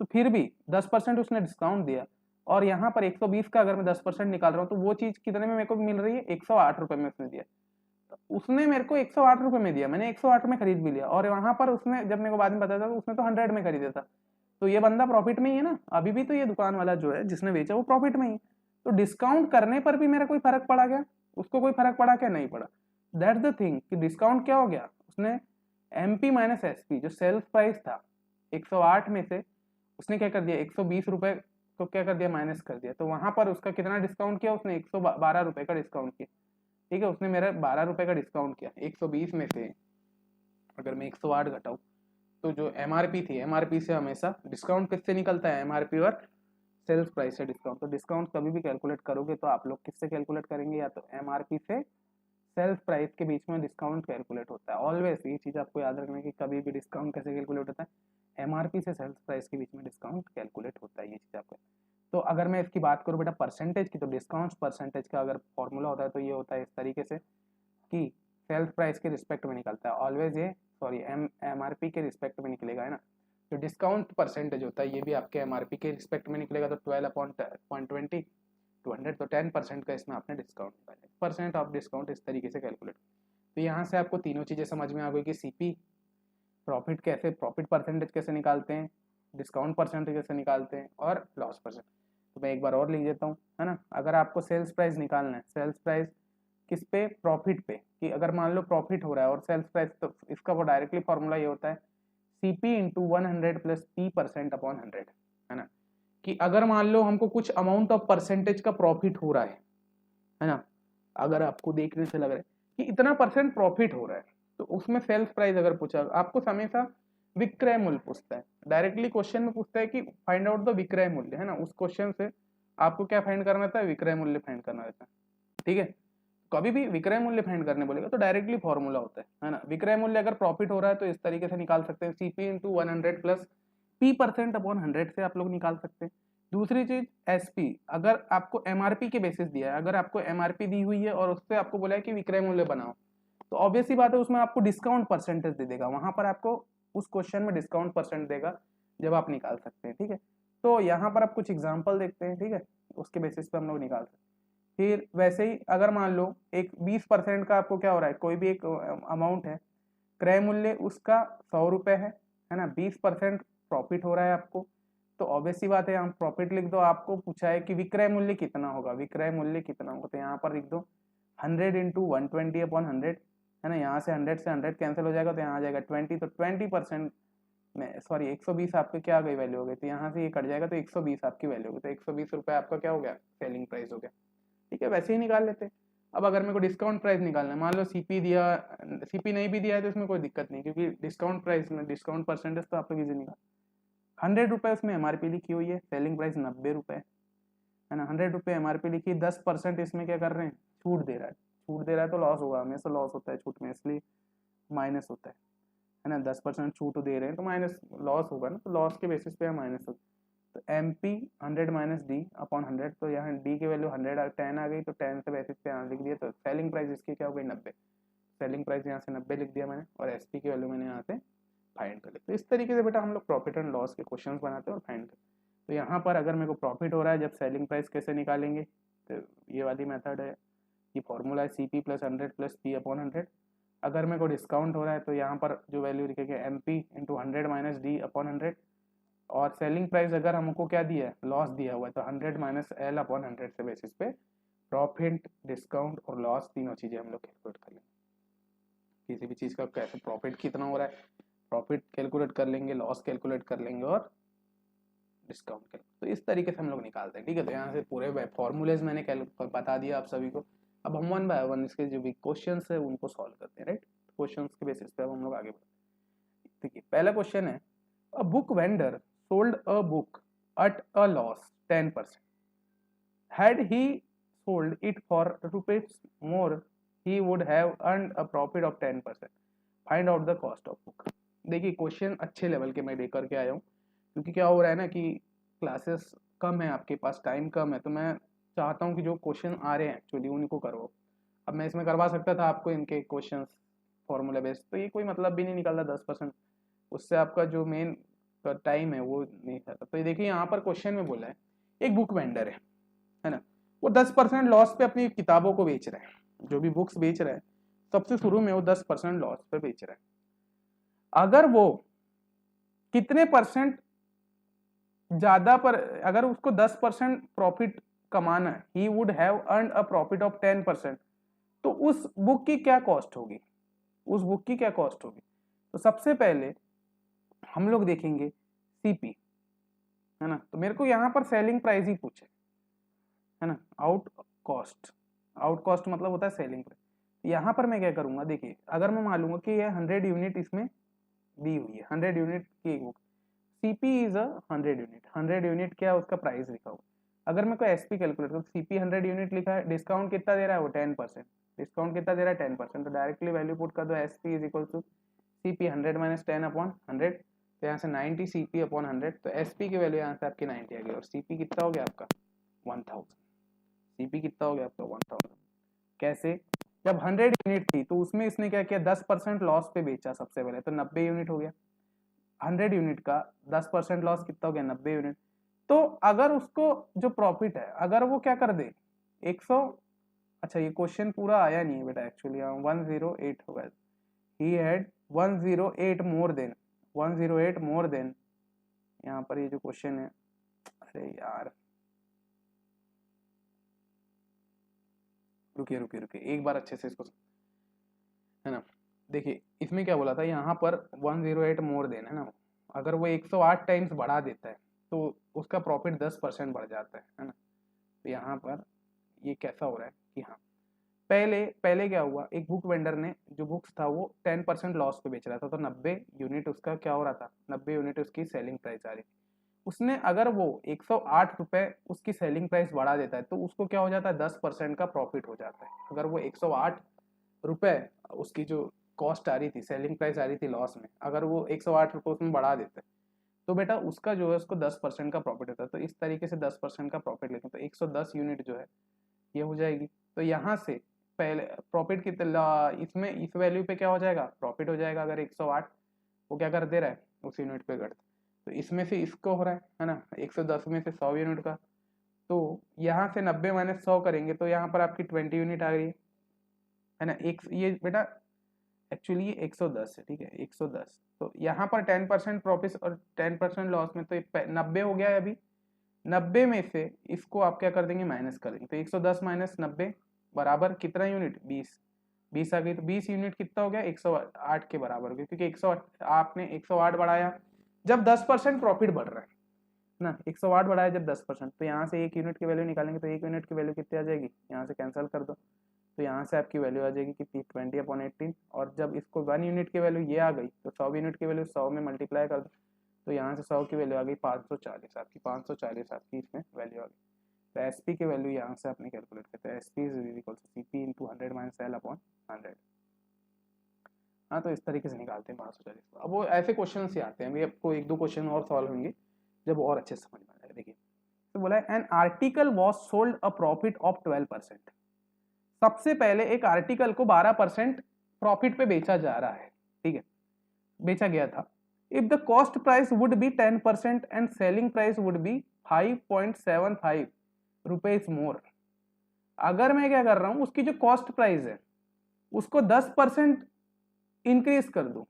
तो फिर भी 10% उसने डिस्काउंट दिया। और यहाँ पर 120 का अगर मैं 10% निकाल रहा हूँ तो वो चीज कितने में मेरे को मिल रही है, 108 रुपए में उसने दिया। तो उसने मेरे को 108 रुपए में दिया, मैंने 108 में खरीद भी लिया। और वहां पर उसने जब मेरे को बाद में बताया था तो उसने तो 100 में खरीदा था। तो ये बंदा प्रॉफिट में ही है ना, अभी भी तो ये दुकान वाला जो है जिसने बेचा वो प्रॉफिट में ही। तो डिस्काउंट करने पर भी मेरा कोई फर्क पड़ा क्या, उसको कोई फर्क पड़ा क्या, नहीं पड़ा। दैट्स द थिंग कि डिस्काउंट क्या हो गया, उसने एमपी माइनस एसपी जो सेल्स प्राइस था 108 में से उसने क्या कर दिया, 120 रुपए को क्या कर दिया, माइनस कर दिया। तो वहां पर उसका कितना डिस्काउंट किया, उसने 112 रुपए का डिस्काउंट किया, ठीक है। उसने मेरा 12 रुपए का डिस्काउंट किया। 120 में से अगर मैं 108 घटाऊं तो जो एमआरपी थी, एमआरपी से हमेशा डिस्काउंट किससे निकलता है, एमआरपी और सेल्स प्राइस से डिस्काउंट। तो डिस्काउंट कभी भी कैलकुलेट करोगे तो आप लोग किससे कैलकुलेट करेंगे, या तो एमआरपी से सेल्स प्राइस के बीच में डिस्काउंट कैलकुलेट होता है। ऑलवेज ये चीज आपको याद रखना है कि कभी भी डिस्काउंट कैसे कैलकुलेट होता है, एमआरपी से सेल्स प्राइस के बीच में डिस्काउंट कैलकुलेट होता है, ये चीज आपको। तो अगर मैं इसकी बात करूँ बेटा परसेंटेज की, तो डिस्काउंट परसेंटेज का अगर फॉर्मूला होता है तो ये होता है इस तरीके से कि सेल्स प्राइस के रिस्पेक्ट में निकलता है ऑलवेज, ये सॉरी एमआरपी के रिस्पेक्ट में निकलेगा, है ना। जो डिस्काउंट परसेंटेज होता है ये भी आपके एमआरपी के रिस्पेक्ट में निकलेगा। तो 12/0.20 200, तो 10% का इसमें आपने डिस्काउंट निकाला, परसेंट ऑफ डिस्काउंट इस तरीके से कैलकुलेट। तो यहाँ से आपको तीनों चीज़ें समझ में आ गई कि सीपी प्रॉफिट कैसे, प्रॉफिट परसेंटेज कैसे निकालते हैं, डिस्काउंट परसेंटेज कैसे निकालते हैं, और लॉस परसेंट। तो मैं एक बार और लिख देता हूँ, है ना। अगर आपको सेल्स प्राइस निकालना है, सेल्स प्राइस किस पे, प्रॉफिट पे, कि अगर मान लो प्रॉफिट हो रहा है और सेल्स प्राइस, तो इसका वो डायरेक्टली फॉर्मूला ये होता है सीपी इंटू 100 प्लस P%/100, है ना। कि अगर मान लो हमको कुछ अमाउंट ऑफ परसेंटेज का प्रॉफिट हो रहा है ना, अगर आपको देखने से लग रहा है कि इतना परसेंट प्रॉफिट हो रहा है, तो उसमें सेल्स प्राइस अगर पूछा आपको हमेशा विक्रय मूल्य पूछता है, डायरेक्टली क्वेश्चन में पूछता है कि फाइंड आउट द विक्रय मूल्य, है ना, उस क्वेश्चन से आपको क्या फाइंड करना था, विक्रय मूल्य फाइंड करना रहता है, ठीक है। कभी भी विक्रय मूल्य फाइंड करने बोलेगा तो डायरेक्टली फॉर्मूला होता है ना। विक्रय मूल्य अगर प्रॉफिट हो रहा है तो इस तरीके से निकाल सकते हैं, CP into 100 plus p% upon 100 से आप लोग निकाल सकते हैं। दूसरी चीज एसपी, अगर आपको एमआरपी के बेसिस दिया है, अगर आपको एमआरपी दी हुई है और उससे आपको बोला है कि विक्रय मूल्य बनाओ, तो ऑब्वियस सी बात है उसमें आपको डिस्काउंट परसेंटेज दे देगा, वहां पर आपको उस क्वेश्चन में डिस्काउंट परसेंट देगा जब आप निकाल सकते हैं, ठीक है। तो यहाँ पर आप कुछ एग्जाम्पल देखते हैं, ठीक है, उसके बेसिस पे हम लोग निकाल सकते हैं। फिर वैसे ही अगर मान लो एक 20% का आपको क्या हो रहा है, कोई भी एक अमाउंट है, क्रय मूल्य उसका 100 रुपये है ना, 20% प्रॉफिट हो रहा है आपको, तो ऑब्वियस सी बात है यहाँ प्रॉफिट लिख दो। आपको पूछा है कि विक्रय मूल्य कितना होगा, विक्रय मूल्य कितना होगा, तो यहाँ पर लिख दो 100 इंटू 120 अपॉन 100, है ना, यहाँ से 100 से 100 कैंसिल हो जाएगा तो यहाँ आ जाएगा 20, तो 20% में सॉरी 120 आपकी क्या आ गई वैल्यू हो गई, तो यहाँ से ये कट जाएगा तो 120 आपकी वैल्यू होगी, तो 120 रुपये आपका क्या हो गया, सेलिंग प्राइस हो गया, ठीक है। वैसे ही निकाल लेते हैं। अब अगर मेरे को डिस्काउंट प्राइस निकालना है, मान लो सीपी दिया, सीपी नहीं भी दिया है तो इसमें कोई दिक्कत नहीं, क्योंकि डिस्काउंट प्राइस में डिस्काउंट परसेंटेज तो आप लोग इजी निकाल। 100 रुपये उसमें एमआरपी लिखी हुई है, सेलिंग प्राइस 90 रुपये है ना, 100 रुपये एमआरपी लिखी, 10% इसमें क्या कर रहे हैं, छूट दे रहा है, छूट दे रहा है तो लॉस होगा, हमेशा लॉस होता है छूट में, इसलिए माइनस होता है ना, 10% छूट दे रहे हैं तो माइनस लॉस होगा ना, तो लॉस के बेसिस पे माइनस होगा, तो M P 100 minus D upon 100, तो यहाँ डी की वैल्यू 10 आ गई, तो 10 से बेसिस पे यहाँ लिख दिया, तो सेलिंग प्राइस इसकी क्या हो गई 90, सेलिंग प्राइस यहाँ से 90 लिख दिया मैंने, और एस पी की वैल्यू मैंने यहाँ से फाइंड कर ली। तो इस तरीके से बेटा हम लोग प्रॉफिट एंड लॉस के क्वेश्चन बनाते हैं और फाइंड करते हैं। तो यहाँ पर अगर मेरे को प्रॉफिट हो रहा है, जब सेलिंग प्राइस कैसे निकालेंगे, तो ये वाली मेथड है, ये फॉर्मूला है C P plus 100 plus P upon 100। अगर मेरे को डिस्काउंट हो रहा है तो यहाँ पर जो वैल्यू लिखेंगे M P into 100 minus D upon 100, और सेलिंग प्राइस अगर हमको क्या दिया है, लॉस दिया हुआ है, तो 100 माइनस एल अपॉन 100 से बेसिस पे प्रॉफिट, डिस्काउंट और लॉस तीनों चीजें हम लोग कैलकुलेट कर लेंगे। किसी भी चीज का कैसे प्रॉफिट कितना हो रहा है, प्रॉफिट कैलकुलेट कर लेंगे, लॉस कैलकुलेट कर लेंगे और डिस्काउंट कैलकुलेट, तो इस तरीके से हम लोग निकालते हैं, ठीक है। तो यहाँ से पूरे फॉर्मूलेज मैंने बता दिया आप सभी को। अब हम वन बाय वन इसके जो भी क्वेश्चन है उनको सॉल्व करते हैं, राइट। क्वेश्चन के बेसिस पे अब हम लोग आगे बढ़ते हैं। देखिए पहला क्वेश्चन है, a book vendor sold a book at a loss 10%. Had he sold it for rupees more, he would have earned a profit of 10%. Find out the cost of book. देखिए क्वेश्चन अच्छे level के मैं लेकर के आया हूँ, क्योंकि क्या हो रहा है ना कि क्लासेस कम है, आपके पास टाइम कम है, तो मैं चाहता हूँ कि जो क्वेश्चन आ रहे हैं एक्चुअली उनको करो। अब मैं इसमें करवा सकता था आपको इनके क्वेश्चन फॉर्मूला बेस्ड, तो ये कोई मतलब भी नहीं निकलता 10%, उससे आपका जो मेन टाइम है वो नहीं खाता। तो ये देखिए यहाँ पर क्वेश्चन में बोला है एक बुक वेंडर है ना, वो 10% लॉस पे अपनी किताबों को बेच रहे हैं, जो भी बुक्स बेच रहे हैं सबसे शुरू में वो 10% लॉस पे बेच रहे हैं। अगर वो कितने परसेंट ज्यादा पर, अगर उसको 10% प्रॉफिट कमाना है, he would have earned a profit of 10%, तो उस बुक की क्या कॉस्ट होगी, उस बुक की क्या कॉस्ट होगी। तो सबसे पहले हम लोग देखेंगे सीपी, है ना, तो मेरे को यहाँ पर सेलिंग प्राइस ही पूछे, है ना, आउट कॉस्ट, आउट कॉस्ट मतलब होता है सेलिंग प्राइस। यहाँ पर मैं क्या करूंगा, देखिए अगर मैं मालूंगा कि ये 100 यूनिट इसमें दी हुई है, 100 यूनिट की एक book, CP is a 100 unit, 100 unit क्या उसका प्राइस लिखा हुआ। अगर मैं कोई एसपी कैलकुलेट करूँ, सीपी 100 यूनिट लिखा है, डिस्काउंट कितना दे रहा है वो 10%, डिस्काउंट कितना दे रहा है 10%, तो डायरेक्टली वैल्यू पुट कर दो, SP is equal to CP 100 minus 10 upon 100, तो यहाँ से 90 सीपी अपॉन 100, तो एसपी की वैल्यू यहाँ से आपकी 90 आ गई, और सीपी कितना हो गया आपका 1000, सीपी कितना हो गया आपका 1000। कैसे, जब 100 यूनिट थी तो उसमें इसने क्या किया, 10% लॉस पे बेचा सबसे पहले, तो 90 यूनिट हो गया, 100 यूनिट का 10% लॉस कितना हो गया 90 यूनिट। तो अगर उसको जो प्रॉफिट है, अगर वो क्या कर दे 100, अच्छा ये क्वेश्चन पूरा आया नहीं है बेटा एक्चुअली, 108 होगा, he had 108 more than, 108 more than, यहाँ पर ये जो क्वेश्चन है, अरे यार रुकिए रुकिए रुकिए एक बार अच्छे से इसको, है ना, देखिए इसमें क्या बोला था, यहाँ पर 108 मोर देन, है ना, अगर वो 108 टाइम्स बढ़ा देता है तो उसका प्रॉफिट 10% बढ़ जाता है ना। तो यहाँ पर ये कैसा हो रहा है कि हाँ पहले पहले क्या हुआ, एक बुक वेंडर ने जो बुक्स था वो 10% लॉस पे बेच रहा था, तो 90 यूनिट उसका क्या हो रहा था, 90 यूनिट उसकी सेलिंग प्राइस आ रही थी। उसने अगर वो 108 रुपए उसकी सेलिंग प्राइस बढ़ा देता है तो उसको क्या हो जाता है, 10% का प्रॉफिट हो जाता है। अगर वो 108 रुपए उसकी जो कॉस्ट आ रही थी, सेलिंग प्राइस आ रही थी लॉस में, अगर वो 108 रुपए उसमें बढ़ा देते तो बेटा उसका जो है उसको 10% का प्रॉफिट होता है। तो इस तरीके से 10% का प्रॉफिट लेते हैं, तो 110 यूनिट जो है ये हो जाएगी। तो यहाँ से पहले प्रॉफिट की इसमें इस वैल्यू पे क्या हो जाएगा, प्रॉफिट हो जाएगा। अगर 108 वो क्या कर दे रहा है, उस यूनिट पे कर, तो इसमें से इसको हो रहा है ना, 110 में से 100 यूनिट का, तो यहाँ से 90 माइनस 100 करेंगे तो यहाँ पर आपकी 20 यूनिट आ गई है ना। एक ये बेटा एक्चुअली ये 110 है, ठीक है 110। तो यहाँ पर 10% प्रॉफिट और 10% लॉस में, तो 90 हो गया है अभी। 90 में से इसको आप क्या कर देंगे, माइनस कर देंगे, तो 110 माइनस 90 बराबर कितना यूनिट, 20 आ गई। तो 20 यूनिट कितना हो गया, 108 के बराबर हो गया, क्योंकि 108 आपने 108 बढ़ाया जब 10% प्रॉफिट बढ़ रहा है ना, 108 बढ़ाया जब 10%, तो यहाँ से 1 यूनिट की वैल्यू निकालेंगे, तो 1 यूनिट की वैल्यू कितनी आ जाएगी, यहाँ से कैंसिल कर दो, तो यहाँ से आपकी वैल्यू आ जाएगी कितनी, 20/18। और जब इसको 1 यूनिट की वैल्यू ये आ गई तो 100 यूनिट की वैल्यू 100 में मल्टीप्लाई कर दो, तो यहाँ से 100 की वैल्यू आ गई 540 आपकी, 540 आपकी इसमें वैल्यू आ गई। तो एस पी की वैल्यू यहाँ से आपने कैलकुलेट करते हैं, S P is equal to C P into 100 minus L upon 100। हाँ, तो इस तरीके से निकालते हैं 540। अब वो ऐसे क्वेश्चन से आते हैं, अभी आपको 1-2 क्वेश्चन और सॉल्व होंगे जब और अच्छे से समझ में आएगा। देखिए तो बोला है an article was sold a profit of 12%। सबसे पहले एक आर्टिकल को 12% प्रॉफिट पे बेचा जा रहा है, ठीक है, बेचा गया था। If the cost price would be 10% and selling price would be 5.75 rupees more. अगर मैं क्या कर रहा हूं, उसकी जो कॉस्ट प्राइस है उसको 10% इंक्रीज कर दूं,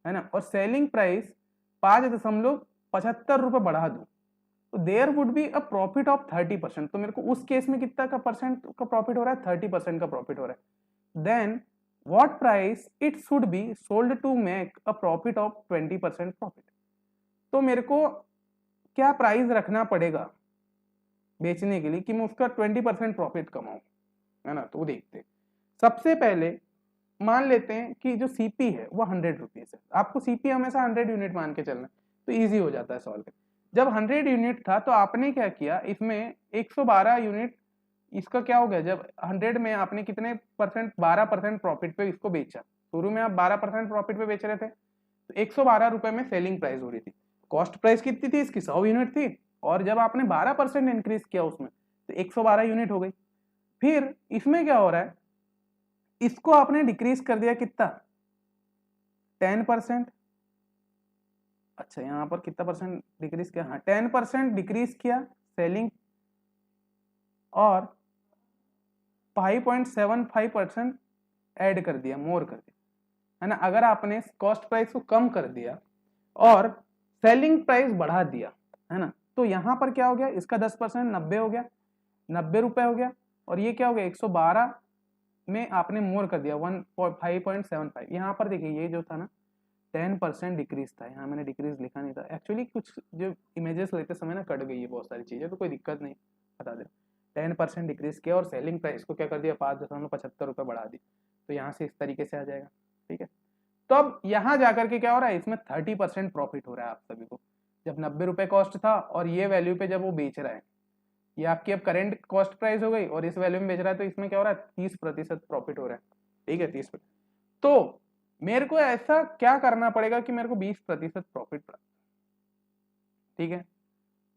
है ना, और सेलिंग प्राइस 5.75 रुपए बढ़ा दूं, तो there would be a profit of 30%। तो मेरे को उस केस में कितना का परसेंट का प्रॉफिट हो रहा है, 30% का प्रॉफिट हो रहा है। Then what price it should be sold to make a profit of 20% profit. तो मेरे को क्या प्राइस रखना पड़ेगा बेचने के लिए कि मैं उसका 20% प्रॉफिट कमाऊं, है ना। तो देखते, सबसे पहले मान लेते हैं कि जो सीपी है वो 100 रुपीज है। आपको सीपी हमेशा 100 यूनिट मान के चलना, तो इजी हो जाता है सॉल्व करना। जब 100 यूनिट था तो आपने क्या किया, इसमें 112 यूनिट, इसका क्या हो गया, जब 100 में आपने कितने परसेंट, 12% प्रॉफिट पे इसको बेचा। शुरू में आप 12% प्रॉफिट पे बेच रहे थे, तो 112 रुपए में सेलिंग प्राइस हो रही थी। कॉस्ट प्राइस कितनी थी इसकी, 100 यूनिट थी, और जब आपने 12% इंक्रीज किया उसमें तो 112 यूनिट हो गई। फिर इसमें क्या हो रहा है, इसको आपने डिक्रीज कर दिया कितना, 10%। अच्छा यहाँ पर कितना परसेंट डिक्रीज किया, हाँ 10% डिक्रीज किया सेलिंग, और 5.75% ऐड कर दिया, मोर कर दिया, है ना। अगर आपने कॉस्ट प्राइस को कम कर दिया और सेलिंग प्राइस बढ़ा दिया, है ना, तो यहाँ पर क्या हो गया, इसका 10% 90 हो गया, 90 रुपए हो गया, और ये क्या हो गया 112 में आपने मोर कर दिया 5.75। यहाँ पर देखिए ये जो था ना 10% डिक्रीज था, यहाँ मैंने डिक्रीज लिखा नहीं था एक्चुअली, कुछ जो इमेजेस लेते समय ना कट गई है बहुत सारी चीजें, तो कोई दिक्कत नहीं, बता दे। 10% डिक्रीज किया और सेलिंग प्राइस को क्या कर दिया, 5.75 रुपए बढ़ा दी, तो यहाँ से इस तरीके से आ जाएगा, ठीक है। तो अब यहाँ जाकर के क्या हो रहा है, इसमें 30% प्रॉफिट हो रहा है आप सभी को। जब 90 रुपए कॉस्ट था और ये वैल्यू पे जब वो बेच रहा है, ये आपकी अब करेंट कॉस्ट प्राइस हो गई और इस वैल्यू में बेच रहा है, तो इसमें क्या हो रहा है, 30% प्रॉफिट हो रहा है, ठीक है 30%। तो मेरे को ऐसा क्या करना पड़ेगा कि मेरे को 20% प्रॉफिट प्राप्त, ठीक है।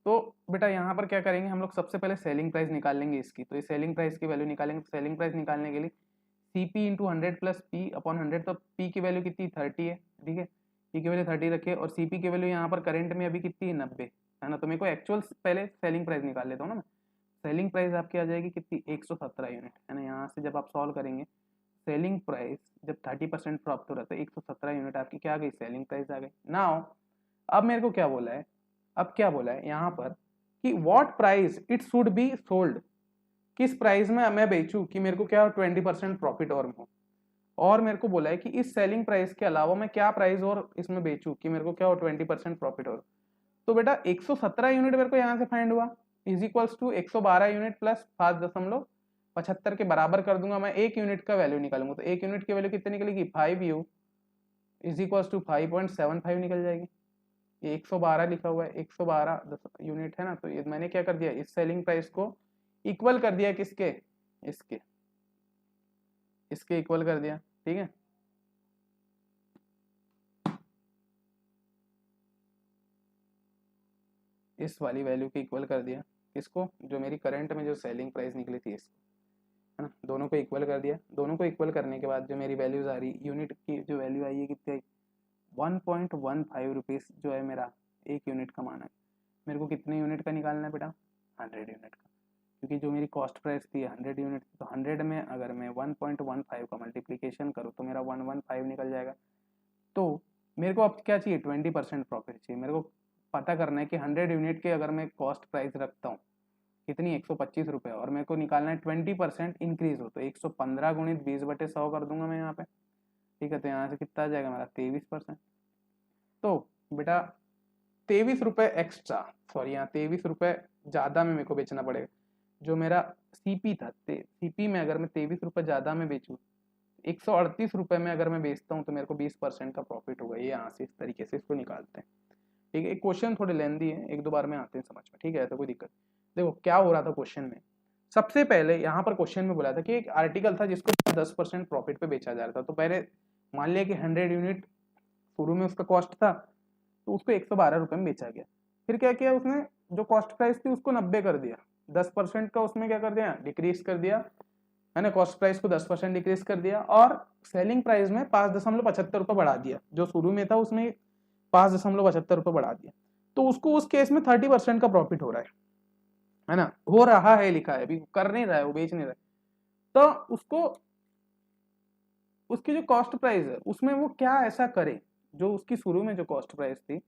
तो बेटा यहाँ पर क्या करेंगे हम लोग, सबसे पहले सेलिंग प्राइस निकाल लेंगे इसकी, तो ये सेलिंग प्राइस की वैल्यू निकालेंगे। तो सेलिंग प्राइस निकालने के लिए CP into 100 plus P upon 100, तो P की वैल्यू कितनी 30 है, ठीक है, P की वैल्यू 30 रखे, और CP की वैल्यू यहाँ पर करंट में अभी कितनी है 90, है ना। तो मेरे को एक्चुअल पहले सेलिंग प्राइस निकाल लेता हूँ ना मैं। सेलिंग प्राइस आपकी आ जाएगी कितनी, 117 यूनिट, है ना। यहाँ से जब आप सॉल्व करेंगे, सेलिंग प्राइस जब 30% प्राप्त हो रहा था, 117 यूनिट आपकी क्या आ गई, सेलिंग प्राइस आ गई। नाउ अब मेरे को क्या बोला है, अब क्या बोला है यहाँ पर कि what price it should be sold, किस प्राइस में मैं बेचूं कि मेरे को क्या 20% प्रॉफिट और हो, और मेरे को बोला है कि इस सेलिंग प्राइस के अलावा मैं क्या प्राइस और इसमें बेचूं कि मेरे को क्या हो 20% प्रॉफिट हो। तो बेटा 117 यूनिट मेरे को यहाँ से फाइंड हुआ, is equals to 112 unit plus 5.75 75 के बराबर कर दूंगा, मैं 1 यूनिट का वैल्यू निकालूंगा, तो 1 यूनिट की वैल्यू कितनी निकलेगी, 5u इज इक्वल टू 5.75 निकल जाएगी। ये 112 लिखा हुआ है, 112 यूनिट है ना, तो ये मैंने क्या कर दिया, इस सेलिंग प्राइस को इक्वल कर दिया किसके, इसके इक्वल कर दिया, ठीक है। इस वाली वैल्यू के इक्वल कर दिया, इसको जो मेरी करंट में जो सेलिंग प्राइस निकली थी इसको, है ना, दोनों को इक्वल कर दिया। दोनों को इक्वल करने के बाद जो मेरी वैल्यूज आ रही, यूनिट की जो वैल्यू आई है कितनी आई, 1.15 रुपीज़ जो है मेरा एक यूनिट का मान है। मेरे को कितने यूनिट का निकालना है बेटा, 100 यूनिट का, क्योंकि जो मेरी कॉस्ट प्राइस थी 100 यूनिट, तो 100 में अगर मैं 1.15 का मल्टीप्लीकेशन करूँ तो मेरा 115 निकल जाएगा। तो मेरे को अब क्या चाहिए, 20% प्रॉफिट चाहिए। मेरे को पता करना है कि 100 यूनिट के अगर मैं कॉस्ट प्राइस रखता हूँ कितनी, 125 रुपये, और मेरे को निकालना है 20% इंक्रीज हो, तो 115 गुणित 20/100 कर दूंगा मैं यहाँ पे, ठीक है। तो यहाँ से कितना आ जाएगा मेरा 23%। तो बेटा 23 रुपये एक्स्ट्रा, सॉरी यहाँ 23 रुपये ज़्यादा में मेरे को बेचना पड़ेगा। जो मेरा सीपी था, सीपी में अगर मैं 23 रुपये ज़्यादा में बेचूँ, 138 रुपये में अगर मैं बेचता हूँ तो मेरे को 20% का प्रॉफिट होगा। ये यहाँ से इस तरीके से इसको निकालते हैं, ठीक है। एक क्वेश्चन थोड़े लेंदी है, एक दो बार में आते हैं समझ में, ठीक है, तो कोई दिक्कत। देखो क्या हो रहा था क्वेश्चन में, सबसे पहले यहाँ पर क्वेश्चन में बोला था कि एक आर्टिकल था जिसको 10% प्रॉफिट पे बेचा जा रहा था। तो पहले मान लिया कि 100 यूनिट शुरू में उसका कॉस्ट था, तो उसको 112 रुपये में बेचा गया। फिर क्या किया उसने, जो कॉस्ट प्राइस थी उसको 90 कर दिया, 10% का उसमें क्या कर दिया, डिक्रीज कर दिया, है ना, कॉस्ट प्राइस को 10% डिक्रीज कर दिया, और सेलिंग प्राइस में 5.75 रुपये बढ़ा दिया। जो शुरू में था उसमें 5.75 रुपये बढ़ा दिया, तो उसको उस केस में 30% का प्रॉफिट हो रहा है ना, हो रहा है लिखा है, अभी कर नहीं रहा है, वो बेच नहीं रहा है। तो उसको उसकी जो कॉस्ट प्राइस है उसमें वो क्या ऐसा करे, जो उसकी शुरू में जो कॉस्ट प्राइस थी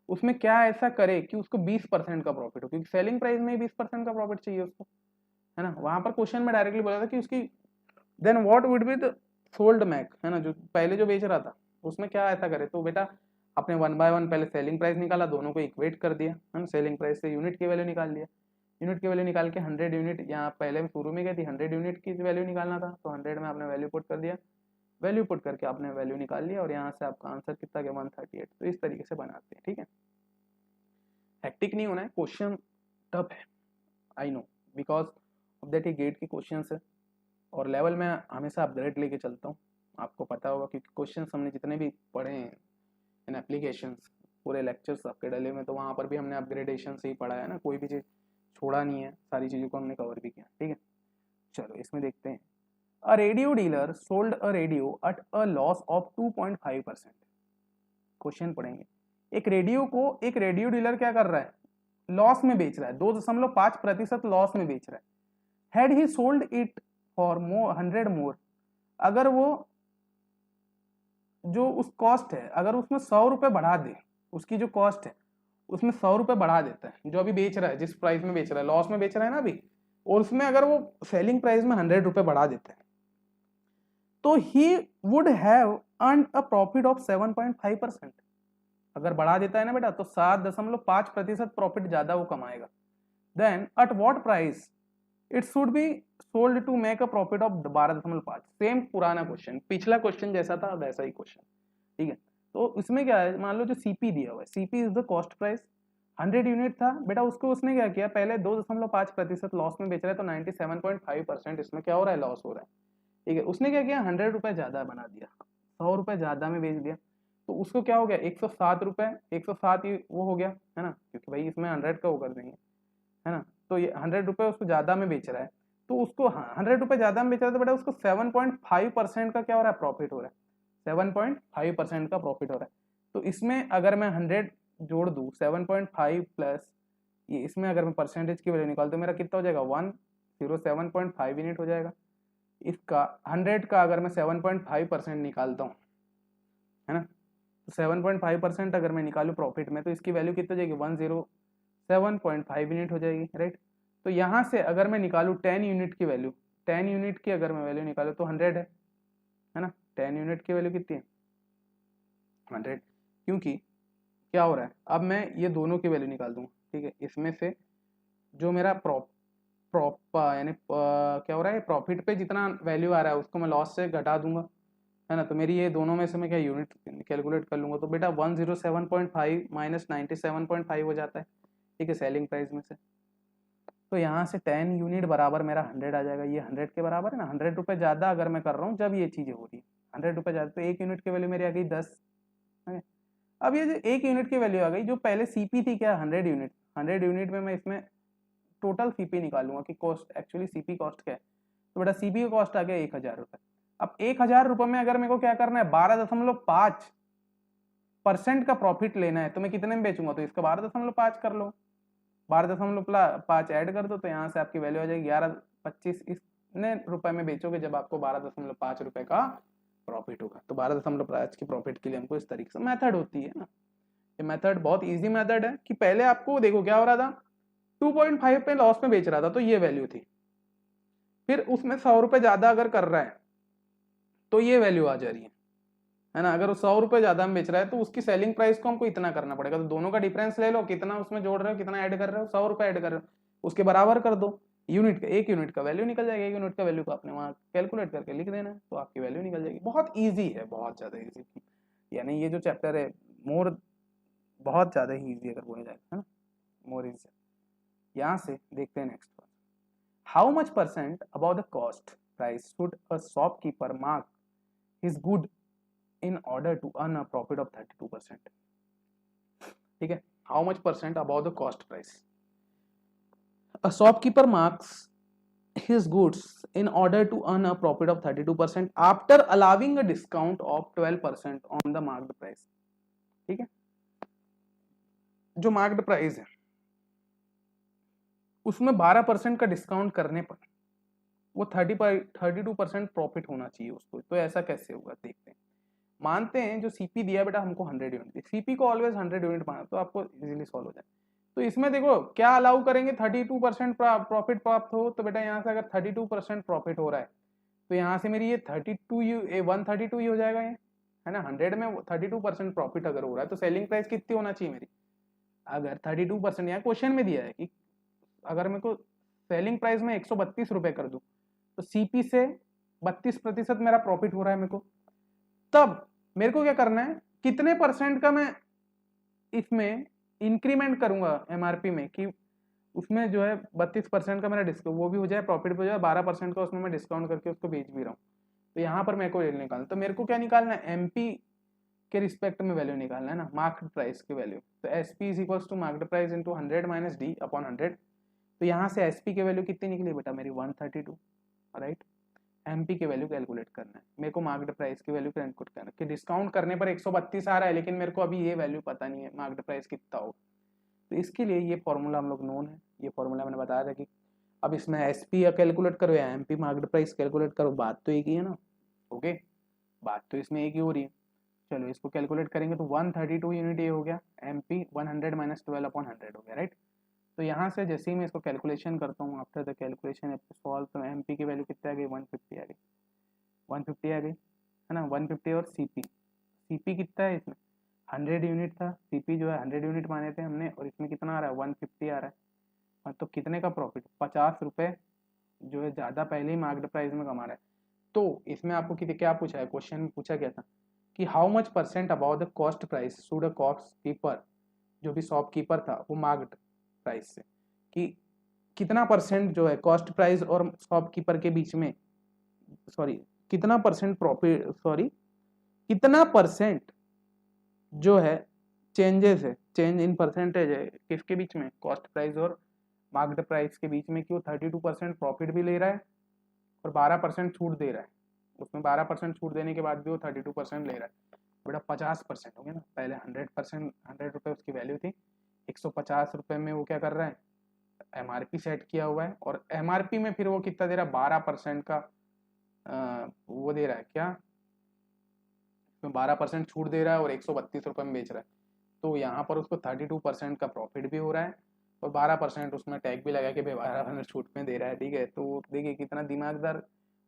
उसमें क्या ऐसा करे कि उसको 20% का प्रॉफिट हो, क्योंकि सेलिंग प्राइस में 20% का प्रॉफिट चाहिए उसको, है ना। वहां पर क्वेश्चन में डायरेक्टली बोला था कि उसकी then what would be the sold mac, है ना, जो पहले जो बेच रहा था उसमें क्या ऐसा करे। तो बेटा आपने 1 बाय 1 पहले सेलिंग प्राइस निकाला, दोनों को इक्वेट कर दिया, है ना, सेलिंग प्राइस से यूनिट की वैल्यू निकाल लिया, यूनिट की वैल्यू निकाल के 100 यूनिट, यहाँ पहले शुरू में क्या थी, 100 यूनिट की वैल्यू निकालना था, तो 100 में आपने वैल्यू पुट कर दिया, वैल्यू पुट करके आपने वैल्यू निकाल लिया, और यहाँ से आपका आंसर कितना गया, 138। तो इस तरीके से बनाते हैं, ठीक है। हेक्टिक नहीं होना है, क्वेश्चन टफ है, I know, because of that ये गेट के क्वेश्चन है, और लेवल में हमेशा अपग्रेड लेके चलता हूँ, आपको पता होगा, क्योंकि क्वेश्चन हमने जितने भी पढ़े हैं इन एप्लीकेशंस, पूरे लेक्चर्स आपके डले में, तो वहाँ पर भी हमने अपग्रेडेशन से ही पढ़ा है ना, कोई भी चीज़ छोड़ा नहीं है, सारी चीज़ों को हमने कवर भी किया, ठीक है। चलो इसमें देखते हैं, a radio dealer sold a radio at a loss of 2.5%। Question पढ़ेंगे, एक रेडियो डीलर क्या कर रहा है, लॉस में बेच रहा है, 2.5% लॉस में बेच रहा है। Had he sold it for 100 मोर, अगर वो जो उस कॉस्ट है, अगर उसमें 100 रुपये बढ़ा दे, उसकी जो कॉस्ट है उसमें 100 रुपये बढ़ा देता है, जो अभी बेच रहा है, जिस प्राइस में बेच रहा है, लॉस में बेच रहा है ना अभी, और उसमें अगर वो सेलिंग प्राइस में 100 रुपये बढ़ा देता है, तो he would have earn a profit of 7.5%। अगर बढ़ा देता है ना बेटा, तो 7.5% प्रॉफिट ज्यादा वो कमाएगा। Then at what price it should be sold to make a profit of 12.5। Same पुराना क्वेश्चन, पिछला क्वेश्चन जैसा था वैसा ही क्वेश्चन, ठीक है। तो इसमें क्या है, मान लो जो सीपी दिया हुआ है, CP is the cost price, 100 unit था बेटा, उसको उसने क्या किया, पहले 2.5% लॉस में बेच रहा है, तो 97.5% इसमें क्या हो रहा है, लॉस हो रहा है, ठीक है। उसने क्या किया, 100 रुपये ज्यादा बना दिया, 100 रुपये ज्यादा में बेच दिया, तो उसको क्या हो गया, 107 रुपये, 107 ही वो हो गया, है ना, क्योंकि भाई इसमें 100 का वो कर देंगे, है ना। तो ये 100 रुपये उसको ज्यादा में बेच रहा है, तो उसको 100 रुपये ज्यादा में बेच रहा है, तो बेटा उसको 7.5% का क्या हो रहा है, प्रॉफिट हो रहा है, 7.5% का प्रॉफिट हो रहा है। तो इसमें अगर मैं 100 जोड़ दूँ, 7.5 प्लस ये, इसमें अगर मैं परसेंटेज की वैल्यू निकालता हूँ, मेरा कितना हो जाएगा, 107.5 यूनिट हो जाएगा। इसका 100 का अगर मैं 7.5% निकालता हूँ, है ना, तो 7.5% अगर मैं निकालूँ प्रॉफिट में, तो इसकी वैल्यू कितनी हो जाएगी, 107.5 यूनिट हो जाएगी, राइट। तो यहाँ से अगर मैं निकालूँ 10 यूनिट की वैल्यू, 10 यूनिट की अगर मैं वैल्यू निकालूँ तो 100 है ना, 10 यूनिट की वैल्यू कितनी है, 100, क्योंकि क्या हो रहा है, अब मैं ये दोनों की वैल्यू निकाल दूंगा, ठीक है। इसमें से जो मेरा यानी क्या हो रहा है, प्रॉफिट पे जितना वैल्यू आ रहा है उसको मैं लॉस से घटा दूंगा, है ना। तो मेरी ये दोनों में से मैं क्या यूनिट कैलकुलेट कर लूंगा, तो बेटा 107.5 माइनस 97.5 हो जाता है, ठीक है, सेलिंग प्राइस में से। तो यहाँ से 10 यूनिट बराबर मेरा 100 आ जाएगा, ये 100 के बराबर है ना। 100 रुपये ज़्यादा अगर मैं कर रहा हूँ जब ये चीज़ें हो रही है, 100 रुपये ज़्यादा, तो 1 यूनिट की वैल्यू मेरी आ गई 10, है। अब ये जो 1 यूनिट की वैल्यू आ गई, जो पहले सीपी थी क्या 100 यूनिट, 100 यूनिट में मैं इसमें टोटल सीपी निकालूंगा कि कॉस्ट, एक्चुअली सीपी कॉस्ट क्या है। तो बेटा सीपी का कॉस्ट आ गया 1000 रुपये। अब 1000 रुपये में अगर मेरे को क्या करना है, 12.5% का प्रॉफिट लेना है, तो मैं कितने में बेचूंगा, तो इसका 12.5 कर लो, 12.5 ऐड कर दो, तो यहाँ से आपकी वैल्यू आ जाएगी 11.25। इतने रुपए में बेचोगे जब आपको 12.5 रुपए का प्रॉफिट होगा। तो 12.5 की प्रॉफिट के लिए हमको इस तरीके से मेथड होती है ना। ये मेथड बहुत इजी मेथड है कि पहले आपको देखो क्या हो रहा था, 2.5 पे लॉस में बेच रहा था तो ये वैल्यू थी, फिर उसमें 100 रुपए ज्यादा अगर कर रहा है तो ये वैल्यू आ जा रही है ना। अगर वो 100 रुपए ज्यादा में बेच रहा है तो उसकी सेलिंग प्राइस को हमको इतना करना पड़ेगा, तो दोनों का डिफरेंस ले लो, कितना उसमें जोड़ रहे हो, कितना ऐड कर रहे हो, 100 रुपए ऐड कर रहे हो, उसके बराबर कर दो, यूनिट का 1 यूनिट का वैल्यू निकल जाएगा, 1 यूनिट का वैल्यू को आपने वहां कैलकुलेट करके लिख देना है, तो आपकी वैल्यू निकल जाएगी। बहुत ईजी है, बहुत ज्यादा ईजी, यानी ये जो चैप्टर है मोर बहुत ज्यादा ही ईजी अगर बोला जाए, है ना, मोर ईजी। यहाँ से देखते हैं next one, how much percent about the cost price should a shopkeeper mark his good in order to earn a profit of 32%, ठीक है। how much percent above the cost price a shopkeeper marks his goods in order to earn a profit of 32% after allowing a discount of 12% on the marked price, ठीक है। जो marked price है उसमें 12% का discount करने पर वो 32% profit होना चाहिए उसको, तो ऐसा कैसे होगा देखते हैं। मानते हैं जो सीपी दिया बेटा हमको 100 यूनिट, सीपी को ऑलवेज 100 यूनिट माना, तो आपको इजीली सॉल्व हो जाए। तो इसमें देखो क्या अलाउ करेंगे, 32% प्रॉफिट प्राप्त हो, तो बेटा यहाँ से अगर 32% प्रॉफिट हो रहा है तो यहाँ से मेरी ये 132 ही हो जाएगा, ये है ना। 100 में 32% प्रॉफिट अगर हो रहा है तो सेलिंग प्राइस कितनी होना चाहिए मेरी, अगर 32%, यहाँ क्वेश्चन में दिया है कि अगर मेरे को सेलिंग प्राइस में 132 रुपए कर दूं तो सीपी से 32% मेरा प्रॉफिट हो रहा है मेरे को, तब मेरे को क्या करना है, कितने परसेंट का मैं इसमें इंक्रीमेंट करूंगा एमआरपी में, कि उसमें जो है 32% का मेरा डिस्काउंट वो भी हो जाए, प्रॉफिट भी हो जाए, 12% का उसमें मैं डिस्काउंट करके उसको बेच भी रहा हूँ। तो यहाँ पर मेरे को निकालना, तो मेरे को क्या निकालना है, एमपी के रिस्पेक्ट में वैल्यू निकालना है ना, मार्क्ड प्राइस की वैल्यू। तो SP is equals to marked price into 100 minus D upon 100। तो यहाँ से एसपी की वैल्यू कितनी निकली बेटा मेरी 132, राइट। एमपी की वैल्यू कैलकुलेट करना है मेरे को, मार्क्ड प्राइस की वैल्यू कैलकुलेट करना है कि डिस्काउंट करने पर 132 आ रहा है, लेकिन मेरे को अभी ये वैल्यू पता नहीं है मार्क्ड प्राइस कितना होगा। तो इसके लिए ये फॉर्मूला हम लोग नोन है, ये फॉर्मूला मैंने बताया था कि अब इसमें एसपी कैलकुलेट करो या एमपी मार्क्ड प्राइस कैलकुलेट करो, बात तो एक ही है ना। ओके, बात तो इसमें एक ही हो रही है। चलो इसको कैलकुलेट करेंगे तो 132 यूनिट ये हो गया, एमपी 100 माइनस 12 अपॉन 100 हो गया, राइट। तो यहाँ से जैसे ही मैं इसको कैलकुलेशन करता हूँ, आफ्टर द कैलकुलेशन सॉल्व, तो एमपी की वैल्यू कितनी आ गई, 150 आ गई, 150 आ गई, है ना, 150। और सीपी कितना है इसमें, 100 यूनिट था, सीपी जो है 100 यूनिट माने थे हमने, और इसमें कितना आ रहा है 150 आ रहा है, तो कितने का प्रॉफिट, 50 रुपये जो है ज़्यादा पहले ही मार्क्ड प्राइस में कमा रहा है। तो इसमें आपको क्या पूछा है, क्वेश्चन में पूछा गया था कि how much percent about the cost price should a cost keeper, जो भी शॉपकीपर था वो मार्क्ड प्राइस से, कि कितना परसेंट जो है कॉस्ट प्राइस और शॉपकीपर के बीच में, सॉरी कितना परसेंट प्रॉफिट, सॉरी कितना परसेंट जो है चेंजेस है, चेंज इन परसेंटेज है किसके बीच में, कॉस्ट प्राइस और मार्क्ड प्राइस के बीच में, कि वो 32% प्रॉफिट भी ले रहा है और 12% छूट दे रहा है, उसमें 12% छूट देने के बाद भी वो 32% ले रहा है। बेटा 50% हो गया ना, पहले 100%, 100 रुपये उसकी वैल्यू थी, 150 रुपये में वो क्या कर रहा है, एमआरपी सेट किया हुआ है, और एमआरपी में फिर वो कितना दे रहा है, 12% का वो दे रहा है क्या, 12% छूट दे रहा है और 132 रुपये में बेच रहा है। तो यहाँ पर उसको 32% का प्रॉफिट भी हो रहा है और 12% उसमें टैग भी लगा के भाई 12% छूट में दे रहा है, ठीक है। तो देखिए कितना दिमागदार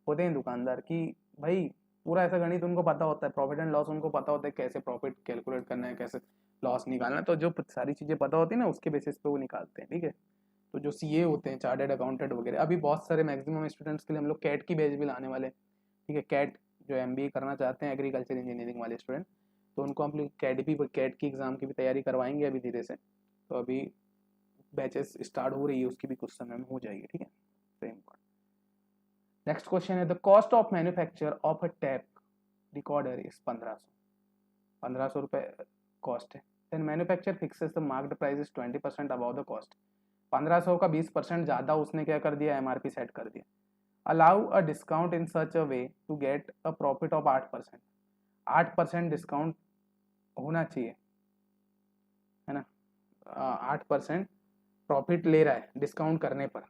होते हैं दुकानदार, कि भाई पूरा ऐसा गणित उनको पता होता है, प्रॉफिट एंड लॉस उनको पता होता है, कैसे प्रॉफिट कैलकुलेट करना है, कैसे लॉस निकालना है, तो जो सारी चीज़ें पता होती है ना उसके बेसिस पे वो निकालते हैं, ठीक है। तो जो सीए होते हैं, चार्टर्ड अकाउंटेंट वगैरह, अभी बहुत सारे मैक्सिमम स्टूडेंट्स के लिए हम लोग कैट की बैच भी लाने वाले हैं, ठीक है। कैट जो एमबीए करना चाहते हैं एग्रीकल्चर इंजीनियरिंग वाले स्टूडेंट, तो उनको हम लोग कैट की एग्ज़ाम की भी तैयारी करवाएंगे अभी धीरे से। तो अभी बैचेस स्टार्ट हो रही है, उसकी भी कुछ समय में हो जाएगी, ठीक है। सेम। नेक्स्ट क्वेश्चन है the cost of manufacture of a tape recorder is 1500 रुपये कॉस्ट है। Then manufacture fixes the marked price is 20% about the cost. 1500 का 20% ज़्यादा उसने क्या कर दिया, एमआरपी सेट कर दिया। Allow a discount in such a way to get a profit of 8%। 8% discount होना चाहिए, है ना। 8% प्रॉफिट ले रहा है डिस्काउंट करने पर,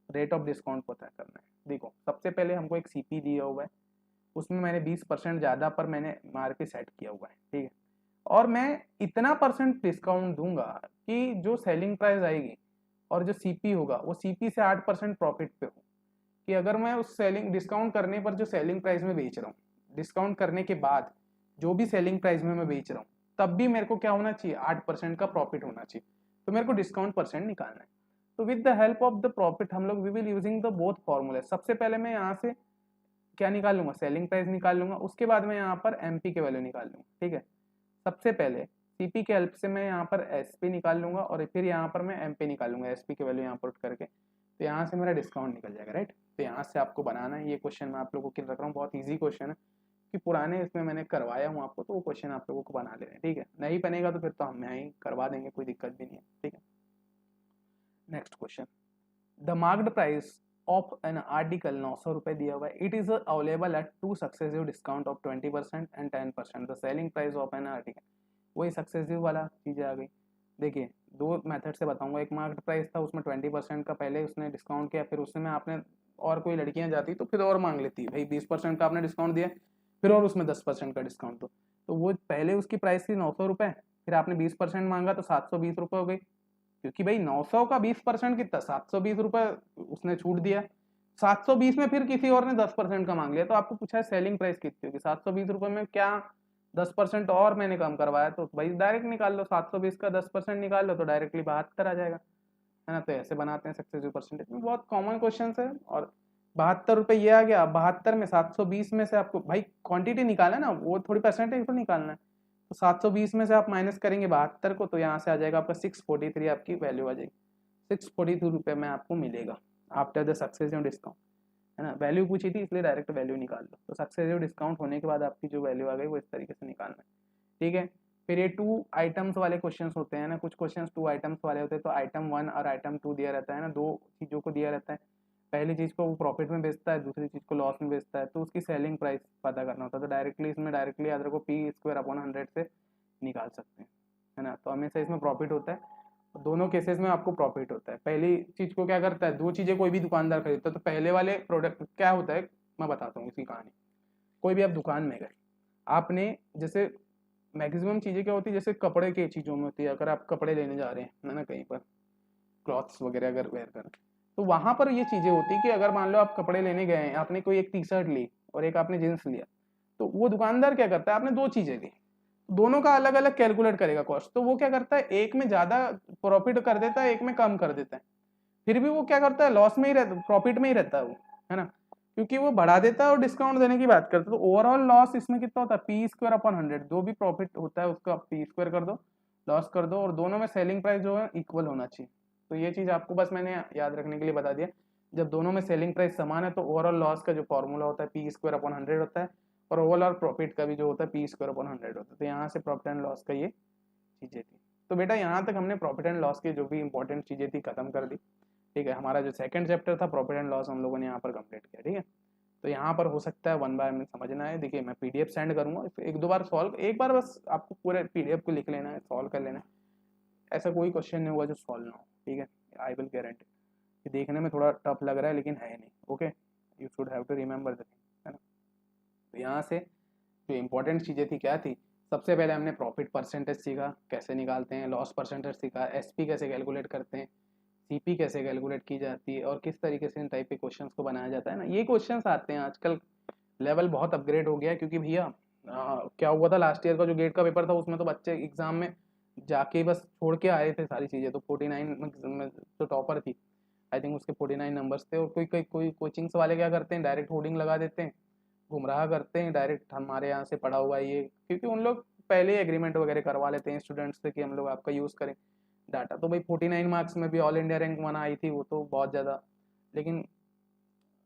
रेट ऑफ डिस्काउंट पता करना है। देखो सबसे पहले हमको एक सीपी दिया हुआ है, उसमें मैंने 20% ज़्यादा पर मैंने एमआरपी सेट किया हुआ है, ठीक है। और मैं इतना परसेंट डिस्काउंट दूंगा कि जो सेलिंग प्राइस आएगी और जो सीपी होगा वो सीपी से 8% प्रॉफिट पे हो, कि अगर मैं उस सेलिंग डिस्काउंट करने पर जो सेलिंग प्राइस में बेच रहा हूँ, डिस्काउंट करने के बाद जो भी सेलिंग प्राइस में मैं बेच रहा हूँ, तब भी मेरे को क्या होना चाहिए, 8% का प्रॉफिट होना चाहिए। तो मेरे को डिस्काउंट परसेंट निकालना है। तो with the help of the profit हम लोग we will using the both फॉर्मूले। सबसे पहले मैं यहाँ से क्या निकाल लूंगा, सेलिंग प्राइस निकाल लूंगा, उसके बाद मैं यहाँ पर एमपी के वैल्यू निकाल लूंगा, ठीक है। सबसे पहले सीपी के हेल्प से मैं यहाँ पर एसपी निकाल लूंगा और फिर यहाँ पर मैं एमपी निकाल लूंगा, एसपी के वैल्यू यहाँ पुट करके। तो यहाँ से मेरा डिस्काउंट निकल जाएगा, राइट। तो यहाँ से आपको बनाना है। ये क्वेश्चन मैं आप लोगों को रख रहा हूँ, बहुत ईजी क्वेश्चन है कि पुराने इसमें मैंने करवाया हूँ आपको, तो वो क्वेश्चन आप लोगों को बना लेना है, ठीक है। नहीं बनेगा तो फिर तो हम यहाँ ही करवा देंगे, कोई दिक्कत भी नहीं है, ठीक है। Next question, the marked price of an article 900 रुपये दिया हुआ है। It is available at 2 successive discount of 20% and 10%। The selling price of an article, वही सक्सेसिव वाला चीज़ें आ गई। देखिए दो मेथड से बताऊंगा। एक मार्क्ड प्राइस था, उसमें 20% का पहले उसने डिस्काउंट किया, फिर उसमें आपने और कोई लड़कियां जाती तो फिर और मांग लेती, भाई 20% का आपने डिस्काउंट दिया, फिर और उसमें 10% का डिस्काउंट दो। तो वो पहले उसकी प्राइस थी 900 रुपये, फिर आपने 20% मांगा तो 720 रुपये हो गई, क्योंकि भाई 900 का 20% कितना, 720 रुपये उसने छूट दिया। 720 में फिर किसी और ने 10% का मांग लिया, तो आपको पूछा है सेलिंग प्राइस कितनी होगी, 720 रुपये में क्या 10% और मैंने कम करवाया, तो भाई डायरेक्ट निकाल लो, 720 का 10% निकाल लो तो डायरेक्टली 72 आ जाएगा, है ना। तो ऐसे बनाते हैं सक्सेसिव परसेंटेज में, बहुत कॉमन क्वेश्चन है। और 72 रुपये ये आ गया, 72 में 720 में से आपको भाई क्वांटिटी निकालना है ना, वो थोड़ी परसेंटेज तो निकालना है। तो 720 में से आप माइनस करेंगे 72 को, तो यहाँ से आ जाएगा आपका 643, आपकी वैल्यू आ जाएगी। 642 रुपये में आपको मिलेगा आफ्टर द सक्सेसिव डिस्काउंट, है ना। वैल्यू पूछी थी इसलिए डायरेक्ट वैल्यू निकाल दो। तो सक्सेसिव डिस्काउंट होने के बाद आपकी जो वैल्यू आ गई वो इस तरीके से निकालना है, ठीक है। फिर ये 2 आइटम्स वाले क्वेश्चंस होते हैं ना, कुछ क्वेश्चंस 2 आइटम्स वाले होते हैं। तो आइटम 1 और आइटम 2 दिया रहता है ना, दो चीज़ों को दिया रहता है। पहली चीज़ को वो प्रॉफिट में बेचता है, दूसरी चीज़ को लॉस में बेचता है, तो उसकी सेलिंग प्राइस पता करना होता है। तो डायरेक्टली इसमें डायरेक्टली अदर को P² से निकाल सकते हैं, है ना। तो हमेशा इसमें प्रॉफिट होता है, दोनों केसेस में आपको प्रॉफिट होता है। पहली चीज को क्या करता है, दो चीजें कोई भी दुकानदार खरीदता है, तो पहले वाले प्रोडक्ट क्या होता है मैं बताता हूँ इसकी कहानी। कोई भी आप दुकान में गए, आपने जैसे मैक्सिमम चीजें क्या होती है, जैसे कपड़े की चीजों में होती है, अगर आप कपड़े लेने जा रहे हैं ना कहीं पर, क्लॉथ्स वगैरह अगर वेयर करें, तो वहां पर ये चीजें होती है कि अगर मान लो आप कपड़े लेने गए हैं, आपने कोई एक टी शर्ट ली और एक आपने जींस लिया, तो वो दुकानदार क्या करता है, आपने दो चीजें ली, दोनों का अलग अलग कैलकुलेट करेगा कॉस्ट। तो वो क्या करता है, एक में ज्यादा प्रॉफिट कर देता है, एक में कम कर देता है। फिर भी वो क्या करता है, लॉस में ही रहता, प्रॉफिट में ही रहता है वो, है ना, क्योंकि वो बढ़ा देता है और डिस्काउंट देने की बात करता है। तो ओवरऑल लॉस इसमें कितना होता है, P²/100। जो भी प्रॉफिट होता है उसका P² कर दो, लॉस कर दो, और दोनों में सेलिंग प्राइस जो है इक्वल होना चाहिए। तो ये चीज आपको बस मैंने याद रखने के लिए बता दिया। जब दोनों में सेलिंग प्राइस समान है तो ओवरऑल लॉस का जो फॉर्मूला होता है P²/100 होता है, और ओवरऑल प्रॉफिट का भी जो होता है P²/100 होता है। तो यहाँ से प्रॉफिट एंड लॉस का ये चीजें थी। तो बेटा यहाँ तक हमने प्रॉफिट एंड लॉस की जो भी इंपॉर्टेंट चीजें थी खत्म कर दी, ठीक है। हमारा जो सेकंड चैप्टर था प्रॉफिट एंड लॉस हम लोगों ने यहाँ पर कंप्लीट किया, ठीक है। तो यहाँ पर हो सकता है 1 बाय में समझना है। देखिए मैं पीडीएफ सेंड करूँगा, एक दो बार सॉल्व, एक बार बस आपको पूरे पीडीएफ को लिख लेना है, सॉल्व कर लेना है। ऐसा कोई क्वेश्चन नहीं हुआ जो सॉल्व ना हो, ठीक है। I will guarantee. देखने में थोड़ा टफ लग रहा है लेकिन है नहीं, okay. You should have to remember the thing, है ना। तो यहाँ से जो इंपॉर्टेंट चीज़ें थी क्या थी, सबसे पहले हमने प्रॉफिट परसेंटेज सीखा कैसे निकालते हैं, लॉस परसेंटेज सीखा, एसपी कैसे कैलकुलेट करते हैं, सीपी कैसे कैलकुलेट की जाती है, और किस तरीके से इन टाइप के क्वेश्चंस को बनाया जाता है ना। ये क्वेश्चंस आते हैं आजकल, लेवल बहुत अपग्रेड हो गया है। क्योंकि भैया क्या हुआ था, लास्ट ईयर का जो गेट का पेपर था उसमें तो बच्चे एग्जाम में जाके बस छोड़ के आए थे सारी चीज़ें। तो 49 में जो टॉपर थी आई थिंक उसके 49 नंबर्स थे। और कोई कोचिंग्स वाले क्या करते हैं, डायरेक्ट होर्डिंग लगा देते हैं, गुमराह करते हैं, डायरेक्ट हमारे यहाँ से पढ़ा हुआ है ये, क्योंकि उन लोग पहले ही एग्रीमेंट वगैरह करवा लेते हैं स्टूडेंट्स से कि हम लोग आपका यूज़ करें डाटा। तो भाई 49 मार्क्स में भी ऑल इंडिया रैंक 1 आई थी, वो तो बहुत ज़्यादा, लेकिन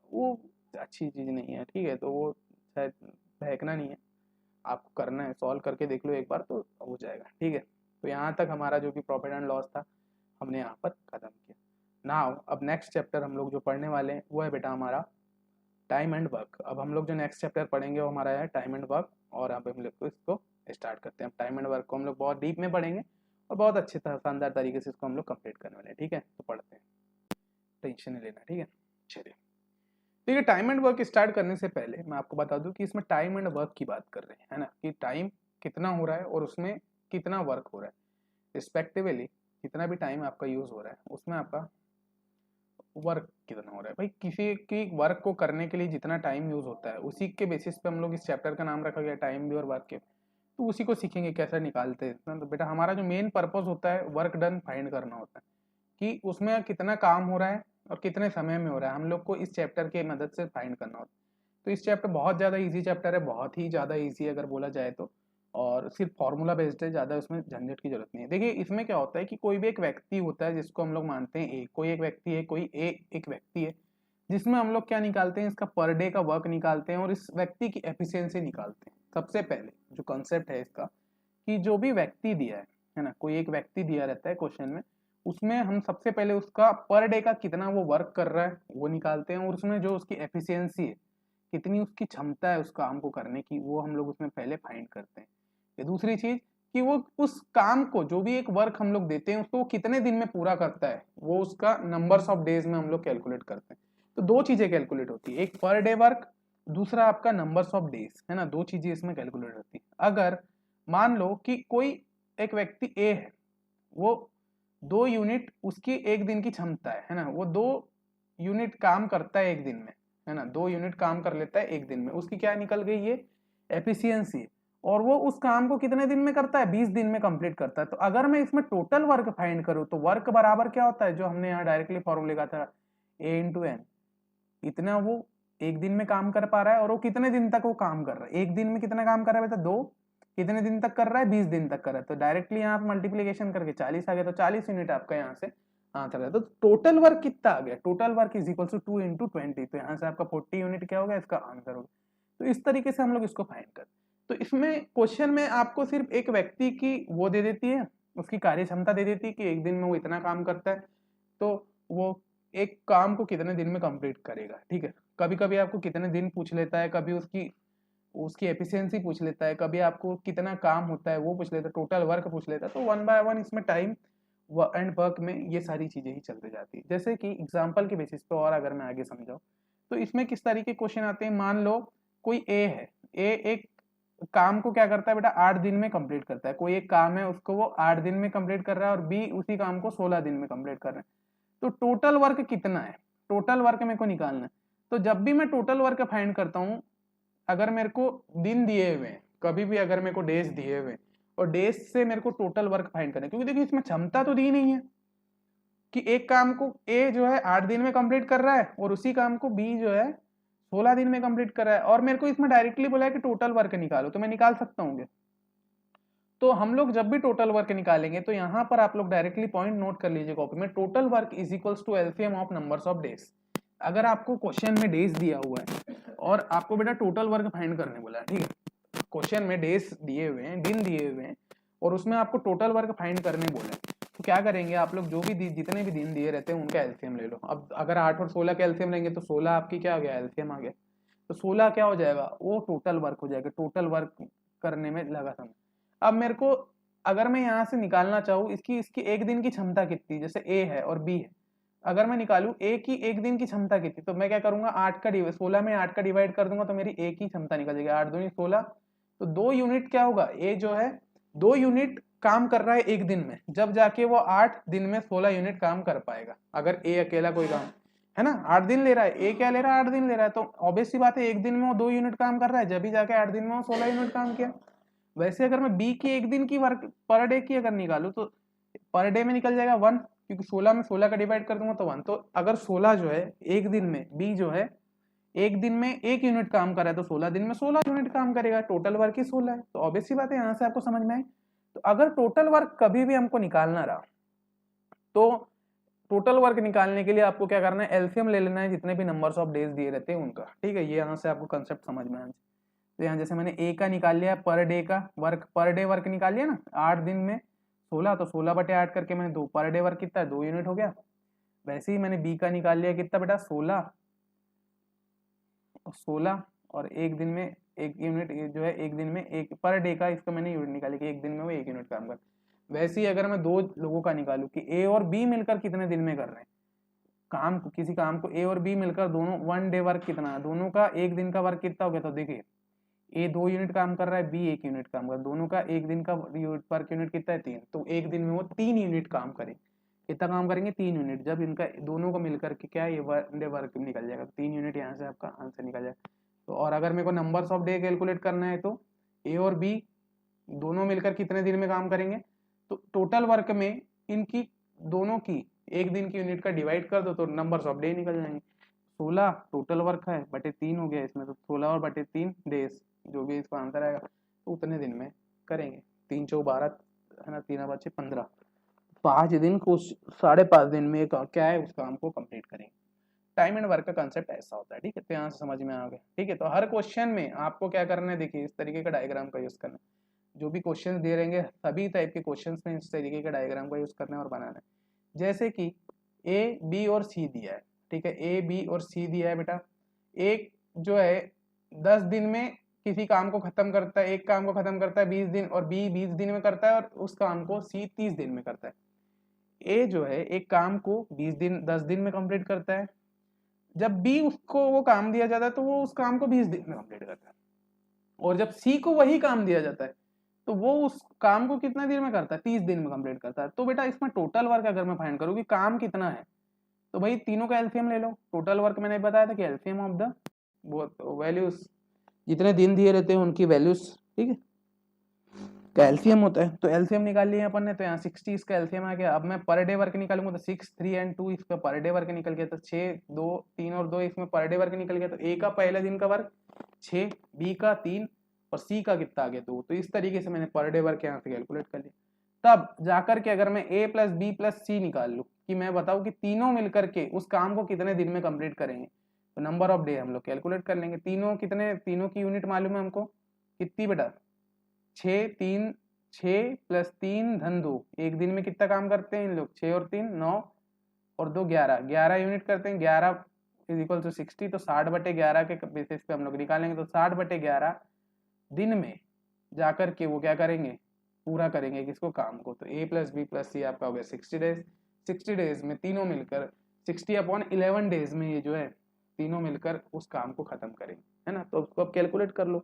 वो अच्छी चीज़ नहीं है, ठीक है। तो वो शायद बहकना नहीं है, आपको करना है, सॉल्व करके देख लो एक बार तो हो जाएगा, ठीक है। तो यहाँ तक हमारा जो भी प्रॉफिट एंड लॉस था हमने यहाँ पर ख़त्म किया। नाउ अब नेक्स्ट चैप्टर हम लोग जो पढ़ने वाले हैं वो है बेटा हमारा टाइम एंड वर्क। अब हम लोग जो नेक्स्ट चैप्टर पढ़ेंगे वो हमारा है टाइम एंड वर्क, और अब हम लोग इसको स्टार्ट करते हैं। अब टाइम एंड वर्क को हम लोग बहुत डीप में पढ़ेंगे और बहुत अच्छे शानदार तरीके से इसको हम लोग कंप्लीट करने वाले हैं, ठीक है। तो पढ़ते हैं, टेंशन नहीं लेना, ठीक है। चलिए, ठीक है। टाइम एंड वर्क स्टार्ट करने से पहले मैं आपको बता दूं कि इसमें टाइम एंड वर्क की बात कर रहे हैं, है ना, कि टाइम कितना हो रहा है और उसमें कितना वर्क हो रहा है रिस्पेक्टिवली। जितना भी टाइम आपका यूज हो रहा है उसमें आपका वर्क कितना हो रहा है। भाई किसी की वर्क को करने के लिए जितना टाइम यूज होता है उसी के बेसिस पे हम लोग इस चैप्टर का नाम रखा गया टाइम भी और वर्क के। तो उसी को सीखेंगे कैसे निकालते हैं। तो बेटा हमारा जो मेन पर्पस होता है वर्क डन फाइंड करना होता है, कि उसमें कितना काम हो रहा है और कितने समय में हो रहा है, हम लोग को इस चैप्टर की मदद से फाइंड करना होता है। तो इस चैप्टर बहुत ज़्यादा इजी चैप्टर है, बहुत ही ज़्यादा इजी अगर बोला जाए तो, और सिर्फ फॉर्मूला बेस्ड है, ज़्यादा उसमें झंझट की जरूरत नहीं है। देखिए इसमें क्या होता है कि कोई भी एक व्यक्ति होता है जिसको हम लोग मानते हैं ए, कोई एक व्यक्ति है, कोई एक व्यक्ति है, जिसमें हम लोग क्या निकालते हैं, इसका पर डे का वर्क निकालते हैं और इस व्यक्ति की एफिशिएंसी निकालते हैं। सबसे पहले जो कॉन्सेप्ट है इसका, कि जो भी व्यक्ति दिया है ना, कोई एक व्यक्ति दिया रहता है क्वेश्चन में, उसमें हम सबसे पहले उसका पर डे का कितना वो वर्क कर रहा है वो निकालते हैं, और उसमें जो उसकी एफिशिएंसी है, कितनी उसकी क्षमता है उस काम को करने की, वो हम लोग उसमें पहले फाइंड करते हैं। ये दूसरी चीज कि वो उस काम को, जो भी एक वर्क हम लोग देते हैं उसको वो कितने दिन में पूरा करता है, वो उसका नंबर्स ऑफ डेज में हम लोग कैलकुलेट करते हैं। तो दो चीजें कैलकुलेट होती है, एक पर डे वर्क, दूसरा आपका नंबर्स ऑफ डेज, है ना, दो चीजें इसमें कैलकुलेट होती है। अगर मान लो कि कोई एक व्यक्ति ए है, वो 2 यूनिट उसकी एक दिन की क्षमता है ना, वो 2 यूनिट काम करता है एक दिन में, है ना, 2 यूनिट काम कर लेता है एक दिन में, उसकी क्या निकल गई, ये एफिशिएंसी। और वो उस काम को कितने दिन में करता है, 20 दिन में कंप्लीट करता है। तो अगर मैं इसमें टोटल वर्क फाइंड करूं तो वर्क बराबर क्या होता है, जो हमने यहाँ डायरेक्टली फॉर्मूला लिखा था, ए इंटू एन, इतना वो एक दिन में काम कर पा रहा है, और वो कितने दिन तक वो काम कर रहा है, एक दिन में कितना काम कर रहा है बेटा, 2, कितने दिन तक कर रहा है, 20 दिन तक कर रहा है। तो डायरेक्टली यहाँ पे मल्टीप्लीकेशन करके 40 आ गया, तो 40 यूनिट आपका यहाँ से आंसर है। तो टोटल वर्क कितना आ गया, total work is equal to 2 into 20, तो यहाँ से आपका 40 यूनिट क्या होगा, इसका आंसर होगा। तो इस तरीके से हम लोग इसको फाइंड करते। तो इसमें क्वेश्चन में आपको सिर्फ एक व्यक्ति की वो दे देती है, उसकी कार्य क्षमता दे देती है कि एक दिन में वो इतना काम करता है, तो वो एक काम को कितने दिन में कंप्लीट करेगा, ठीक है। कभी कभी आपको कितने दिन पूछ लेता है, कभी उसकी उसकी एफिशिएंसी पूछ लेता है, कभी आपको कितना काम होता है वो पूछ लेता है, टोटल वर्क पूछ लेता है। तो 1 बाय 1 इसमें टाइम एंड वर्क में ये सारी चीजें ही चलते जाती है। जैसे कि एग्जांपल के बेसिस पे और अगर मैं आगे समझाऊं तो इसमें किस तरीके क्वेश्चन आते हैं। मान लो कोई ए है, ए एक काम को क्या करता है बेटा, 8 दिन में कंप्लीट करता है। कोई एक काम है उसको वो 8 दिन में कंप्लीट कर रहा है, और बी उसी काम को 16 दिन में कंप्लीट कर रहे हैं। तो टोटल वर्क कितना है, टोटल वर्क मेरे को निकालना है। तो जब भी मैं टोटल वर्क फाइंड करता हूँ, अगर मेरे को दिन दिए हुए हैं, कभी भी अगर मेरे को डेज दिए हुए हैं, और डेज से मेरे को टोटल वर्क फाइंड करना है, क्योंकि देखिए इसमें क्षमता तो दी नहीं है कि एक काम को ए जो है 8 दिन में कंप्लीट कर रहा है और उसी काम को बी जो है 16 दिन में कंप्लीट कर रहा है, और मेरे को इसमें डायरेक्टली बोला है कि टोटल वर्क निकालो, तो मैं निकाल सकता हूँ। तो हम लोग जब भी टोटल वर्क निकालेंगे तो यहाँ पर आप लोग डायरेक्टली पॉइंट नोट कर लीजिए कॉपी में, total work is equals to LCM of numbers of days. अगर आपको क्वेश्चन में डेज दिया हुआ है और आपको बेटा टोटल वर्क फाइंड करने बोला है, ठीक है, क्वेश्चन में डेज दिए हुए हैं, दिन दिए हुए हैं, और उसमें आपको टोटल वर्क फाइंड करने बोला है, तो क्या करेंगे आप लोग, जो भी जितने भी दिन दिए रहते हैं उनका एलसीएम ले लो। अब अगर 8 और 16 का एलसीएम लेंगे तो 16 आपकी क्या हो गया, एलसीएम आ गया, तो 16 क्या हो जाएगा, वो टोटल वर्क हो जाएगा, टोटल वर्क करने में लगा समय। अब मेरे को अगर मैं यहाँ से निकालना चाहूँ इसकी इसकी एक दिन की क्षमता कितनी, जैसे ए है और बी है, अगर मैं निकालूं ए की एक दिन की क्षमता कितनी, तो मैं क्या करूंगा, 16 में 8 का डिवाइड कर दूंगा, तो मेरी ए की क्षमता निकल जाएगी, 8 दूनी 16, तो 2 यूनिट क्या होगा, ए जो है 2 यूनिट काम कर रहा है एक दिन में, जब जाके वो 8 दिन में 16 यूनिट काम कर पाएगा। अगर ए अकेला कोई काम है ना 8 दिन ले रहा है, ए क्या ले रहा है, 8 दिन ले रहा है, तो ऑब्वियस सी बात है एक दिन में वो 2 यूनिट काम कर रहा है, जब ही जाके 8 दिन में वो 16 यूनिट काम किया। वैसे अगर मैं बी की एक दिन की वर्क पर डे की अगर निकालू तो पर डे में निकल जाएगा 1, क्योंकि 16 में 16 का डिवाइड कर दूंगा तो 1। तो अगर 16 जो है एक दिन में, बी जो है एक दिन में 1 यूनिट काम कर रहा है तो 16 दिन में 16 यूनिट काम करेगा, टोटल वर्क ही 16 है। तो ऑब्वियस सी बात है, यहाँ से आपको समझ में आई। तो अगर टोटल वर्क कभी भी हमको निकालना रहा तो टोटल वर्क निकालने के लिए आपको क्या करना है, एलसीएम ले लेना है जितने भी नंबर्स ऑफ डेज दिए रहते हैं उनका। ठीक है, ये यहाँ से आपको कंसेप्ट समझ में आना चाहिए। तो यहाँ जैसे मैंने ए का निकाल लिया, पर डे का वर्क, पर डे वर्क निकाल लिया ना, 8 दिन में 16, तो 16/8 करके मैंने 2, पर डे वर्क कितना है 2 यूनिट हो गया। वैसे ही मैंने बी का निकाल लिया, कितना बेटा 16 और एक दिन में 1 यूनिट जो है, एक दिन में 1 पर डे का, इसका मैंने यूनिट निकाली कि एक दिन में वो 1 यूनिट काम कर। वैसे ही अगर मैं 2 लोगों का निकालूं कि ए और बी मिलकर कितने दिन में कर रहे हैं काम को, किसी काम को ए और बी मिलकर दोनों 1 डे वर्क कितना है, दोनों का एक दिन का वर्क कितना हो गया। तो देखिए ए 2 यूनिट काम कर रहा है, बी 1 यूनिट काम कर रहा है, दोनों का एक दिन का वर्क यूनिट कितना है 3। तो एक दिन में वो 3 यूनिट काम करेंगे। कितना काम करेंगे 3 यूनिट। जब इनका दोनों को मिलकर के क्या ये 1 डे वर्क निकल जाएगा, 3 यूनिट यहाँ से आपका आंसर निकल जाएगा। तो और अगर मेरे को नंबर्स ऑफ डे कैलकुलेट करना है तो ए और बी दोनों मिलकर कितने दिन में काम करेंगे, तो टोटल वर्क में इनकी दोनों की एक दिन की यूनिट का डिवाइड कर दो तो नंबर्स ऑफ डे निकल जाएंगे। 16 टोटल वर्क है बटे 3 हो गया इसमें, तो 16 और बटे 3 डेज जो भी इसका आंसर आएगा तो उतने दिन में करेंगे। 3 चौ 12 है ना, 3 बचे 15, 5 दिन को 5.5 दिन में क्या है उस काम को कंप्लीट करेंगे। टाइम एंड वर्क का कंसेप्ट ऐसा होता है। ठीक है, तो यहाँ से समझ में आ गया। ठीक है, तो हर क्वेश्चन में आपको क्या करना है, देखिए इस तरीके का डायग्राम का यूज करना है। जो भी क्वेश्चन दे रहेंगे सभी टाइप के क्वेश्चन में इस तरीके का डायग्राम का यूज करना है और बनाना है। जैसे कि ए बी और सी दिया है, ठीक है, ए बी और सी दिया है बेटा। एक जो है 10 दिन में किसी काम को खत्म करता है, एक काम को खत्म करता है 20 दिन, और बी 20 दिन में करता है और उस काम को सी 30 दिन में करता है। ए जो है एक काम को 20 दिन 10 दिन में कंप्लीट करता है, जब बी उसको वो काम दिया जाता है तो वो उस काम को 20 दिन में कंप्लीट करता है, और जब सी को वही काम दिया जाता है तो वो उस काम को कितने दिन में करता है 30 दिन में कंप्लीट करता है। तो बेटा इसमें टोटल वर्क अगर मैं फाइंड करूँ कि काम कितना है तो भाई तीनों का एलसीएम ले लो। टोटल वर्क मैंने बताया था कि एलसीएम ऑफ द वैल्यूज, जितने दिन दिए रहते हैं उनकी वैल्यूज, ठीक है, का एलसीएम होता है। तो एलसीएम निकाल लिया अपन ने, तो यहाँ 60 इसका एलसीएम आ गया। अब मैं पर डे वर्क निकालूंगा तो 6, 3 एंड 2 इसका पर डे वर्क निकल गया, तो 6, 2, 3 और 2 इसमें पर डे वर्क निकल गया। तो ए का पहले दिन का वर्क 6, बी का 3 और सी का कितना आ गया 2। तो इस तरीके से मैंने पर डे वर्क यहाँ से कैलकुलेट कर लिया। तब जाकर के अगर मैं ए प्लस बी प्लस सी निकाल लूँ कि मैं बताऊँ कि तीनों मिलकर के उस काम को कितने दिन में कंप्लीट करेंगे, तो नंबर ऑफ डे हम लोग कैलकुलेट कर लेंगे। तीनों कितने, तीनों की यूनिट मालूम है हमको कितनी बेटा, 6 प्लस 3 धन 2, एक दिन में कितना काम करते हैं इन लोग, 6 और 3 9 और 2 11 यूनिट करते हैं। 11 इज इक्वल टू 60, तो 60/11 के बेसिस पे हम लोग निकालेंगे। तो 60/11 दिन में जाकर के वो क्या करेंगे, पूरा करेंगे किसको, काम को। तो ए प्लस बी प्लस सी आपका हो गया 60 डेज। 60 डेज में तीनों मिलकर 60/11 डेज में ये जो है तीनों मिलकर उस काम को खत्म करेंगे, है ना। तो उसको आप कैलकुलेट कर लो,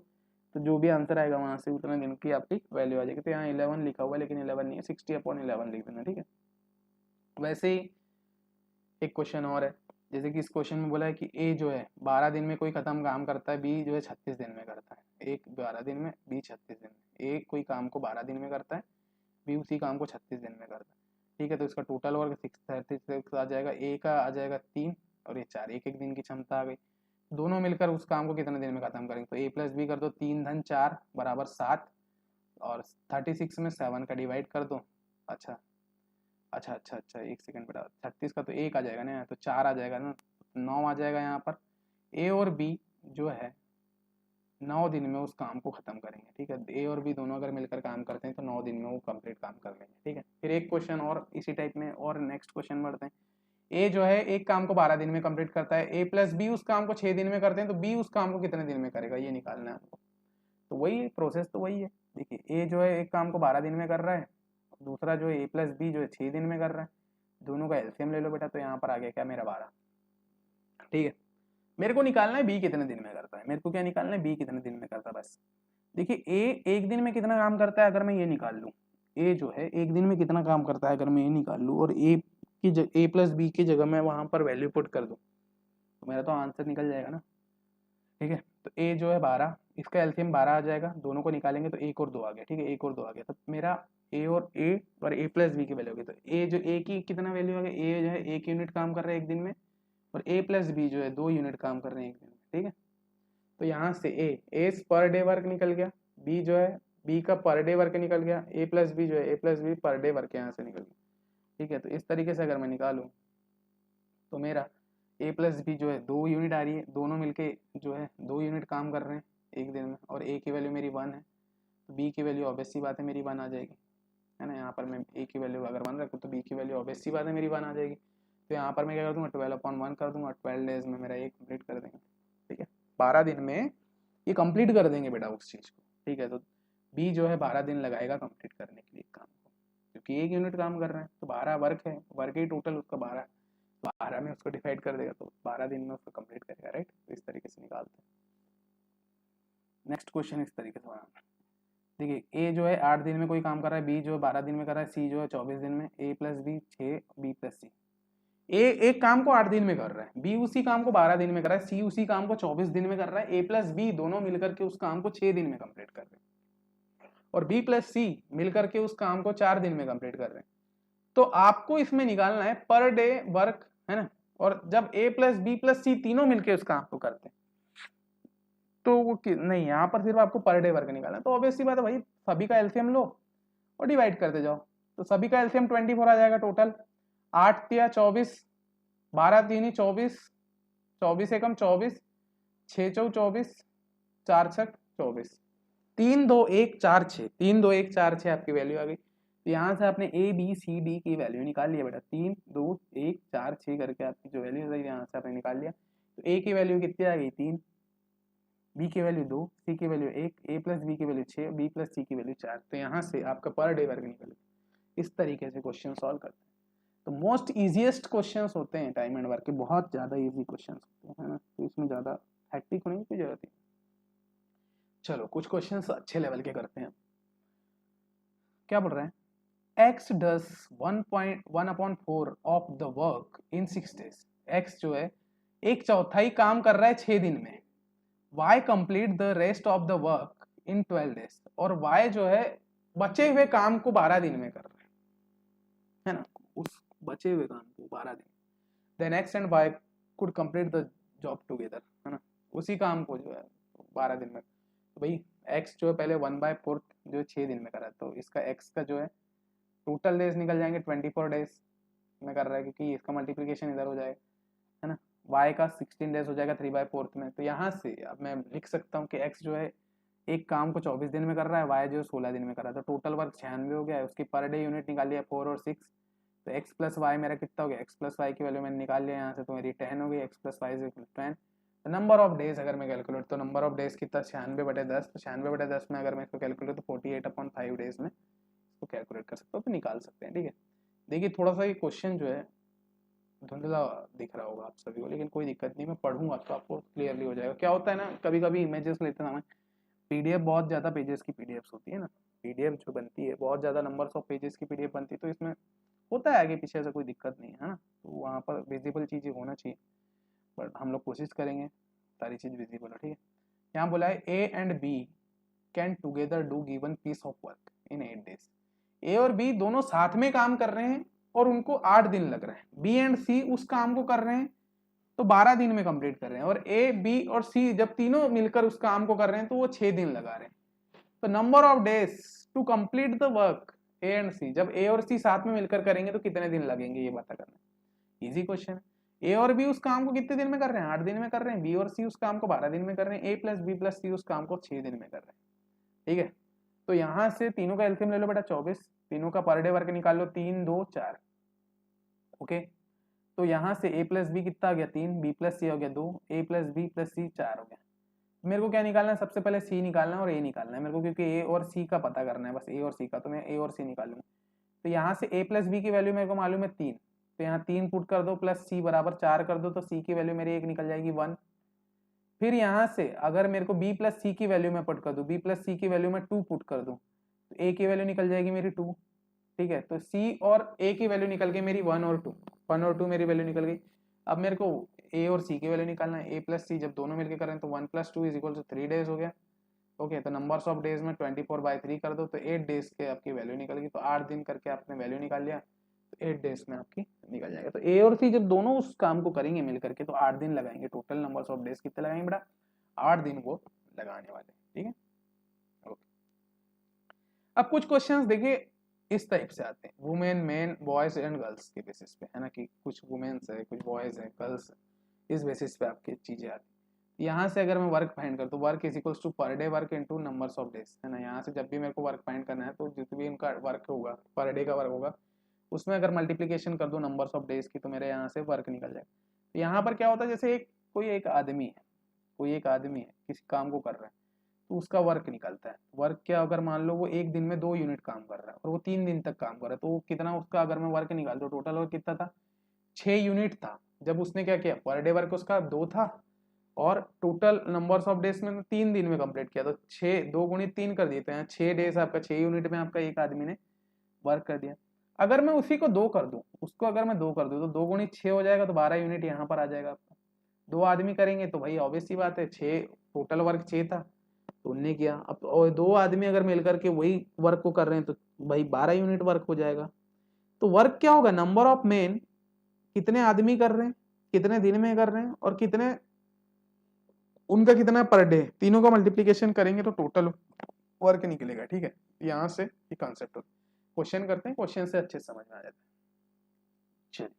तो जो भी आंसर आएगा वहां से उतने दिन की आपकी वैल्यू आ जाएगी। तो यहाँ 11 लिखा हुआ है लेकिन 11 नहीं है, 60/11 लिख देना, ठीक है। वैसे ही एक क्वेश्चन और है, जैसे कि इस क्वेश्चन में बोला है कि ए जो है 12 दिन में कोई खत्म काम करता है, बी जो है 36 दिन में करता है। एक 12 दिन में, बी 36 दिन में। ए कोई काम को 12 दिन में करता है, बी उसी काम को 36 दिन में करता है, ठीक है। तो इसका टोटल वर्क 636 आ जाएगा, ए का आ जाएगा 3 और ये 4, एक दिन की क्षमता आ गई। दोनों मिलकर उस काम को कितने दिन में खत्म करेंगे, तो ए प्लस बी कर दो, 3 धन 4 बराबर 7 और 36 में 7 का डिवाइड कर दो। अच्छा, एक सेकंड बेटा, 36 का तो 1 आ जाएगा ना, तो 4 आ जाएगा ना, 9 आ जाएगा यहाँ पर। ए और बी जो है 9 दिन में उस काम को खत्म करेंगे, ठीक है। ए और बी दोनों अगर मिलकर काम करते हैं तो 9 दिन में वो कंप्लीट काम कर लेंगे, ठीक है। फिर एक क्वेश्चन और इसी टाइप में, और नेक्स्ट क्वेश्चन बढ़ते हैं। ए जो है एक काम को 12 दिन में कंप्लीट करता है, ए प्लस बी उस काम को 6 दिन में करते हैं, तो बी उस काम को कितने दिन में करेगा ये निकालना है आपको। तो वही प्रोसेस तो वही है। देखिए ए जो है एक काम को 12 दिन में कर रहा है, दूसरा जो है ए प्लस बी जो है 6 दिन में कर रहा है, दोनों का एलसीएम ले लो बेटा। तो यहाँ पर आ गया क्या मेरा 12, ठीक है। मेरे को निकालना है बी कितने दिन में करता है, मेरे को क्या निकालना है, बी कितने दिन में करता है बस। देखिए ए एक दिन में कितना काम करता है अगर मैं ये निकाल लूँ, ए जो है एक दिन में कितना काम करता है अगर मैं ये निकाल लूँ और ए प्लस बी की जगह मैं वहां पर वैल्यू पुट कर दूं तो मेरा तो आंसर निकल जाएगा ना, ठीक है। तो ए जो है 12, इसका एलसीएम 12 आ जाएगा, दोनों को निकालेंगे तो 1 और 2 आ गया, ठीक है, 1 और 2 आ गया। तो मेरा और ए प्लस बी की वैल्यू होगी। तो ए जो ए की कितना वैल्यू आ गया, ए जो है 1 यूनिट काम कर रहा है एक दिन में, और ए प्लस बी जो है 2 यूनिट काम कर रहे हैं एक दिन में, ठीक है। तो यहाँ से ए पर डे वर्क निकल गया, बी जो है बी का पर डे वर्क निकल गया, ए प्लस बी जो है A plus B per day work यहाँ से निकल गया, ठीक है। तो इस तरीके से अगर मैं निकालूँ तो मेरा ए प्लस बी जो है 2 यूनिट आ रही है, दोनों मिलके जो है 2 यूनिट काम कर रहे हैं एक दिन में, और ए की वैल्यू मेरी 1 है, तो बी की वैल्यू ऑब्वियस सी बात है मेरी 1 आ जाएगी, है ना। यहाँ पर मैं ए की वैल्यू अगर 1 रखूँ तो बी की वैल्यू ऑब्वियस सी बात है मेरी 1 आ जाएगी। तो यहाँ पर मैं क्या कर दूँगा, 12/1 कर दूंगा, 12 डेज में मेरा ये कंप्लीट कर देंगे, ठीक है। 12 दिन में ये कंप्लीट कर देंगे बेटा उस चीज़ को, ठीक है। तो बी जो है 12 दिन लगाएगा कंप्लीट करने के लिए काम को, क्योंकि 1 यूनिट काम कर रहे हैं, तो 12 वर्क है, वर्क ही टोटल उसका 12 में उसको डिवाइड कर देगा, तो 12 दिन में उसको कंप्लीट करेगा, राइट। तो इस तरीके से निकालते हैं। नेक्स्ट क्वेश्चन इस तरीके से बनाना, देखिए ए जो है 8 दिन में कोई काम कर रहा है, बी जो है 12 दिन में कर रहा है, सी जो है 24 दिन में, ए प्लस बी 6, बी प्लस सी। ए एक काम को 8 दिन में कर रहा है, बी उसी काम को 12 दिन में कर रहा है, सी उसी काम को 24 दिन में कर रहा है, ए प्लस बी दोनों मिलकर के उस काम को 6 दिन में कंप्लीट कर रहे हैं, और बी प्लस सी मिलकर के उस काम को 4 दिन में कंप्लीट कर रहे हैं। तो आपको इसमें निकालना है पर डे वर्क, है ना। और जब ए प्लस बी प्लस सी तीनों मिलकर उस काम को करते हैं तो वो नहीं, यहाँ पर सिर्फ आपको पर डे वर्क निकालना है। तो ऑब्वियस सी बात है भाई, सभी का एलसीएम लो और डिवाइड करते जाओ, तो सभी का एलसीएम 24 आ जाएगा टोटल। 8 तिया 24, 12 तीन 24, 24 एकम 24, 6 चौ 24, 4 छक 24, 3 2 1 4 6, 3 2 1 4 6 आपकी वैल्यू आ गई। तो यहाँ से आपने ए बी सी डी की वैल्यू निकाल लिया बेटा, 3 2 1 4 6 करके आपकी जो वैल्यू है यहाँ से आपने निकाल लिया। तो ए की वैल्यू कितनी आ गई 3, बी की वैल्यू 2, सी की वैल्यू 1, ए प्लस बी की वैल्यू 6, बी प्लस सी की वैल्यू 4। तो यहाँ से आपका पर डे वर्क निकल। इस तरीके से क्वेश्चन सॉल्व करते हैं। तो मोस्ट इजीएस्ट क्वेश्चंस होते हैं टाइम एंड वर्क के, बहुत ज़्यादा इजी क्वेश्चंस होते हैं, है ना। तो इसमें ज़्यादा हैक्टिक होने की जरूरत नहीं। चलो कुछ क्वेश्चंस अच्छे लेवल के करते हैं। क्या बोल रहे हैं, x does 1.1/4 of the work in 6 days। x जो है 1/4 काम कर रहा है 6 दिन में, y complete the rest of the work in 12 days। और y जो है बचे हुए काम को 12 दिन में कर रहा है ना, उस बचे हुए काम को 12 दिन। Then x and y could complete the job together, है ना, उसी काम को जो है 12 दिन में। तो भाई x जो है पहले 1/4 जो 6 दिन में करा है, तो इसका x का जो है टोटल डेज निकल जाएंगे 24 डेज में कर रहा है, क्योंकि इसका मल्टीप्लिकेशन इधर हो जाएगा, है ना। y का 16 डेज हो जाएगा 3/4 में। तो यहाँ से अब मैं लिख सकता हूँ कि x जो है एक काम को 24 दिन में कर रहा है, y जो 16 दिन में कर रहा है, तो टोटल वर्क 96 हो गया है। उसकी पर डे यूनिट निकाल लिया 4 और 6, तो x प्लस वाई मेरा कितना हो गया, x प्लस वाई की वैल्यू मैंने निकाल लिया यहाँ से, तो मेरी 10 हो गई, x plus Y is 10। Number of days अगर मैं कैलकुलेट, तो नंबर ऑफ डेज कितना 96/10, तो 96/10 में अगर मैं इसको कैलकुलेट तो 48/5 डेज में इसको कैलकुलेट कर सकता हूँ, तो निकाल सकते हैं, ठीक है। देखिए थोड़ा सा ये क्वेश्चन जो है धुंधला दिख रहा होगा आप सभी को, लेकिन कोई दिक्कत नहीं, मैं पढ़ूंगा तो आपको क्लियरली हो जाएगा। क्या होता है ना, कभी कभी इमेजेस लेते समय पीडीएफ बहुत ज़्यादा पेजेस की पीडीएफ होती है ना, पीडीएफ जो बनती है बहुत ज़्यादा नंबर्स ऑफ पेजेस की पीडीएफ बनती है, तो इसमें होता है आगे पीछे ऐसा कोई दिक्कत नहीं है ना, तो वहाँ पर विजिबल चीज़ें होना चाहिए, बट हम लोग कोशिश करेंगे सारी चीज़ विजिबल हो, ठीक है। यहाँ बोला है A and B can together do given piece of work in 8 days। A और बी दोनों साथ में काम कर रहे हैं और उनको 8 दिन लग रहे हैं। बी एंड सी उस काम को कर रहे हैं तो 12 दिन में कंप्लीट कर रहे हैं, और ए बी और सी जब तीनों मिलकर उस काम को कर रहे हैं तो वो 6 दिन लगा रहे हैं। तो number of days to complete the work A and C, जब ए और सी साथ में मिलकर करेंगे तो कितने दिन लगेंगे ये पता करना। इजी क्वेश्चन है। ए और बी उस काम को कितने दिन में कर रहे हैं, 8 दिन में कर रहे हैं। बी और सी उस काम को 12 दिन में कर रहे हैं। ए प्लस बी प्लस सी उस काम को 6 दिन में कर रहे हैं, ठीक है। तो यहाँ से तीनों का एलसीएम ले लो बेटा 24, तीनों का पर डे वर्क निकाल लो 3 2 4, ओके। तो यहाँ से a प्लस बी कितना आ गया 3, b प्लस सी हो गया 2, a प्लस बी प्लस सी 4 हो गया। मेरे को क्या निकालना है, सबसे पहले c निकालना है और a निकालना है मेरे को, क्योंकि a और c का पता करना है, बस a और c का, तो मैं a और c निकालूंगा। तो यहाँ से a प्लस बी की वैल्यू मेरे को मालूम है 3, तो यहाँ 3 पुट कर दो प्लस c बराबर 4 कर दो, तो c की वैल्यू मेरी 1 निकल जाएगी 1। फिर यहाँ से अगर मेरे को b प्लस सी की वैल्यू में पुट कर दूँ, b प्लस सी की वैल्यू में 2 पुट कर दूँ, तो a की वैल्यू निकल जाएगी मेरी 2, ठीक है। तो c और a की वैल्यू निकल गई मेरी 1 और 2, 1 और 2 मेरी वैल्यू निकल गई। अब मेरे को a और c की वैल्यू निकालना है। a प्लस सी जब दोनों मिलकर करें तो 1 + 2 = 3 डेज हो गया, ओके, तो नंबर्स ऑफ डेज में 24/3 कर दो तो 8 डेज के आपकी वैल्यू निकल गई। तो 8 दिन करके आपने वैल्यू निकाल लिया, तो 8 डेज में आपकी निकल जाएगा। तो ए और सी जब दोनों उस काम को करेंगे मिल करके तो 8 दिन लगाएंगे। टोटल नंबर्स ऑफ डेज कितने लगाएंगे बेटा? 8 दिन वो लगाने वाले, ठीक है। ओके, अब कुछ क्वेश्चंस देखिए इस टाइप से आते हैं, women, man, boys and girls के बेसिस पे, है ना, कि कुछ वुमेन्स है, कुछ बॉयज है, गर्ल्स, इस बेसिस पे आपकी चीजें आती हैं। यहाँ से अगर मैं वर्क फाइंड कर तो work is equals to per day work into numbers of days, है ना। यहाँ से जब भी मेरे को वर्क फाइंड करना है तो जितना भी इनका वर्क होगा, पर डे का वर्क होगा, उसमें अगर मल्टीप्लीकेशन कर दो नंबर्स ऑफ डेज की तो मेरे यहाँ से वर्क निकल जाएगा। तो यहाँ पर क्या होता है, जैसे कोई एक आदमी है किसी काम को कर रहा है तो उसका वर्क निकलता है। वर्क क्या, अगर मान लो वो एक दिन में 2 यूनिट काम कर रहा है और वो 3 दिन तक काम कर रहा है, तो वो कितना उसका, अगर मैं वर्क निकाल दूँ टोटल वर्क कितना था, 6 यूनिट था। जब उसने क्या किया, पर डे वर्क उसका 2 था और टोटल नंबर्स ऑफ डेज में 3 दिन में कंप्लीट किया, तो 6 2 गुणित 3 कर दिए, तो यहाँ 6 डेज आपका 6 यूनिट में आपका एक आदमी ने वर्क कर दिया। अगर मैं उसी को 2 कर दूं, उसको अगर मैं 2 कर दूं तो 2 गुणित 6 हो जाएगा, तो 12 यूनिट यहाँ पर आ जाएगा आपका। 2 आदमी करेंगे तो भाई ऑब्वियस सी बात है, 6 टोटल वर्क 6 था तो उनने किया। अब और 2 आदमी अगर मिलकर के वही वर्क को कर रहे हैं तो भाई 12 यूनिट वर्क हो जाएगा। तो वर्क क्या होगा, नंबर ऑफ मेन, कितने आदमी कर रहे हैं, कितने दिन में कर रहे हैं, और कितने उनका कितना पर डे, तीनों का मल्टीप्लीकेशन करेंगे तो टोटल वर्क निकलेगा, ठीक है। यहाँ से ये कॉन्सेप्ट होता है। क्वेश्चन करते हैं, क्वेश्चन से अच्छे समझ में आ जाता है। चलिए,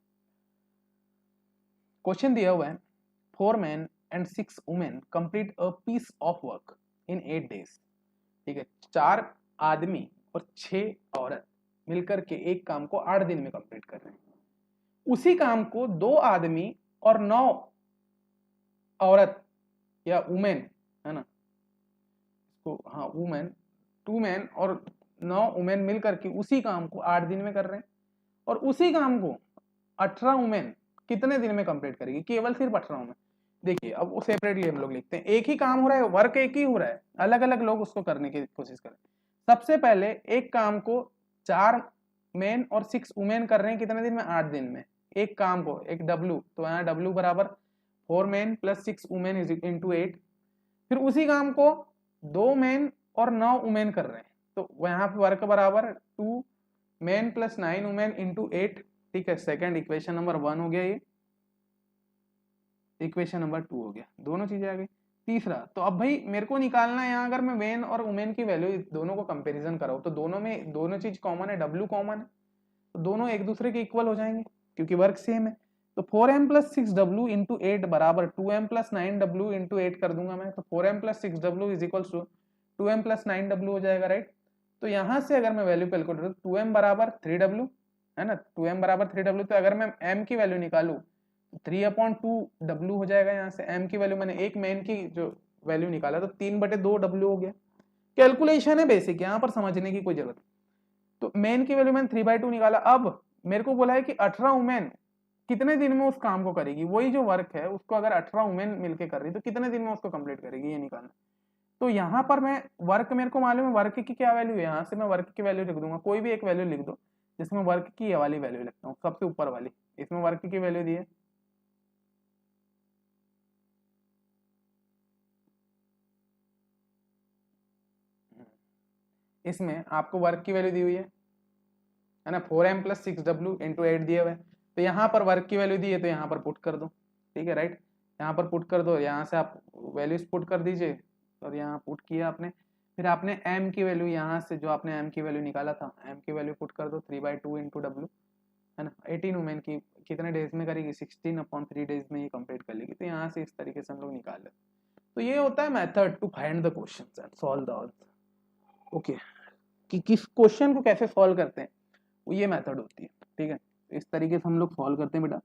क्वेश्चन दिया हुआ है 4 men and 6 women complete a piece of work in 8 days, ठीक है। 4 आदमी और 6 औरत मिलकर के एक काम को 8 दिन में कंप्लीट कर रहे हैं। उसी काम को 2 आदमी और 9 औरत या वुमेन, है ना, इसको हाँ वुमेन, 2 मैन और 9 वुमेन मिलकर के उसी काम को 8 दिन में कर रहे हैं। और उसी काम को 18 वुमेन कितने दिन में कंप्लीट करेगी, केवल सिर्फ 18 वुमेन। देखिए अब वो सेपरेटली हम लोग लिखते हैं, एक ही काम हो रहा है, वर्क एक ही हो रहा है, अलग अलग लोग उसको करने की कोशिश करें। सबसे पहले एक काम को 4 मेन और 6 वुमेन कर रहे हैं कितने दिन में, 8 दिन में। एक काम को एक W, तो यहाँ W बराबर 4 main plus 6 women is into 8। फिर उसी काम को 2 मेन और 9 वुमेन कर रहे हैं, तो यहाँ पे वर्क बराबर 2 मेन प्लस 9 वुमेन इंटू 8, ठीक है। सेकंड इक्वेशन नंबर 1 हो गया, ये इक्वेशन नंबर 2 हो गया, दोनों चीजें आ गई। तीसरा, तो अब भाई मेरे को निकालना है यहाँ, अगर मैं मेन और वुमेन की वैल्यू दोनों को कंपैरिजन कराऊं तो दोनों में दोनों चीज कॉमन है, W कॉमन है, तो दोनों एक दूसरे के इक्वल हो जाएंगे क्योंकि वर्क सेम है। तो 4m प्लस 6w इंटू 8 बराबर 2m प्लस 9w इंटू 8 कर दूंगा मैं, तो 4m plus 6w is equal to 2m plus 9w हो जाएगा, राइट। तो यहाँ से अगर मैं वैल्यू कैलकुलेट करूँ 2m बराबर 3w, है ना, 2m बराबर 3w, तो अगर मैं m की वैल्यू निकालू 3/2w हो जाएगा। यहाँ से m की वैल्यू, मैंने एक मैन की जो वैल्यू निकाला तो 3/2w हो गया। कैलकुलेशन है बेसिक, यहाँ पर समझने की कोई जरूरत। तो मैन की वैल्यू मैंने 3/2 निकाला। अब मेरे को बोला है कि 18 वुमेन कितने दिन में उस काम को करेगी, वही जो वर्क है उसको अगर 18 वुमेन मिलके कर रही तो कितने दिन में उसको कंप्लीट करेगी, ये निकालना। तो यहाँ पर मैं वर्क, मेरे को मालूम है वर्क की क्या वैल्यू है, यहाँ से मैं वर्क की वैल्यू लिख दूंगा, कोई भी एक वैल्यू लिख दो जिसमें वर्क की ये वाली वैल्यू लिखता हूँ, सबसे ऊपर वाली, इसमें वर्क की वैल्यू दी है इसमें आपको वर्क की वैल्यू दी हुई है ना, 4m प्लस 6w इंटू 8 दिए हुए। तो यहाँ पर वर्क की वैल्यू दी है तो यहाँ पर पुट कर दो, ठीक है, राइट। यहाँ पर पुट कर दो, यहाँ से आप वैल्यूज पुट कर दीजिए, और यहाँ पुट किया आपने। फिर आपने m की वैल्यू, यहाँ से जो आपने m की वैल्यू निकाला था, m की वैल्यू पुट कर दो 3/2 इंटू w, है ना। 18 वुमेन की कितने डेज में करेगी, 16/3 डेज में ये कंप्लीट कर लेगी। तो यहाँ से इस तरीके से हम लोग निकाल लेते। तो ये होता है method to find the question and solve the answer. Okay, कि किस क्वेश्चन को कैसे सॉल्व करते हैं, वो ये मेथड होती है, ठीक है। तो इस तरीके से हम लोग सॉल्व करते हैं बेटा,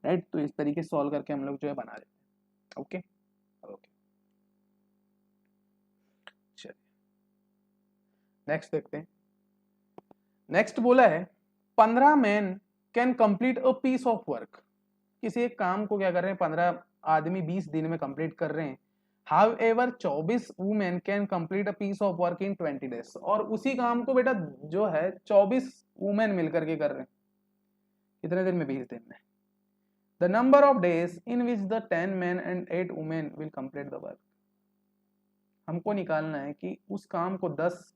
राइट। तो इस तरीके से सॉल्व करके हम लोग जो है बना लेते हैं। ओके ओके, चलिए नेक्स्ट देखते हैं। नेक्स्ट बोला है 15 man can complete a piece of work. किसी एक काम को क्या कर रहे हैं 15 आदमी 20 दिन में कंप्लीट कर रहे हैं। However 24 women can complete a piece of work in 20 days. और उसी काम को बेटा जो है 24 वुमेन मिलकर के कर रहे हैं कितने दिन में, 20 दिन में। The number of days in which the 10 men and 8 women will complete the work। हमको निकालना है कि उस काम को 10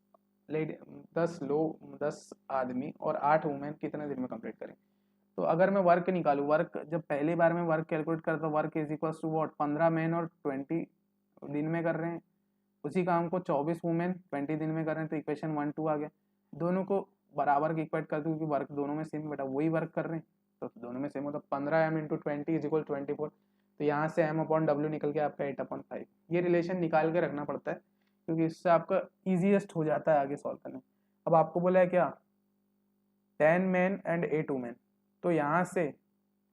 आदमी और 8 वुमेन कितने दिन में कंप्लीट करें। तो अगर मैं वर्क निकालूँ, वर्क जब पहली बार में वर्क कैलकुलेट करता हूँ, work is equal to what, 15 man और 20 दिन में कर रहे हैं, उसी काम को 24 वुमेन 20 दिन में कर रहे हैं, तो इक्वेशन 1 2 आ गया। दोनों को बराबर इक्वेट कर दूँ, क्योंकि वर्क दोनों में सेम, बेटा वही वर्क कर रहे हैं तो दोनों में सेम होता है। 15m इंटू 20 इज इक्वल 24, तो यहाँ से m/w निकल के आपका 8/5। ये रिलेशन निकाल के रखना पड़ता है, क्योंकि इससे आपका ईजीएस्ट हो जाता है आगे सॉल्व करने। अब आपको बोला है क्या, 10 मैन एंड 8 वुमेन, तो यहाँ से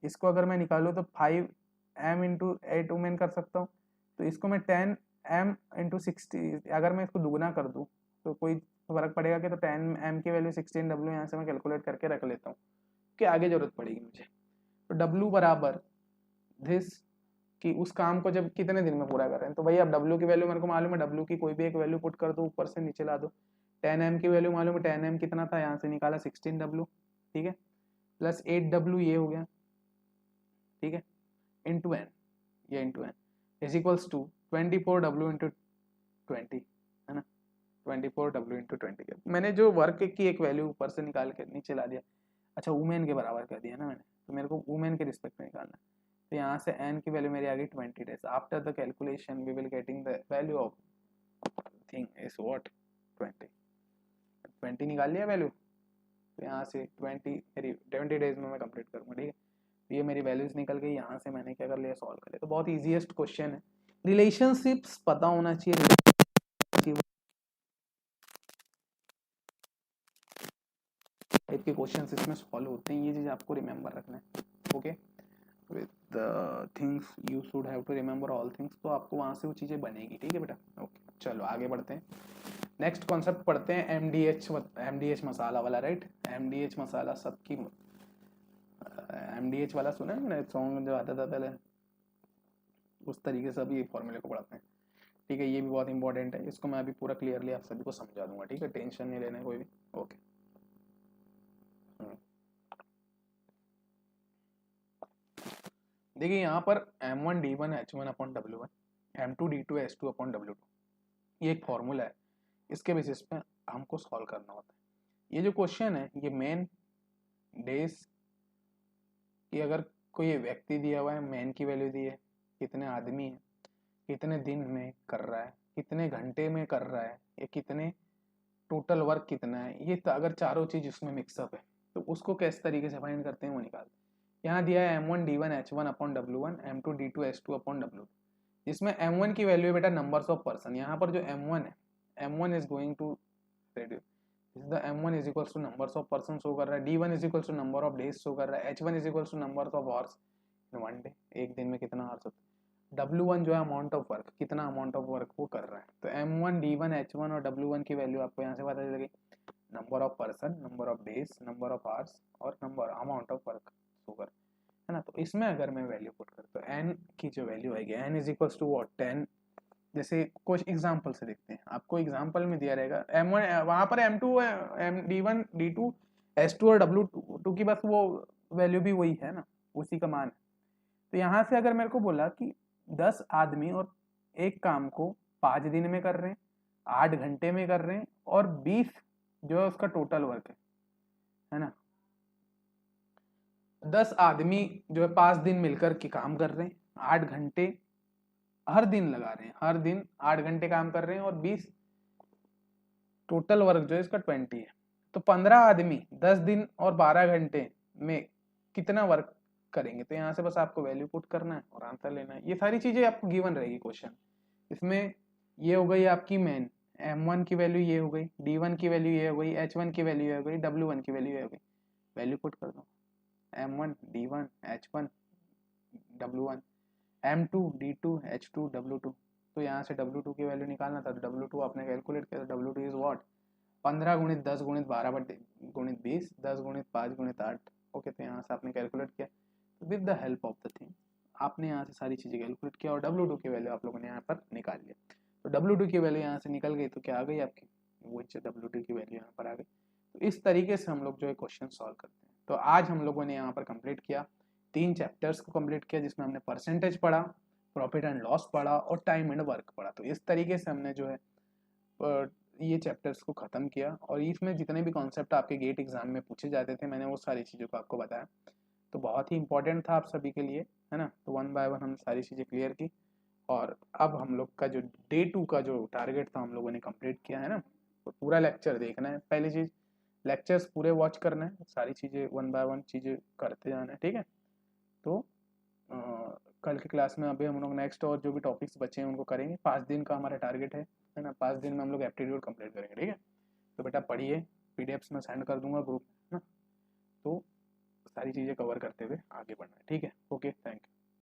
इसको अगर मैं निकालूँ तो 5m इंटू 8 वुमेन कर सकता हूँ। तो इसको मैं 10m इंटू 60, अगर मैं इसको दुगुना कर दूँ तो कोई फर्क पड़ेगा कि, तो 10m की वैल्यू 16w यहाँ से मैं कैलकुलेट करके रख लेता हूँ कि आगे जरूरत पड़ेगी मुझे। तो w बराबर दिस, कि उस काम को जब कितने दिन में पूरा कर रहे हैं। तो भाई अब w की वैल्यू मेरे को मालूम है, w की कोई भी एक वैल्यू पुट कर दो, ऊपर से नीचे ला दो। 10m की वैल्यू मालूम है, 10m कितना था, यहाँ से निकाला 16w, ठीक है, प्लस 8w ये हो गया, ठीक है, इंटू n, ये into n is equals to 24w into 20, है ना, 24w इंटू 20। मैंने जो वर्क की एक वैल्यू ऊपर से निकाल के नीचे ला दिया, अच्छा वुमेन के बराबर कर दिया ना मैंने, तो मेरे को वुमेन के रिस्पेक्ट में निकालना है। तो यहाँ से n की वैल्यू मेरी आ गई 20 days. After the calculation we will getting the value of thing is what 20 निकाल लिया वैल्यू। तो यहाँ से 20 डेज में मैं कंप्लीट करूँगा, ठीक है। तो ये मेरी वैल्यूज निकल गई, यहाँ से मैंने क्या कर लिया, सॉल्व कर लिया। तो बहुत ईजीएस्ट क्वेश्चन है, रिलेशनशिप्स पता होना चाहिए, टाइप के क्वेश्चंस इसमें सॉल्व होते हैं, ये चीज़ आपको रिमेंबर रखना है, okay. With the things you should have to remember all things, तो आपको वहाँ से वो चीज़ें बनेगी, ठीक है बेटा, ओके। चलो आगे बढ़ते हैं, नेक्स्ट कॉन्सेप्ट पढ़ते हैं, एमडीएच मसाला वाला, राइट। एमडीएच मसाला सबकी, एमडीएच वाला सुना है मैंने, सॉन्ग जो आता था पहले, उस तरीके से अभी ये फॉर्मूले को पढ़ते हैं, ठीक है। ये भी बहुत इंपॉर्टेंट है, इसको मैं अभी पूरा क्लियरली आप सभी को समझा दूंगा, ठीक है, टेंशन नहीं लेना कोई भी, ओके। देखिए यहाँ पर m1 d1 h1 upon w1, m2 d2 h2 upon w2, ये एक फॉर्मूला है, इसके बेसिस पे हमको सॉल्व करना होता है। ये जो क्वेश्चन है, ये मेन डेज कि अगर कोई व्यक्ति दिया हुआ है, मेन की वैल्यू दी है, कितने आदमी है, कितने दिन में कर रहा है, कितने घंटे में कर रहा है, या कितने टोटल वर्क कितना है, ये अगर चारों चीज उसमें मिक्सअप है तो उसको किस तरीके से फाइंड करते हैं वो निकालते हैं। यहाँ दिया है m1 d1 h1 upon w1, m2 d2 h2 upon w2, जिसमें m1 की वैल्यू है बेटा नंबर्स ऑफ पर्सन। यहाँ पर जो m1 है, m1 is going to reduce, the m1 is equals to numbers of person show कर रहा है, d1 is equals to number of days show कर रहा है, h1 is equals to numbers of hours in one day, एक दिन में कितना आवर्स होता है, w1 जो है अमाउंट ऑफ वर्क, कितना अमाउंट ऑफ वर्क वो कर रहा है। तो m1 d1 h1 और w1 की वैल्यू आपको यहाँ से पता चलेगी, number of person, number of days, number of hours और नंबर अमाउंट ऑफ वर्क शुगर, है ना। तो इसमें अगर मैं वैल्यू पुट कर, तो n की जो वैल्यू आएगी, n is equals to what 10, जैसे कुछ एग्जांपल से देखते हैं, आपको एग्जांपल में दिया रहेगा m1, वहां पर m2 d1 d2 s2 और w2 की बस वो वैल्यू भी वही है ना, उसी का मान है। तो यहाँ से अगर मेरे को बोला कि 10 आदमी और एक काम को 5 दिन में कर रहे हैं, 8 घंटे में कर रहे हैं, और 20 जो है उसका टोटल वर्क है ना। 10 आदमी जो है 5 दिन मिलकर के काम कर रहे हैं, 8 घंटे हर दिन लगा रहे हैं, हर दिन 8 घंटे काम कर रहे हैं, और 20 टोटल वर्क जो है इसका 20 है। तो 15 आदमी 10 दिन और 12 घंटे में कितना वर्क करेंगे। तो यहाँ से बस आपको वैल्यू पुट करना है और आंसर लेना है। ये सारी चीजें आपको गिवन रहेगी क्वेश्चन। इसमें ये हो गई आपकी मेन, m1 की वैल्यू ये हो गई, d1 की वैल्यू ये हो गई, h1 की वैल्यू ये हो गई, w1 की वैल्यू ये हो गई। वैल्यू पुट कर दो, m1 d1 h1 w1, m2 d2 h2 w2। तो यहाँ से w2 की वैल्यू निकालना था, तो w2 आपने कैलकुलेट किया, तो w2 इज व्हाट 15 गुणित 10 गुणित 12 बटे गुणित 20, 10 गुणित 5 गुणित 8, ओके। तो यहाँ से आपने कैलकुलेट किया, तो with the help of the thing आपने यहाँ से सारी चीज़ें कैलकुलेट किया, और w2 की वैल्यू आप लोगों ने यहाँ पर निकाल लिया। तो w2 की वैल्यू यहाँ से निकल गई, तो क्या आ गई आपकी, वो w2 की वैल्यू यहाँ पर आ गई। तो इस तरीके से हम लोग जो है क्वेश्चन सॉल्व करते हैं। तो आज हम लोगों ने यहाँ पर कंप्लीट किया, 3 चैप्टर्स को कंप्लीट किया, जिसमें हमने परसेंटेज पढ़ा, प्रॉफिट एंड लॉस पढ़ा और टाइम एंड वर्क पढ़ा। तो इस तरीके से हमने जो है ये चैप्टर्स को ख़त्म किया और इसमें जितने भी कॉन्सेप्ट आपके गेट एग्जाम में पूछे जाते थे मैंने वो सारी चीज़ों को आपको बताया। तो बहुत ही इंपॉर्टेंट था आप सभी के लिए, है ना। तो वन बाय वन हमने सारी चीज़ें क्लियर की और अब हम लोग का जो डे 2 का जो टारगेट था हम लोगों ने कंप्लीट किया, है ना। तो पूरा लेक्चर देखना है, पहली चीज़ लेक्चर्स पूरे वॉच करना है, सारी चीज़ें वन बाय वन चीज़ें करते जाना है, ठीक है। तो कल की क्लास में अभी हम लोग नेक्स्ट और जो भी टॉपिक्स बचे हैं उनको करेंगे। 5 दिन का हमारा टारगेट है ना। 5 दिन में हम लोग एप्टीट्यूड कंप्लीट करेंगे, ठीक है। तो बेटा पढ़िए, पीडीएफ्स में सेंड कर दूंगा ग्रुप, है ना। तो सारी चीज़ें कवर करते हुए आगे बढ़ना है, ठीक है। Okay, thank you.